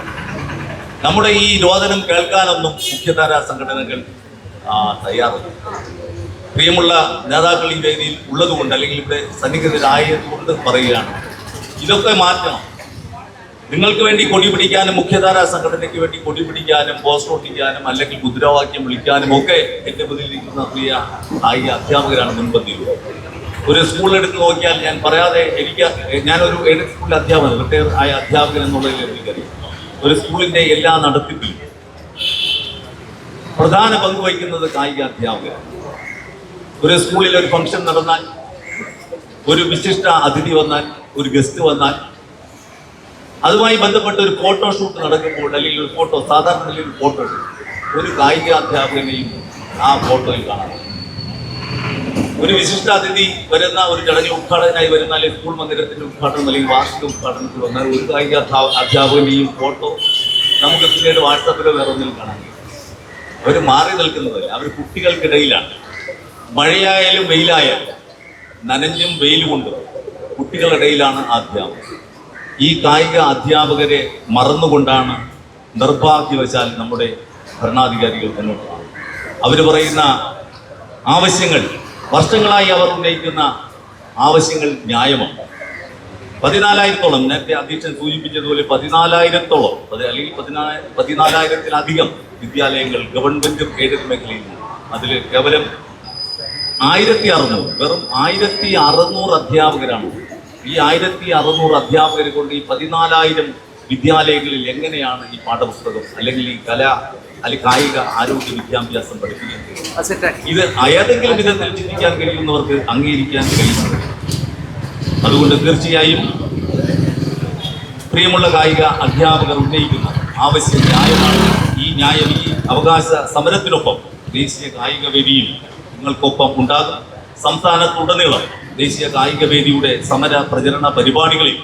Speaker 6: നമ്മുടെ ഈ രോദനം കേൾക്കാനൊന്നും മുഖ്യധാരാ സംഘടനകൾ തയ്യാറല്ല. പ്രിയമുള്ള നേതാക്കൾ ഈ വേദിയിൽ ഉള്ളതുകൊണ്ട് അല്ലെങ്കിൽ ഇവിടെ സന്നിഹിതരായതുകൊണ്ട് പറയുകയാണ്, ഇതൊക്കെ മാറ്റണം. നിങ്ങൾക്ക് വേണ്ടി കൊടി പിടിക്കാനും മുഖ്യധാരാ സംഘടനയ്ക്ക് വേണ്ടി കൊടി പിടിക്കാനും പോസ്റ്റർ ഒട്ടിക്കാനും അല്ലെങ്കിൽ മുദ്രാവാക്യം വിളിക്കാനും ഒക്കെ എൻ്റെ മുന്നിലിരിക്കുന്ന പ്രിയ കായിക അധ്യാപകരാണ് മുൻപന്തിയിൽ. ഒരു സ്കൂൾ എടുത്ത് നോക്കിയാൽ ഞാൻ പറയാതെ ഞാനൊരു എയ്ഡഡ് സ്കൂളിലെ അധ്യാപകൻ, റിട്ടയർ ആയ അധ്യാപകൻ എന്നുള്ളതിൽ എനിക്കറിയാം. ഒരു സ്കൂളിൻ്റെ എല്ലാ നടത്തിപ്പിലും പ്രധാന പങ്ക് വഹിക്കുന്നത് കായിക അധ്യാപകരാണ്. ഒരു സ്കൂളിൽ ഒരു ഫംഗ്ഷൻ നടന്നാൽ, ഒരു വിശിഷ്ട അതിഥി വന്നാൽ, ഒരു ഗസ്റ്റ് വന്നാൽ, അതുമായി ബന്ധപ്പെട്ട് ഒരു ഫോട്ടോഷൂട്ട് നടക്കുമ്പോൾ അല്ലെങ്കിൽ ഒരു ഫോട്ടോ, സാധാരണ നിലയിൽ ഒരു ഫോട്ടോ ഒരു കായിക അധ്യാപകനെയും ആ ഫോട്ടോയിൽ കാണാം. ഒരു വിശിഷ്ട അതിഥി വരുന്ന ഒരു ചടങ്ങിൽ ഉദ്ഘാടകനായി വരുന്ന അല്ലെങ്കിൽ സ്കൂൾ മന്ദിരത്തിന്റെ ഉദ്ഘാടനം അല്ലെങ്കിൽ വാർഷിക ഉദ്ഘാടനത്തിൽ വന്നാൽ ഒരു കായിക അധ്യാപകനെയും ഫോട്ടോ നമുക്ക് പിന്നീട് വാട്സാപ്പിലോ വേറെ ഒന്നിലും കാണാൻ കഴിയും. അവർ മാറി നിൽക്കുന്നതല്ല, അവർ കുട്ടികൾക്കിടയിലാണ്. മഴയായാലും വെയിലായാലും നനഞ്ഞും വെയിലുകൊണ്ടും കുട്ടികളുടെയിലാണ് അധ്യാപകർ. ഈ കായിക അധ്യാപകരെ മറന്നുകൊണ്ടാണ് നിർഭാഗ്യവശാൽ നമ്മുടെ ഭരണാധികാരികൾ മുന്നോട്ട് പോകുന്നത്. അവർ പറയുന്ന ആവശ്യങ്ങൾ, വർഷങ്ങളായി അവർ ഉന്നയിക്കുന്ന ആവശ്യങ്ങൾ ന്യായമാണ്. 14,000-ഓളം, നേരത്തെ അധ്യക്ഷൻ സൂചിപ്പിച്ചതുപോലെ 14,000-ഓളം അല്ലെങ്കിൽ 14,000-ത്തിലധികം വിദ്യാലയങ്ങൾ ഗവൺമെന്റ് എയ്ഡഡ് മേഖലയിലുണ്ട്. അതിൽ കേവലം 1,600, വെറും 1,600 അധ്യാപകരാണ്. ഈ 1,600 അധ്യാപകരെ കൊണ്ട് ഈ 14,000 വിദ്യാലയങ്ങളിൽ എങ്ങനെയാണ് ഈ പാഠപുസ്തകം അല്ലെങ്കിൽ ഈ കല അല്ലെങ്കിൽ കായിക ആരോഗ്യ വിദ്യാഭ്യാസം പഠിപ്പിക്കാൻ കഴിയും? ഇത് ഏതെങ്കിലും വിധത്തിൽ ചിന്തിക്കാൻ കഴിയുന്നവർക്ക് അംഗീകരിക്കാൻ കഴിയുന്നത്. അതുകൊണ്ട് തീർച്ചയായും പ്രിയമുള്ള കായിക അധ്യാപകർ ഉന്നയിക്കുന്ന ആവശ്യം ന്യായമാണ്. ഈ ന്യായം, ഈ അവകാശ സമരത്തിനൊപ്പം ദേശീയ കായിക വേദിയിൽ നിങ്ങൾക്കൊപ്പം ഉണ്ടാകും. സംസ്ഥാനത്തുടനീളം ദേശീയ കായിക വേദിയുടെ സമര പ്രചരണ പരിപാടികളിൽ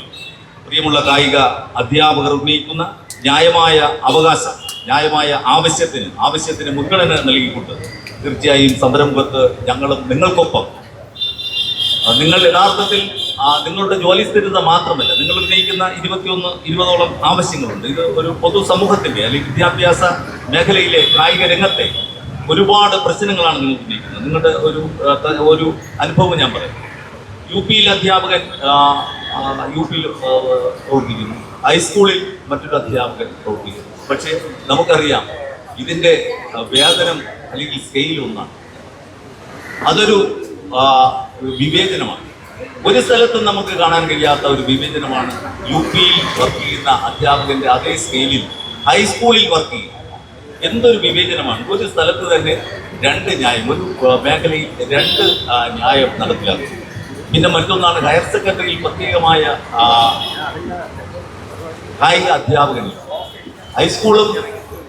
Speaker 6: പ്രിയമുള്ള കായിക അധ്യാപകർ ഉന്നയിക്കുന്ന ന്യായമായ അവകാശം, ന്യായമായ ആവശ്യത്തിന് മുൻഗണന നൽകിക്കൊണ്ട് തീർച്ചയായും സമരമുഖത്ത് ഞങ്ങളും നിങ്ങൾക്കൊപ്പം. നിങ്ങൾ യഥാർത്ഥത്തിൽ നിങ്ങളുടെ ജോലി സ്ഥിരത മാത്രമല്ല, നിങ്ങൾ ഉന്നയിക്കുന്ന 21-20ഓളം ആവശ്യങ്ങളുണ്ട്. ഇത് ഒരു പൊതുസമൂഹത്തിന്റെ അല്ലെങ്കിൽ വിദ്യാഭ്യാസ മേഖലയിലെ കായിക രംഗത്തെ ഒരുപാട് പ്രശ്നങ്ങളാണ് നിങ്ങൾ ഉന്നയിക്കുന്നത്. നിങ്ങളുടെ ഒരു അനുഭവം ഞാൻ പറയാം. UP-യിൽ അധ്യാപകൻ UP-യിൽ പ്രവർത്തിക്കുന്നു, ഹൈസ്കൂളിൽ മറ്റൊരു അധ്യാപകൻ പ്രവർത്തിക്കുന്നു. പക്ഷേ നമുക്കറിയാം ഇതിൻ്റെ വേതനം അല്ലെങ്കിൽ സ്കെയിൽ ഒന്നാണ്. അതൊരു വിവേചനമാണ്. ഒരു സ്ഥലത്തും നമുക്ക് കാണാൻ കഴിയാത്ത ഒരു വിവേചനമാണ് UP-യിൽ വർക്ക് ചെയ്യുന്ന അധ്യാപകന്റെ അതേ സ്കെയിലിൽ ഹൈസ്കൂളിൽ വർക്ക് ചെയ്യും. എന്തൊരു വിവേചനമാണ്! ഒരു സ്ഥലത്ത് തന്നെ 2 ന്യായം, ഒരു മേഖലയിൽ 2 ന്യായം നടപ്പിലാക്കും. പിന്നെ മറ്റൊന്നാണ് ഹയർ സെക്കൻഡറിയിൽ പ്രത്യേകമായ കായിക അധ്യാപകൻ. ഹൈസ്കൂളും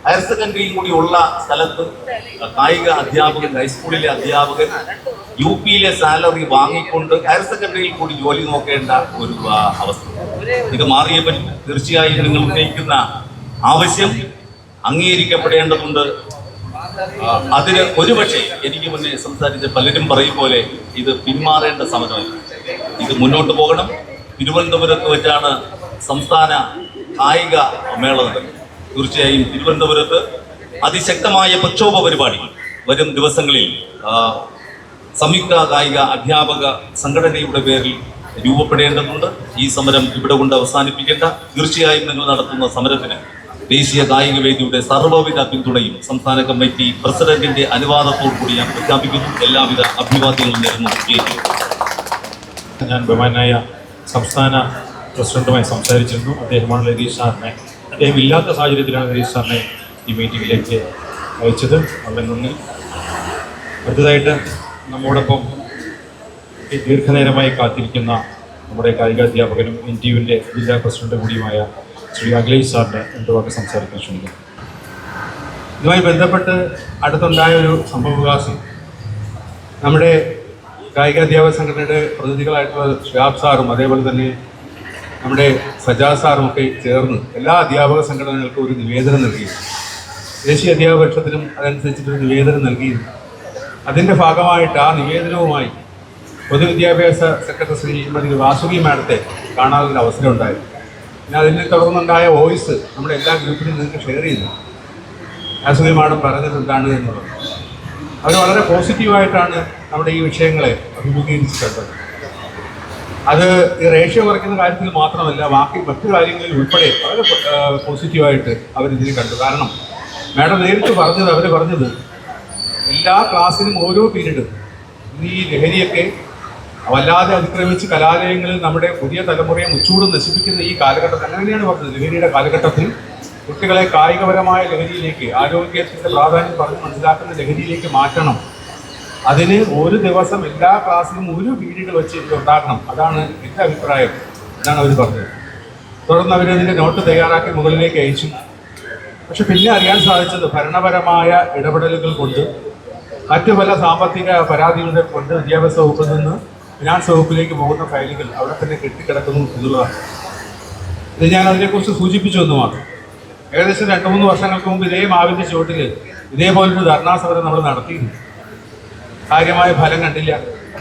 Speaker 6: ഹയർ സെക്കൻഡറിയും കൂടി ഉള്ള സ്ഥലത്ത് കായിക അധ്യാപകൻ, ഹൈസ്കൂളിലെ അധ്യാപകൻ UP-യിലെ സാലറി വാങ്ങിക്കൊണ്ട് ഹയർ സെക്കൻഡറിയിൽ കൂടി ജോലി നോക്കേണ്ട ഒരു അവസ്ഥ. ഇത് മാറിയേ പറ്റും. തീർച്ചയായും നിങ്ങൾ ഉന്നയിക്കുന്ന ആവശ്യം അംഗീകരിക്കപ്പെടേണ്ടതുണ്ട്. അതിന് ഒരുപക്ഷെ എനിക്ക് മുന്നേ സംസാരിച്ച പലരും പറയും പോലെ ഇത് പിന്മാറേണ്ട സമരമല്ല, ഇത് മുന്നോട്ട് പോകണം. തിരുവനന്തപുരത്ത് വെച്ചാണ് സംസ്ഥാന കായിക മേള നടക്കുന്നത്. തീർച്ചയായും തിരുവനന്തപുരത്ത് അതിശക്തമായ പ്രക്ഷോഭ പരിപാടികൾ വരും ദിവസങ്ങളിൽ സംയുക്ത കായിക അധ്യാപക സംഘടനയുടെ പേരിൽ രൂപപ്പെടേണ്ടതുണ്ട്. ഈ സമരം ഇവിടെ കൊണ്ട് അവസാനിപ്പിക്കേണ്ട. തീർച്ചയായും നിങ്ങൾ നടത്തുന്ന സമരത്തിന് ദേശീയ കായിക വേദിയുടെ സർവ്വവിധ പിന്തുണയും സംസ്ഥാന കമ്മിറ്റി പ്രസിഡന്റിന്റെ അനുവാദത്തോടു കൂടി ഞാൻ പ്രഖ്യാപിക്കുന്നു. എല്ലാവിധ അഭിവാദ്യങ്ങളും നേരുന്നു.
Speaker 1: ഞാൻ ബഹുമാനായ സംസ്ഥാന പ്രസിഡന്റുമായി സംസാരിച്ചിരുന്നു. അദ്ദേഹമാണ് ലതീഷ് സാറിനെ, അദ്ദേഹം ഇല്ലാത്ത സാഹചര്യത്തിലാണ് ലതീഷ് സാറിനെ ഈ മീറ്റിങ്ങിലേക്ക് അയച്ചത്. അവിടെ നിന്ന് അടുത്തതായിട്ട് നമ്മോടൊപ്പം ഈ ദീർഘനേരമായി കാത്തിരിക്കുന്ന നമ്മുടെ കായികാധ്യാപകനും NTUവിൻ്റെ ജില്ലാ പ്രസിഡന്റ് കൂടിയുമായ ശ്രീ അഖിലേഷ് സാറിനെ രണ്ട് വാക്ക് സംസാരിക്കാൻ ശ്രമിക്കുന്നു. ഇതുമായി ബന്ധപ്പെട്ട് അടുത്തുണ്ടായ ഒരു സംഭവവികാസം നമ്മുടെ കായികാധ്യാപക സംഘടനയുടെ പ്രതിനിധികളായിട്ടുള്ള ഷിഹാബ് സാറും അതേപോലെ തന്നെ നമ്മുടെ സജാദ് സാറും ഒക്കെ ചേർന്ന് എല്ലാ അധ്യാപക സംഘടനകൾക്കും ഒരു നിവേദനം നൽകി. ദേശീയ അധ്യാപക പരിഷത്തിനും അതനുസരിച്ചിട്ടൊരു നിവേദനം നൽകിയിരുന്നു. അതിൻ്റെ ഭാഗമായിട്ട് ആ നിവേദനവുമായി പൊതുവിദ്യാഭ്യാസ സെക്രട്ടറി ശ്രീമതി വാസുകി മാഡത്തെ കാണാനൊരു അവസരം ഉണ്ടായി. പിന്നെ അതിനെ തുടർന്നുണ്ടായ വോയിസ് നമ്മുടെ എല്ലാ ഗ്രൂപ്പിലും നിങ്ങൾക്ക് ഷെയർ ചെയ്തു. വാസുകി മാഡം പറഞ്ഞത് എന്താണ് എന്നുള്ളത് അവർ വളരെ പോസിറ്റീവായിട്ടാണ് നമ്മുടെ ഈ വിഷയങ്ങളെ അഭിമുഖീകരിച്ചിട്ടുള്ളത്. അത് ഈ റേഷ്യോ കുറയ്ക്കുന്ന കാര്യത്തിൽ മാത്രമല്ല, ബാക്കി മറ്റു കാര്യങ്ങളിൽ ഉൾപ്പെടെ വളരെ പോസിറ്റീവായിട്ട് അവരിതിൽ കണ്ടു. കാരണം മാഡം നേരിട്ട് പറഞ്ഞത്, അവർ പറഞ്ഞത് എല്ലാ ക്ലാസ്സിനും ഓരോ പീരീഡും ഈ ലഹരിയൊക്കെ വല്ലാതെ അതിക്രമിച്ച് കലാലയങ്ങളിൽ നമ്മുടെ പുതിയ തലമുറയെ മുച്ചൂടും നശിപ്പിക്കുന്ന ഈ കാലഘട്ടത്തിൽ, അങ്ങനെയാണ് പറഞ്ഞത്, ലഹരിയുടെ കാലഘട്ടത്തിൽ കുട്ടികളെ കായികപരമായ ലഹരിയിലേക്ക്, ആരോഗ്യത്തിൻ്റെ പ്രാധാന്യം പറഞ്ഞ് മനസ്സിലാക്കുന്ന ലഹരിയിലേക്ക് മാറ്റണം. അതിന് ഒരു ദിവസം എല്ലാ ക്ലാസ്സിലും ഒരു പീരീഡ് വെച്ച് ഉണ്ടാക്കണം. അതാണ് എൻ്റെ അഭിപ്രായം എന്നാണ് അവർ പറഞ്ഞത്. തുടർന്ന് അവരതിൻ്റെ നോട്ട് തയ്യാറാക്കി മുകളിലേക്ക് അയച്ചു. പക്ഷെ പിന്നെ അറിയാൻ സാധിച്ചത് ഭരണപരമായ ഇടപെടലുകൾ കൊണ്ട്, മറ്റു പല സാമ്പത്തിക പരാതികളുടെ കൊണ്ട് വിദ്യാഭ്യാസ വകുപ്പിൽ നിന്ന് ഫിനാൻസ് വകുപ്പിലേക്ക് പോകുന്ന ഫയലുകൾ അവിടെ തന്നെ കെട്ടിക്കിടക്കുന്നു എന്നുള്ളതാണ്. ഇത് ഞാൻ അതിനെക്കുറിച്ച് സൂചിപ്പിച്ചു എന്ന് മാത്രം. ഏകദേശം 2-3 വർഷങ്ങൾക്ക് മുമ്പ് ഇതേ മാവിൻ്റെ ചുവട്ടിൽ ഇതേപോലൊരു ധർണാ സമരം നമ്മൾ നടത്തിയിരുന്നു. കാര്യമായ ഫലം കണ്ടില്ല.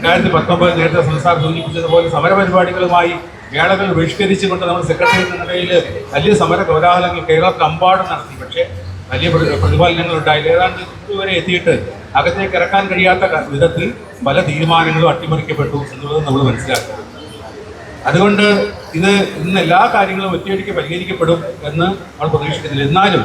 Speaker 1: 2019 നേരത്തെ സംസ്ഥാന സൂചിപ്പിച്ചതുപോലെ സമരപരിപാടികളുമായി മേളകൾ ബഹിഷ്കരിച്ചുകൊണ്ട് നമ്മൾ സെക്രട്ടേറിയറ്റ് നിലയിൽ വലിയ സമര കോലാഹലങ്ങൾ കേരളത്തിലമ്പാടും നടത്തി. പക്ഷേ വലിയ പ്രതിഫലനങ്ങൾ ഉണ്ടായില്ല. ഏതാണ്ട് ഇതുവരെ എത്തിയിട്ട് അകത്തേക്ക് ഇറക്കാൻ കഴിയാത്ത വിധത്തിൽ പല തീരുമാനങ്ങളും അട്ടിമറിക്കപ്പെട്ടു എന്നുള്ളത് നമ്മൾ മനസ്സിലാക്കുക. അതുകൊണ്ട് ഇന്ന് എല്ലാ കാര്യങ്ങളും ഒറ്റയടിക്ക് പരിഹരിക്കപ്പെടും എന്ന് നമ്മൾ പ്രതീക്ഷിക്കുന്നില്ല. എന്നാലും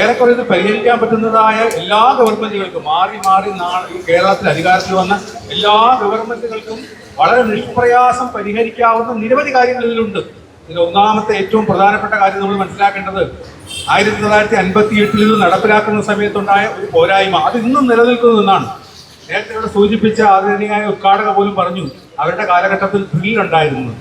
Speaker 1: ഏറെക്കുറെ ഇത് പരിഹരിക്കാൻ പറ്റുന്നതായ എല്ലാ ഗവൺമെൻറ്റുകൾക്കും, മാറി മാറി ഈ കേരളത്തിൽ അധികാരത്തിൽ വന്ന എല്ലാ ഗവൺമെൻറ്റുകൾക്കും വളരെ നിഷ്പ്രയാസം പരിഹരിക്കാവുന്ന നിരവധി കാര്യങ്ങൾ ഇതിലുണ്ട്. ഇതിൽ ഒന്നാമത്തെ ഏറ്റവും പ്രധാനപ്പെട്ട കാര്യം നമ്മൾ മനസ്സിലാക്കേണ്ടത് 1958 ഇത് നടപ്പിലാക്കുന്ന സമയത്തുണ്ടായ ഒരു പോരായ്മ അത് ഇന്നും നിലനിൽക്കുന്നതെന്നാണ്. നേരത്തെ ഇവിടെ സൂചിപ്പിച്ച ആദരണീയായ ഉദ്ഘാടക പോലും പറഞ്ഞു അവരുടെ കാലഘട്ടത്തിൽ ഡ്രില്ലുണ്ടായിരുന്നു.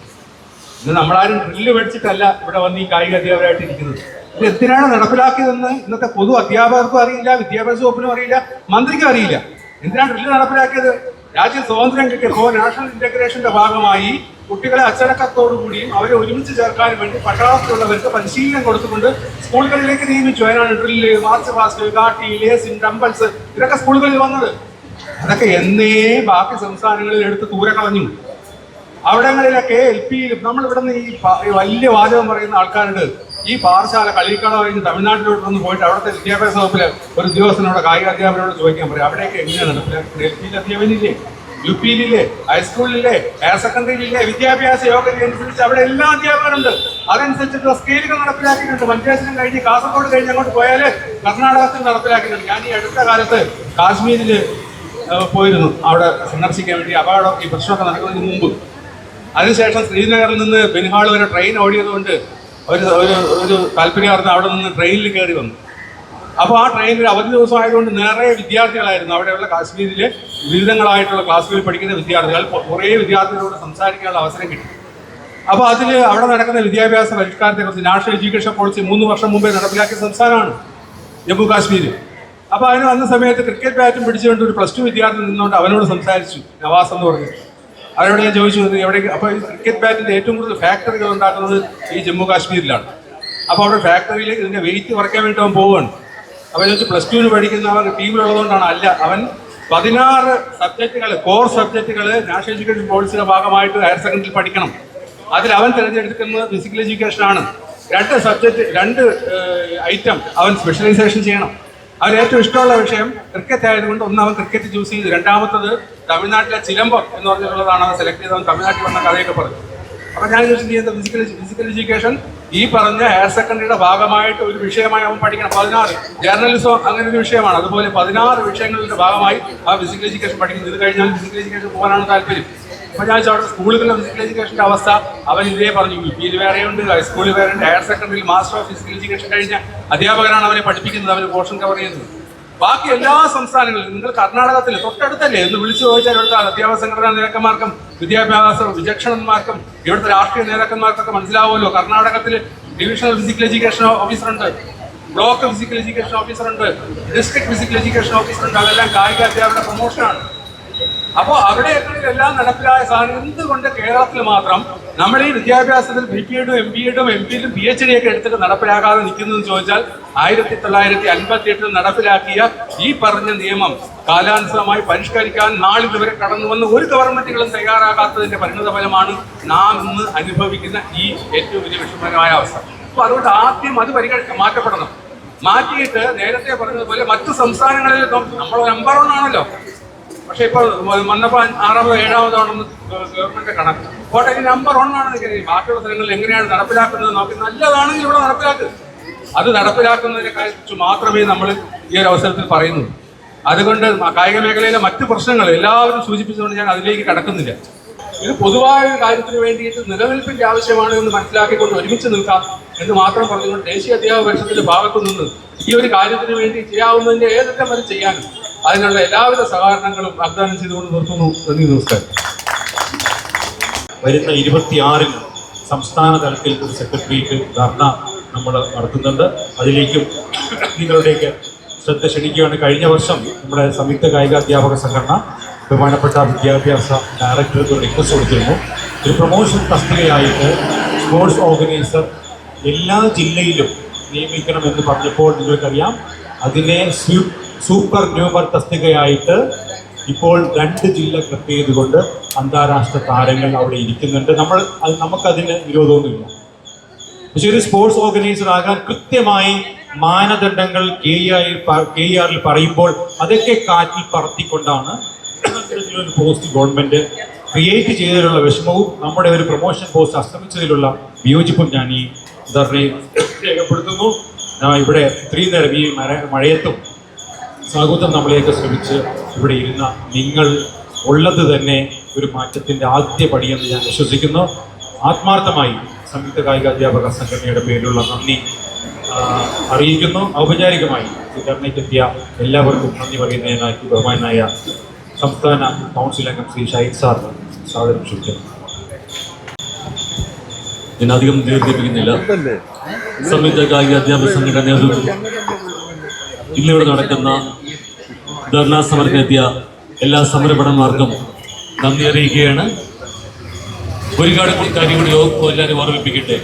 Speaker 1: ഇത് നമ്മളാരും ഡ്രില്ല് പഠിച്ചിട്ടല്ല ഇവിടെ വന്ന് ഈ കായിക അധ്യാപകരായിട്ട് ഇരിക്കുന്നത്. ഇത് എന്തിനാണ് നടപ്പിലാക്കിയതെന്ന് ഇന്നത്തെ പൊതു അധ്യാപകർക്കും അറിയില്ല, വിദ്യാഭ്യാസ വകുപ്പിനും അറിയില്ല, മന്ത്രിക്കും അറിയില്ല. എന്തിനാണ് ഡ്രില്ല് നടപ്പിലാക്കിയത്? രാജ്യം സ്വാതന്ത്ര്യം കിട്ടിയപ്പോൾ നാഷണൽ ഇന്റഗ്രേഷന്റെ ഭാഗമായി കുട്ടികളെ അച്ചടക്കത്തോടുകൂടിയും അവരെ ഒരുമിച്ച് ചേർക്കാൻ വേണ്ടി പട്ടാളത്തിലുള്ളവർക്ക് പരിശീലനം കൊടുത്തുകൊണ്ട് സ്കൂളുകളിലേക്ക് നിയമിച്ചു. അതിനാണ് drill, March past, Ghati, ലേസിൻ, dumbbells ഇതൊക്കെ സ്കൂളുകളിൽ വന്നത്. അതൊക്കെ എന്നേ ബാക്കി സംസ്ഥാനങ്ങളിൽ എടുത്ത് ദൂരെ കളഞ്ഞു. അവിടങ്ങളിലൊക്കെ LPയിലും നമ്മളിവിടെ നിന്ന് ഈ വലിയ വാചകം പറയുന്ന ആൾക്കാരുണ്ട്. ഈ പാഠശാല കളിക്കട കഴിഞ്ഞ് തമിഴ്നാട്ടിലോട്ട് വന്ന് പോയിട്ട് അവിടുത്തെ വിദ്യാഭ്യാസ വകുപ്പിലെ ഒരു ഉദ്യോഗസ്ഥനോട് കായിക അധ്യാപകരോട് ചോദിക്കാൻ പറയും അവിടെയൊക്കെ എങ്ങനെയാണ് നടപ്പിലാക്കുന്നത്? LPയിൽ അധ്യാപകരില്ലേ, UPയിലില്ലേ, ഹൈസ്കൂളിലില്ലേ, ഹയർ സെക്കൻഡറിയിലില്ലേ, വിദ്യാഭ്യാസ യോഗ്യത അനുസരിച്ച് അവിടെ എല്ലാ അധ്യാപകരുണ്ട്. അതനുസരിച്ചിട്ടുള്ള സ്കെയിലുകൾ നടപ്പിലാക്കിയിട്ടുണ്ട്. മഞ്ചേശ്വരം കഴിഞ്ഞ് കാസർഗോഡ് കഴിഞ്ഞ് അങ്ങോട്ട് പോയാൽ കർണാടകത്തിൽ നടപ്പിലാക്കിയിട്ടുണ്ട്. ഞാൻ ഈ അടുത്ത കാലത്ത് കാശ്മീരിൽ പോയിരുന്നു, അവിടെ സന്ദർശിക്കാൻ വേണ്ടി. അപകടം ഈ പ്രശ്നമൊക്കെ നടക്കുന്നതിന് മുമ്പ്. അതിനുശേഷം ശ്രീനഗറിൽ നിന്ന് ബെൻഹാൾ വരെ ട്രെയിൻ ഓടിയതുകൊണ്ട് ഒരു താല്പര്യമായിരുന്നു അവിടെ നിന്ന് ട്രെയിനിൽ കയറി വന്നു. അപ്പോൾ ആ ട്രെയിനിൽ അവധി ദിവസം ആയതുകൊണ്ട് നിറയെ വിദ്യാർത്ഥികളായിരുന്നു. അവിടെയുള്ള കാശ്മീരിലെ വിവിധങ്ങളായിട്ടുള്ള ക്ലാസ്സുകളിൽ പഠിക്കുന്ന വിദ്യാർത്ഥികൾ. കുറേ വിദ്യാർത്ഥികളോട് സംസാരിക്കാനുള്ള അവസരം കിട്ടി. അപ്പോൾ അവിടെ നടക്കുന്ന വിദ്യാഭ്യാസ പരിഷ്കാരത്തെക്കുറിച്ച് നാഷണൽ എഡ്യൂക്കേഷൻ പോളിസി 3 വർഷം മുമ്പേ നടപ്പിലാക്കിയ സംസ്ഥാനമാണ് ജമ്മു കാശ്മീർ. അപ്പോൾ അതിന് വന്ന സമയത്ത് ക്രിക്കറ്റ് ബാറ്റും പിടിച്ചുകൊണ്ട് ഒരു +2 വിദ്യാർത്ഥി നിന്നുകൊണ്ട് അവനോട് സംസാരിച്ചു, നവാസ് എന്ന് പറഞ്ഞു. അവരോട് ഞാൻ ചോദിച്ചു എവിടേക്ക്. അപ്പോൾ ഈ ക്രിക്കറ്റ് ബാറ്റിൻ്റെ ഏറ്റവും കൂടുതൽ ഫാക്ടറികൾ ഉണ്ടാക്കുന്നത് ഈ ജമ്മു കാശ്മീരിലാണ്. അപ്പോൾ അവിടെ ഫാക്ടറിയിൽ ഇതിൻ്റെ വെയിറ്റ് കുറയ്ക്കാൻ വേണ്ടി അവൻ പോവുകയാണ്. അവൻ ചോദിച്ചു +2 പഠിക്കുന്ന അവൻ ടീമിലുള്ളതുകൊണ്ടാണ്. അല്ല, അവൻ 16 സബ്ജക്റ്റുകൾ, കോർ സബ്ജക്റ്റുകൾ നാഷണൽ എഡ്യൂക്കേഷൻ പോളിസിയുടെ ഭാഗമായിട്ട് ഹയർ സെക്കൻഡറിയിൽ പഠിക്കണം. അതിൽ അവൻ തിരഞ്ഞെടുക്കുന്നത് ഫിസിക്കൽ എഡ്യൂക്കേഷനാണ്. 2 ഐറ്റം അവൻ സ്പെഷ്യലൈസേഷൻ ചെയ്യണം.
Speaker 7: അവർ ഏറ്റവും ഇഷ്ടമുള്ള വിഷയം ക്രിക്കറ്റ് ആയതുകൊണ്ട് ഒന്ന് അവൻ ക്രിക്കറ്റ് ചൂസ് ചെയ്തു. രണ്ടാമത്തത് തമിഴ്നാട്ടിലെ ചിലമ്പം എന്ന് പറഞ്ഞിട്ടുള്ളതാണ് അവൻ സെലക്ട് ചെയ്തവൻ. തമിഴ്നാട്ടിൽ വന്ന കഥയൊക്കെ പറഞ്ഞു. അപ്പോൾ ഞാൻ ചോദിച്ചത് ഫിസിക്കൽ എഡ്യൂക്കേഷൻ ഈ പറഞ്ഞ ഹയർ സെക്കൻഡറിയുടെ ഭാഗമായിട്ട് ഒരു വിഷയമായി അവൻ പഠിക്കണം. 16 ജേർണലിസം അങ്ങനെ ഒരു വിഷയമാണ്. അതുപോലെ 16 വിഷയങ്ങളുടെ ഭാഗമായി ആ ഫിസിക്കൽ എഡ്യൂക്കേഷൻ പഠിക്കുന്നത്. ഇത് കഴിഞ്ഞാൽ ഫിസിക്കൽ എഡ്യൂക്കേഷൻ പോകാനാണ് താല്പര്യം. അപ്പോൾ ഞാൻ ചോദിച്ചു സ്കൂളുകളിലെ ഫിസിക്കൽ എഡ്യൂക്കേഷൻ്റെ അവസ്ഥ. അവൻ ഇതേ പറഞ്ഞു, UP-യിൽ വേറെയുണ്ട്, ഹൈസ്കൂളിൽ വേറെയുണ്ട്, ഹയർ സെക്കൻഡറിയിൽ മാസ്റ്റർ ഓഫ് ഫിസിക്കൽ എഡ്യൂക്കേഷൻ കഴിഞ്ഞ അധ്യാപകരാണ് അവരെ പഠിപ്പിക്കുന്നത്, അവർ പോർഷൻ കവർ ചെയ്യുന്നത്. ബാക്കി എല്ലാ സംസ്ഥാനങ്ങളിലും നിങ്ങൾ കർണാടകത്തിൽ തൊട്ടടുത്തല്ലേ എന്ന് വിളിച്ചു ചോദിച്ചാൽ ഇവിടുത്തെ അധ്യാപക സംഘടനാ നേതാക്കന്മാർക്കും വിദ്യാഭ്യാസ വിചക്ഷണന്മാർക്കും ഇവിടുത്തെ രാഷ്ട്രീയ നേതാക്കന്മാർക്കൊക്കെ മനസ്സിലാവുമല്ലോ. കർണാടകത്തിൽ ഡിവിഷണൽ ഫിസിക്കൽ എഡ്യൂക്കേഷൻ ഓഫീസറുണ്ട്, ബ്ലോക്ക് ഫിസിക്കൽ എഡ്യൂക്കേഷൻ ഓഫീസറുണ്ട്, ഡിസ്ട്രിക്ട് ഫിസിക്കൽ എഡ്യൂക്കേഷൻ ഓഫീസറുണ്ട്. അതെല്ലാം കായിക അധ്യാപക പ്രൊമോഷനാണ്. അപ്പോൾ അവിടെയൊക്കെ എല്ലാം നടപ്പിലായ സാധനം എന്തുകൊണ്ട് കേരളത്തിൽ മാത്രം നമ്മൾ ഈ വിദ്യാഭ്യാസത്തിൽ BPEഡും MBEഡും MPhilഉം PhD ഒക്കെ എടുത്തിട്ട് നടപ്പിലാക്കാതെ നിൽക്കുന്നതെന്ന് ചോദിച്ചാൽ 1958 നടപ്പിലാക്കിയ ഈ പറഞ്ഞ നിയമം കാലാനുസൃതമായി പരിഷ്കരിക്കാൻ നാളിതുവരെ കടന്നു വന്ന ഒരു ഗവൺമെന്റുകളും തയ്യാറാകാത്തതിന്റെ പരിണിത ഫലമാണ് നാം ഇന്ന് അനുഭവിക്കുന്ന ഈ ഏറ്റവും വലിയ വിഷമകരമായ അവസ്ഥ. അപ്പോൾ അതുകൊണ്ട് ആദ്യം അത് മാറ്റപ്പെടണം. മാറ്റിയിട്ട് നേരത്തെ പറഞ്ഞതുപോലെ മറ്റു സംസ്ഥാനങ്ങളിൽ നമ്മൾ നമ്പർ 1 ആണല്ലോ. പക്ഷെ ഇപ്പോൾ വന്നപ്പോൾ 6-ാമതോ 7-ാമതാണെന്ന് ഗവൺമെന്റ് കണക്ക്. കോട്ടയ്ക്ക് നമ്പർ 1 ആണെന്ന് കരുതി ബാക്കിയുള്ള സ്ഥലങ്ങളിൽ എങ്ങനെയാണ് നടപ്പിലാക്കുന്നത് നോക്കി നല്ലതാണെങ്കിൽ ഇവിടെ നടപ്പിലാക്കുക. അത് നടപ്പിലാക്കുന്നതിനെ കുറിച്ച് മാത്രമേ നമ്മൾ ഈ ഒരു അവസരത്തിൽ പറയുന്നുള്ളൂ. അതുകൊണ്ട് കായിക മേഖലയിലെ മറ്റു പ്രശ്നങ്ങൾ എല്ലാവരും സൂചിപ്പിച്ചുകൊണ്ട് ഞാൻ അതിലേക്ക് കടക്കുന്നില്ല. ഇത് പൊതുവായ ഒരു കാര്യത്തിന് വേണ്ടിയിട്ട് നിലനിൽപ്പിന്റെ ആവശ്യമാണ് എന്ന് മനസ്സിലാക്കിക്കൊണ്ട് ഒരുമിച്ച് നിൽക്കാം എന്ന് മാത്രം പറഞ്ഞുകൊണ്ട് ദേശീയ അധ്യാപക പരിഷത്തിന്റെ ഭാഗത്തു നിന്ന് ഈ ഒരു കാര്യത്തിന് വേണ്ടി ചെയ്യാവുന്നതിന്റെ ഏതൊക്കെ വരെ ചെയ്യാനും അതിനുള്ള എല്ലാവിധ സഹകരണങ്ങളും വാഗ്ദാനം ചെയ്തുകൊണ്ട് നിർത്തുന്നു. നന്ദി, നമസ്കാരം.
Speaker 1: വരുന്ന 26-ന് സംസ്ഥാന തലത്തിൽ ഒരു സെക്രട്ടേറിയറ്റ് ധർണ നമ്മൾ നടത്തുന്നുണ്ട്. അതിലേക്കും നിങ്ങളുടെയൊക്കെ ശ്രദ്ധ ക്ഷണിക്കുകയാണ്. കഴിഞ്ഞ വർഷം നമ്മുടെ സംയുക്ത കായികാധ്യാപക സംഘടന ബഹുമാനപ്പെട്ട വിദ്യാഭ്യാസ ഡയറക്ടർക്ക് ഒരു റിക്വസ്റ്റ് കൊടുത്തിരുന്നു. ഒരു പ്രൊമോഷൻ തസ്തികയായിട്ട് സ്പോർട്സ് ഓർഗനൈസർ എല്ലാ ജില്ലയിലും നിയമിക്കണമെന്ന് പറഞ്ഞപ്പോൾ നിങ്ങൾക്കറിയാം അതിനെ സൂപ്പർ ന്യൂമർ തസ്തികയായിട്ട് ഇപ്പോൾ 2 ജില്ല ക്ലബ് ചെയ്തുകൊണ്ട് അന്താരാഷ്ട്ര താരങ്ങൾ അവിടെ ഇരിക്കുന്നുണ്ട്. നമുക്കതിന് വിരോധമൊന്നുമില്ല. പക്ഷെ ഒരു സ്പോർട്സ് ഓർഗനൈസർ ആകാൻ കൃത്യമായി മാനദണ്ഡങ്ങൾ KER-ൽ പറയുമ്പോൾ അതൊക്കെ കാറ്റിൽ പറത്തിക്കൊണ്ടാണ് ഒരു പോസ്റ്റ് ഗവൺമെന്റ് ക്രിയേറ്റ് ചെയ്തതിലുള്ള വിഷമവും നമ്മുടെ ഒരു പ്രൊമോഷൻ പോസ്റ്റ് അസ്തമിച്ചതിലുള്ള വിയോജിപ്പും ഞാൻ ഈ ധർണയിൽ രേഖപ്പെടുത്തുന്നു. ഇവിടെ ഇത്രയും നേരം ഈ മഴയത്തും സ്വാഗതം നമ്മളെയൊക്കെ ശ്രമിച്ച് ഇവിടെ ഇരുന്ന നിങ്ങൾ ഉള്ളത് തന്നെ ഒരു മാറ്റത്തിൻ്റെ ആദ്യ പടിയെന്ന് ഞാൻ വിശ്വസിക്കുന്നു. ആത്മാർത്ഥമായി സംയുക്ത കായിക അധ്യാപക സംഘടനയുടെ പേരിലുള്ള നന്ദി അറിയിക്കുന്നു. ഔപചാരികമായി ഈ ധർണയ്ക്കെത്തിയ എല്ലാവർക്കും നന്ദി പറയുന്നതിനായി ബഹുമാനായ സംസ്ഥാന കൗൺസിൽ അംഗം ശ്രീ ഷഹീദ് സാർ സ്വാഗതം ക്ഷണിക്കുന്നു.
Speaker 6: ഞാൻ അധികം ദീർഘിപ്പിക്കുന്നില്ല. സംയുക്ത കായിക അധ്യാപക സംഘടന നേതൃത്വത്തിൽ ഇന്നിവിടെ നടക്കുന്ന ധർണാ സമരത്തിനെത്തിയ എല്ലാ സമരഭടന്മാർക്കും നന്ദി അറിയിക്കുകയാണ്. ഒരു കാര്യം കൂടി എല്ലാവരും ഓർമ്മിപ്പിക്കട്ടെ.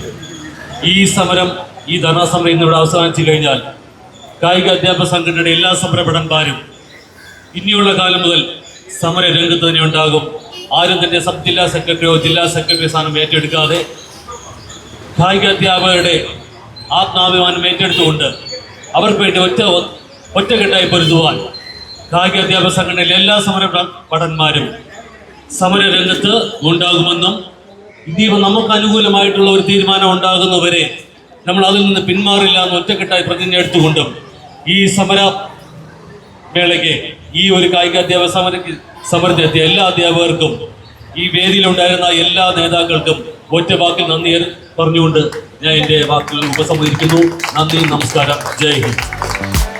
Speaker 6: ഈ ധർണാ സമരം ഇന്നിവിടെ അവസാനിച്ചു കഴിഞ്ഞാൽ കായിക അധ്യാപക സംഘടനയുടെ എല്ലാ സമരഭടന്മാരും ഇനിയുള്ള കാലം മുതൽ സമര രംഗത്ത് തന്നെ ഉണ്ടാകും. ആരും തന്നെ സബ് ജില്ലാ സെക്രട്ടറിയോ ജില്ലാ സെക്രട്ടറി സ്ഥാനം ഏറ്റെടുക്കാതെ കായിക അധ്യാപകരുടെ ആത്മാഭിമാനം ഏറ്റെടുത്തുകൊണ്ട് അവർക്ക് വേണ്ടി ഒറ്റക്കെട്ടായി പൊരുതുവാൻ കായിക അധ്യാപക സംഘടനയിലെ എല്ലാ സമരഭടന്മാരും സമരരംഗത്ത് ഉണ്ടാകുമെന്നും ഇനിയിപ്പോൾ നമുക്ക് അനുകൂലമായിട്ടുള്ള ഒരു തീരുമാനം ഉണ്ടാകുന്നവരെ നമ്മൾ അതിൽ നിന്ന് പിന്മാറില്ല എന്ന് ഒറ്റക്കെട്ടായി പ്രതിജ്ഞ എടുത്തുകൊണ്ടും ഈ സമരമേളയ്ക്ക് ഈ ഒരു കായിക അധ്യാപക സമരത്തിലെത്തിയ എല്ലാ അധ്യാപകർക്കും ഈ വേദിയിലുണ്ടായിരുന്ന എല്ലാ നേതാക്കൾക്കും ഒറ്റ വാക്കിൽ നന്ദി പറഞ്ഞുകൊണ്ട് ഞാൻ എൻ്റെ വാക്കുകൾ ഉപസംഹരിക്കുന്നു. നന്ദി, നമസ്കാരം, ജയ് ഹിന്ദ്.